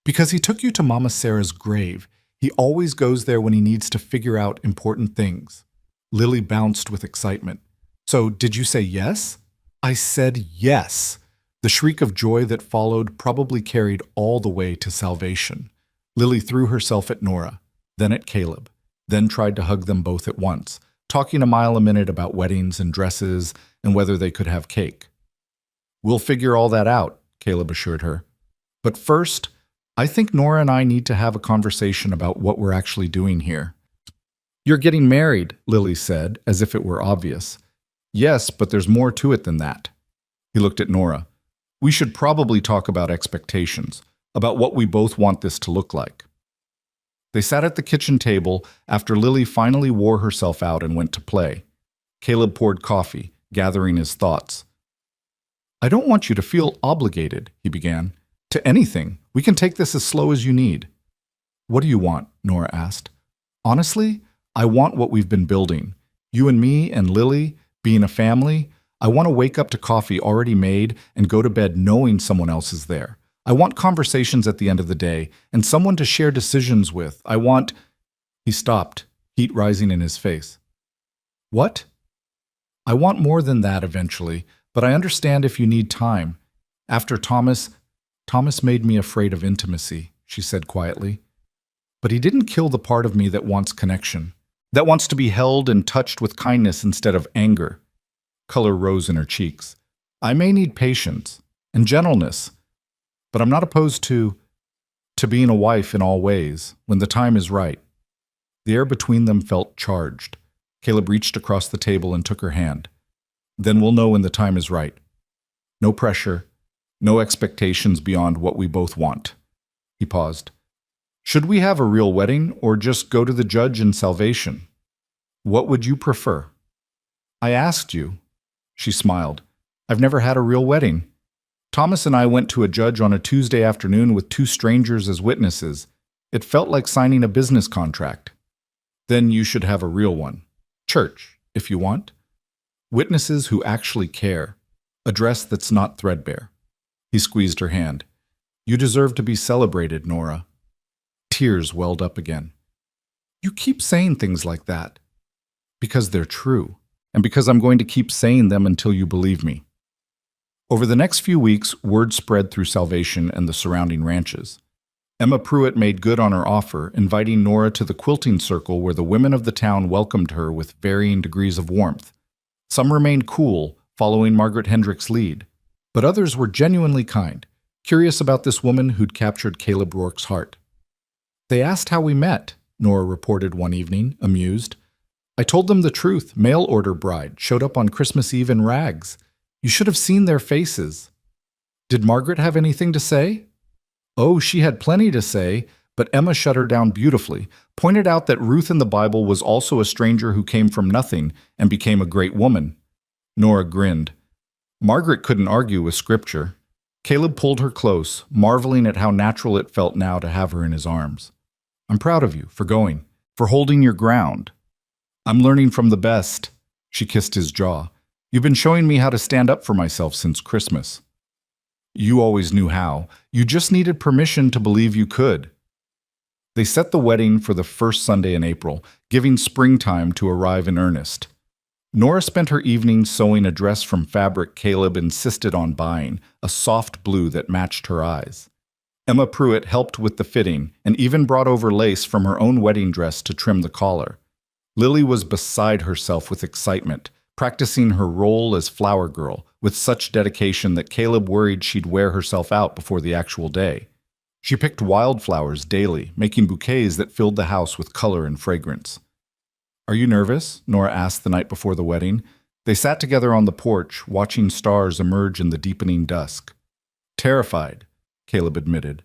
A: "Because he took you to Mama Sarah's grave. He always goes there when he needs to figure out important things." Lily bounced with excitement. "So, did you say yes?" "I said yes." The shriek of joy that followed probably carried all the way to salvation. Lily threw herself at Nora, then at Caleb, then tried to hug them both at once, talking a mile a minute about weddings and dresses and whether they could have cake. "We'll figure all that out," Caleb assured her. "But first, I think Nora and I need to have a conversation about what we're actually doing here." "You're getting married," Lily said, as if it were obvious. "Yes, but there's more to it than that." He looked at Nora. "We should probably talk about expectations, about what we both want this to look like." They sat at the kitchen table after Lily finally wore herself out and went to play. Caleb poured coffee, gathering his thoughts. "I don't want you to feel obligated," he began. "To anything. We can take this as slow as you need." "What do you want?" Nora asked. "Honestly, I want what we've been building. You and me and Lily, being a family. I want to wake up to coffee already made and go to bed knowing someone else is there. I want conversations at the end of the day and someone to share decisions with. I want—" He stopped, heat rising in his face. "What?" "I want more than that eventually, but I understand if you need time. After Thomas made me afraid of intimacy," she said quietly. "But he didn't kill the part of me that wants connection, that wants to be held and touched with kindness instead of anger." Color rose in her cheeks. "I may need patience and gentleness, but I'm not opposed to being a wife in all ways, when the time is right." The air between them felt charged. Caleb reached across the table and took her hand. "Then we'll know when the time is right. No pressure, no expectations beyond what we both want." He paused. "Should we have a real wedding or just go to the judge in salvation? What would you prefer?" "I asked you." She smiled. "I've never had a real wedding. Thomas and I went to a judge on a Tuesday afternoon with 2 strangers as witnesses. It felt like signing a business contract." "Then you should have a real one. Church, if you want. Witnesses who actually care. A dress that's not threadbare." He squeezed her hand. "You deserve to be celebrated, Nora." Tears welled up again. "You keep saying things like that." "Because they're true, and because I'm going to keep saying them until you believe me." Over the next few weeks, word spread through Salvation and the surrounding ranches. Emma Pruitt made good on her offer, inviting Nora to the quilting circle where the women of the town welcomed her with varying degrees of warmth. Some remained cool, following Margaret Hendrick's lead, but others were genuinely kind, curious about this woman who'd captured Caleb Rourke's heart. "They asked how we met," Nora reported one evening, amused. "I told them the truth. Mail-order bride showed up on Christmas Eve in rags. You should have seen their faces." "Did Margaret have anything to say?" "Oh, she had plenty to say, but Emma shut her down beautifully, pointed out that Ruth in the Bible was also a stranger who came from nothing and became a great woman." Nora grinned. Margaret couldn't argue with Scripture. Caleb pulled her close, marveling at how natural it felt now to have her in his arms. "I'm proud of you for going, for holding your ground." "I'm learning from the best." She kissed his jaw. "You've been showing me how to stand up for myself since Christmas." "You always knew how. You just needed permission to believe you could." They set the wedding for the first Sunday in April, giving springtime to arrive in earnest. Nora spent her evening sewing a dress from fabric Caleb insisted on buying, a soft blue that matched her eyes. Emma Pruitt helped with the fitting and even brought over lace from her own wedding dress to trim the collar. Lily was beside herself with excitement, practicing her role as flower girl with such dedication that Caleb worried she'd wear herself out before the actual day. She picked wildflowers daily, making bouquets that filled the house with color and fragrance. "Are you nervous?" Nora asked the night before the wedding. They sat together on the porch, watching stars emerge in the deepening dusk. Terrified, Caleb admitted.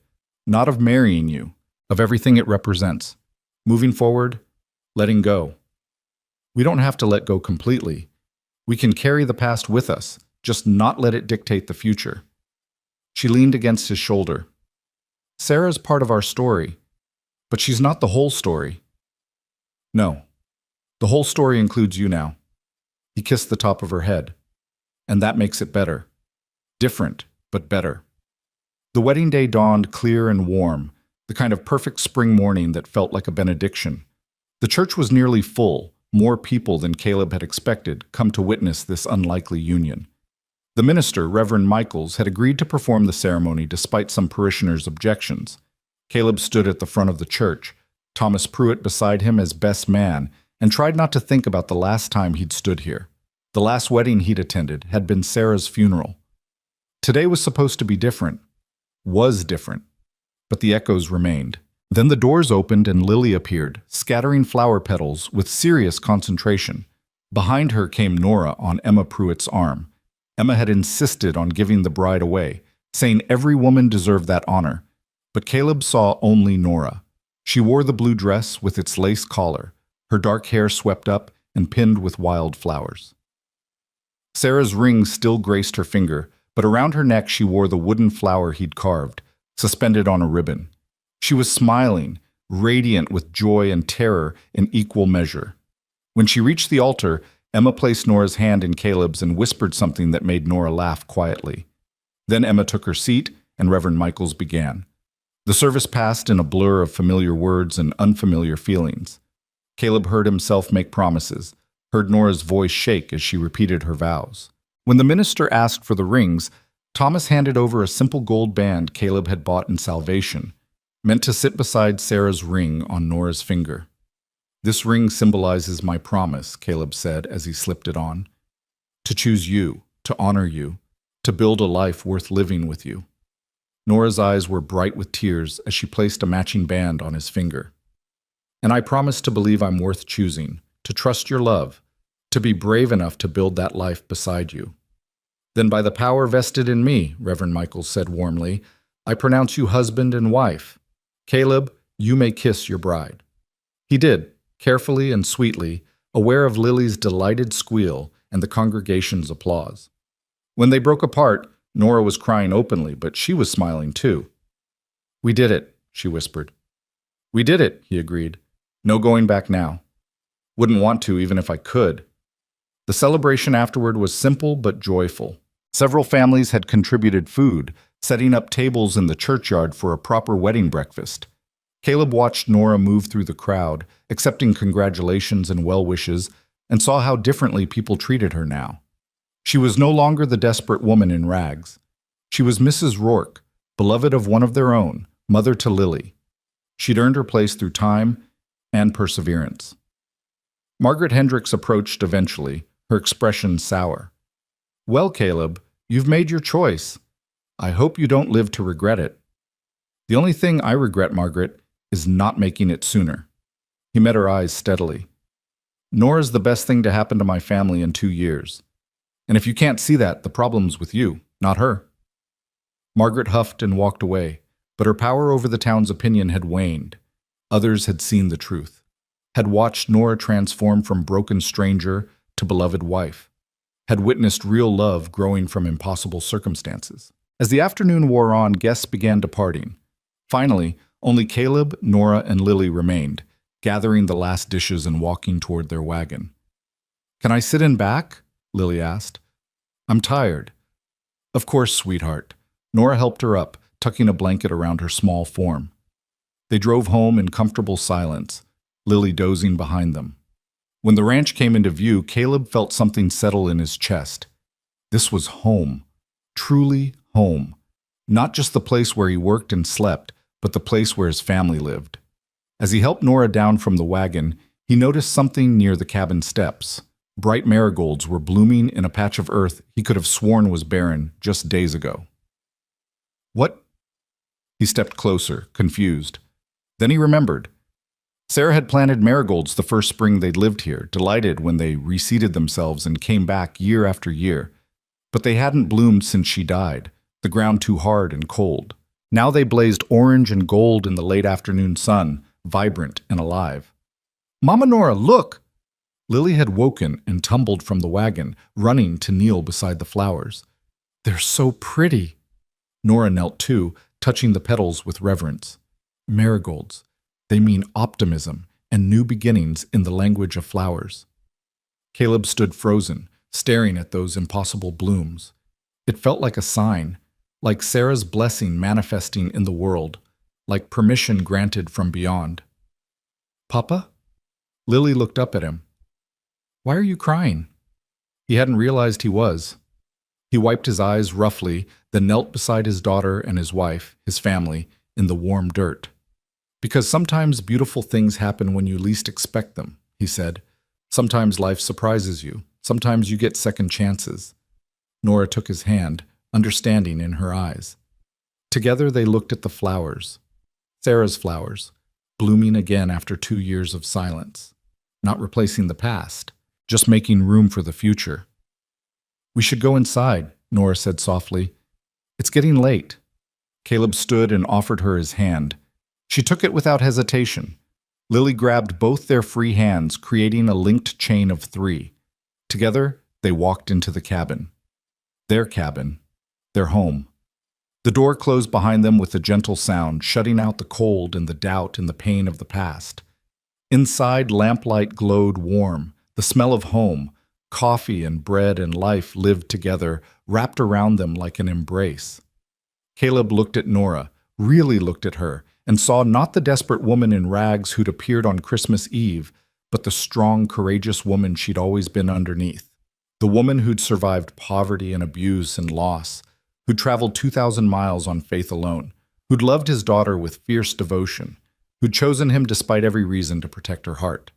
A: Not of marrying you, of everything it represents. Moving forward, letting go. We don't have to let go completely. We can carry the past with us, just not let it dictate the future. She leaned against his shoulder. Sarah's part of our story, but she's not the whole story. No, the whole story includes you now. He kissed the top of her head. And that makes it better. Different, but better. The wedding day dawned clear and warm, the kind of perfect spring morning that felt like a benediction. The church was nearly full, more people than Caleb had expected come to witness this unlikely union. The minister, Reverend Michaels, had agreed to perform the ceremony despite some parishioners' objections. Caleb stood at the front of the church, Thomas Pruitt beside him as best man, and tried not to think about the last time he'd stood here. The last wedding he'd attended had been Sarah's funeral. Today was supposed to be different. Was different. But the echoes remained. Then the doors opened and Lily appeared, scattering flower petals with serious concentration. Behind her came Nora on Emma Pruitt's arm. Emma had insisted on giving the bride away, saying every woman deserved that honor. But Caleb saw only Nora. She wore the blue dress with its lace collar, her dark hair swept up and pinned with wild flowers. Sarah's ring still graced her finger, but around her neck she wore the wooden flower he'd carved, suspended on a ribbon. She was smiling, radiant with joy and terror in equal measure. When she reached the altar, Emma placed Nora's hand in Caleb's and whispered something that made Nora laugh quietly. Then Emma took her seat, and Reverend Michaels began. The service passed in a blur of familiar words and unfamiliar feelings. Caleb heard himself make promises, heard Nora's voice shake as she repeated her vows. When the minister asked for the rings, Thomas handed over a simple gold band Caleb had bought in Salvation, meant to sit beside Sarah's ring on Nora's finger. This ring symbolizes my promise, Caleb said as he slipped it on. To choose you, to honor you, to build a life worth living with you. Nora's eyes were bright with tears as she placed a matching band on his finger. And I promise to believe I'm worth choosing, to trust your love, to be brave enough to build that life beside you. Then by the power vested in me, Reverend Michaels said warmly, I pronounce you husband and wife. Caleb, you may kiss your bride. He did, carefully and sweetly, aware of Lily's delighted squeal and the congregation's applause. When they broke apart, Nora was crying openly, but she was smiling too. We did it, she whispered. We did it, he agreed. No going back now. Wouldn't want to even if I could. The celebration afterward was simple but joyful. Several families had contributed food, setting up tables in the churchyard for a proper wedding breakfast. Caleb watched Nora move through the crowd, accepting congratulations and well wishes, and saw how differently people treated her now. She was no longer the desperate woman in rags. She was Mrs. Rourke, beloved of one of their own, mother to Lily. She'd earned her place through time and perseverance. Margaret Hendricks approached eventually, her expression sour. Well, Caleb, you've made your choice. I hope you don't live to regret it. The only thing I regret, Margaret, is not making it sooner. He met her eyes steadily. Nora's the best thing to happen to my family in 2 years. And if you can't see that, the problem's with you, not her. Margaret huffed and walked away, but her power over the town's opinion had waned. Others had seen the truth, had watched Nora transform from broken stranger to beloved wife, had witnessed real love growing from impossible circumstances. As the afternoon wore on, guests began departing. Finally, only Caleb, Nora, and Lily remained, gathering the last dishes and walking toward their wagon. Can I sit in back? Lily asked. I'm tired. Of course, sweetheart. Nora helped her up, tucking a blanket around her small form. They drove home in comfortable silence, Lily dozing behind them. When the ranch came into view, Caleb felt something settle in his chest. This was home. Truly home. Not just the place where he worked and slept, but the place where his family lived. As he helped Nora down from the wagon, he noticed something near the cabin steps. Bright marigolds were blooming in a patch of earth he could have sworn was barren just days ago. What? He stepped closer, confused. Then he remembered. Sarah had planted marigolds the first spring they'd lived here, delighted when they reseeded themselves and came back year after year. But they hadn't bloomed since she died, the ground too hard and cold. Now they blazed orange and gold in the late afternoon sun, vibrant and alive. "Mama Nora, look!" Lily had woken and tumbled from the wagon, running to kneel beside the flowers. "They're so pretty." Nora knelt too, touching the petals with reverence. Marigolds. They mean optimism and new beginnings in the language of flowers. Caleb stood frozen, staring at those impossible blooms. It felt like a sign, like Sarah's blessing manifesting in the world, like permission granted from beyond. "Papa?" Lily looked up at him. "Why are you crying?" He hadn't realized he was. He wiped his eyes roughly, then knelt beside his daughter and his wife, his family, in the warm dirt. "Because sometimes beautiful things happen when you least expect them," he said. "Sometimes life surprises you. Sometimes you get second chances." Nora took his hand, understanding in her eyes. Together they looked at the flowers. Sarah's flowers, blooming again after 2 years of silence. Not replacing the past, just making room for the future. "We should go inside," Nora said softly. "It's getting late." Caleb stood and offered her his hand. She took it without hesitation. Lily grabbed both their free hands, creating a linked chain of 3. Together, they walked into the cabin. Their cabin. Their home. The door closed behind them with a gentle sound, shutting out the cold and the doubt and the pain of the past. Inside, lamplight glowed warm, the smell of home. Coffee and bread and life lived together, wrapped around them like an embrace. Caleb looked at Nora, really looked at her, and saw not the desperate woman in rags who'd appeared on Christmas Eve, but the strong, courageous woman she'd always been underneath. The woman who'd survived poverty and abuse and loss, who'd traveled 2,000 miles on faith alone, who'd loved his daughter with fierce devotion, who'd chosen him despite every reason to protect her heart.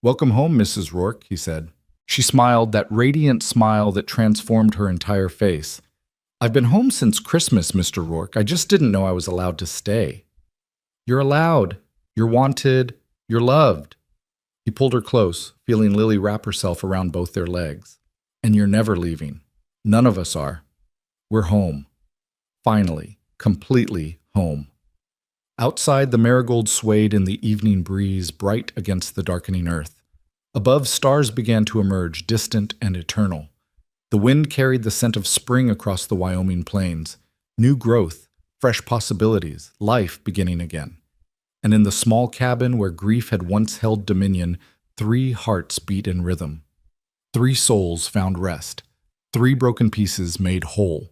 A: "Welcome home, Mrs. Rourke," he said. She smiled, that radiant smile that transformed her entire face. "I've been home since Christmas, Mr. Rourke. I just didn't know I was allowed to stay." "You're allowed. You're wanted. You're loved." He pulled her close, feeling Lily wrap herself around both their legs. "And you're never leaving. None of us are. We're home. Finally, completely home." Outside, the marigolds swayed in the evening breeze, bright against the darkening earth. Above, stars began to emerge, distant and eternal. The wind carried the scent of spring across the Wyoming plains. New growth, fresh possibilities, life beginning again. And in the small cabin where grief had once held dominion, 3 hearts beat in rhythm. 3 souls found rest. 3 broken pieces made whole.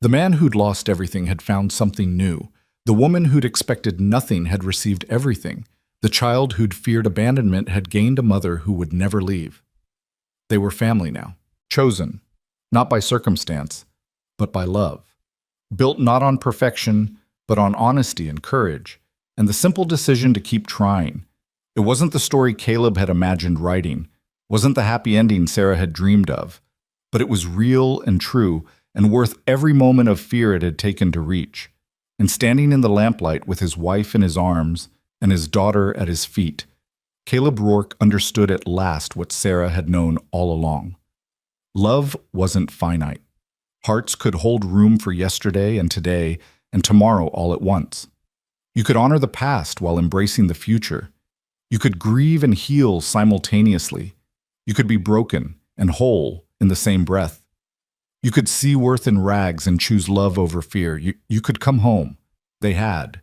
A: The man who'd lost everything had found something new. The woman who'd expected nothing had received everything. The child who'd feared abandonment had gained a mother who would never leave. They were family now, chosen, not by circumstance, but by love. Built not on perfection, but on honesty and courage, and the simple decision to keep trying. It wasn't the story Caleb had imagined writing, wasn't the happy ending Sarah had dreamed of, but it was real and true, and worth every moment of fear it had taken to reach. And standing in the lamplight with his wife in his arms and his daughter at his feet, Caleb Rourke understood at last what Sarah had known all along. Love wasn't finite. Hearts could hold room for yesterday and today and tomorrow all at once. You could honor the past while embracing the future. You could grieve and heal simultaneously. You could be broken and whole in the same breath. You could see worth in rags and choose love over fear. You could come home. They had.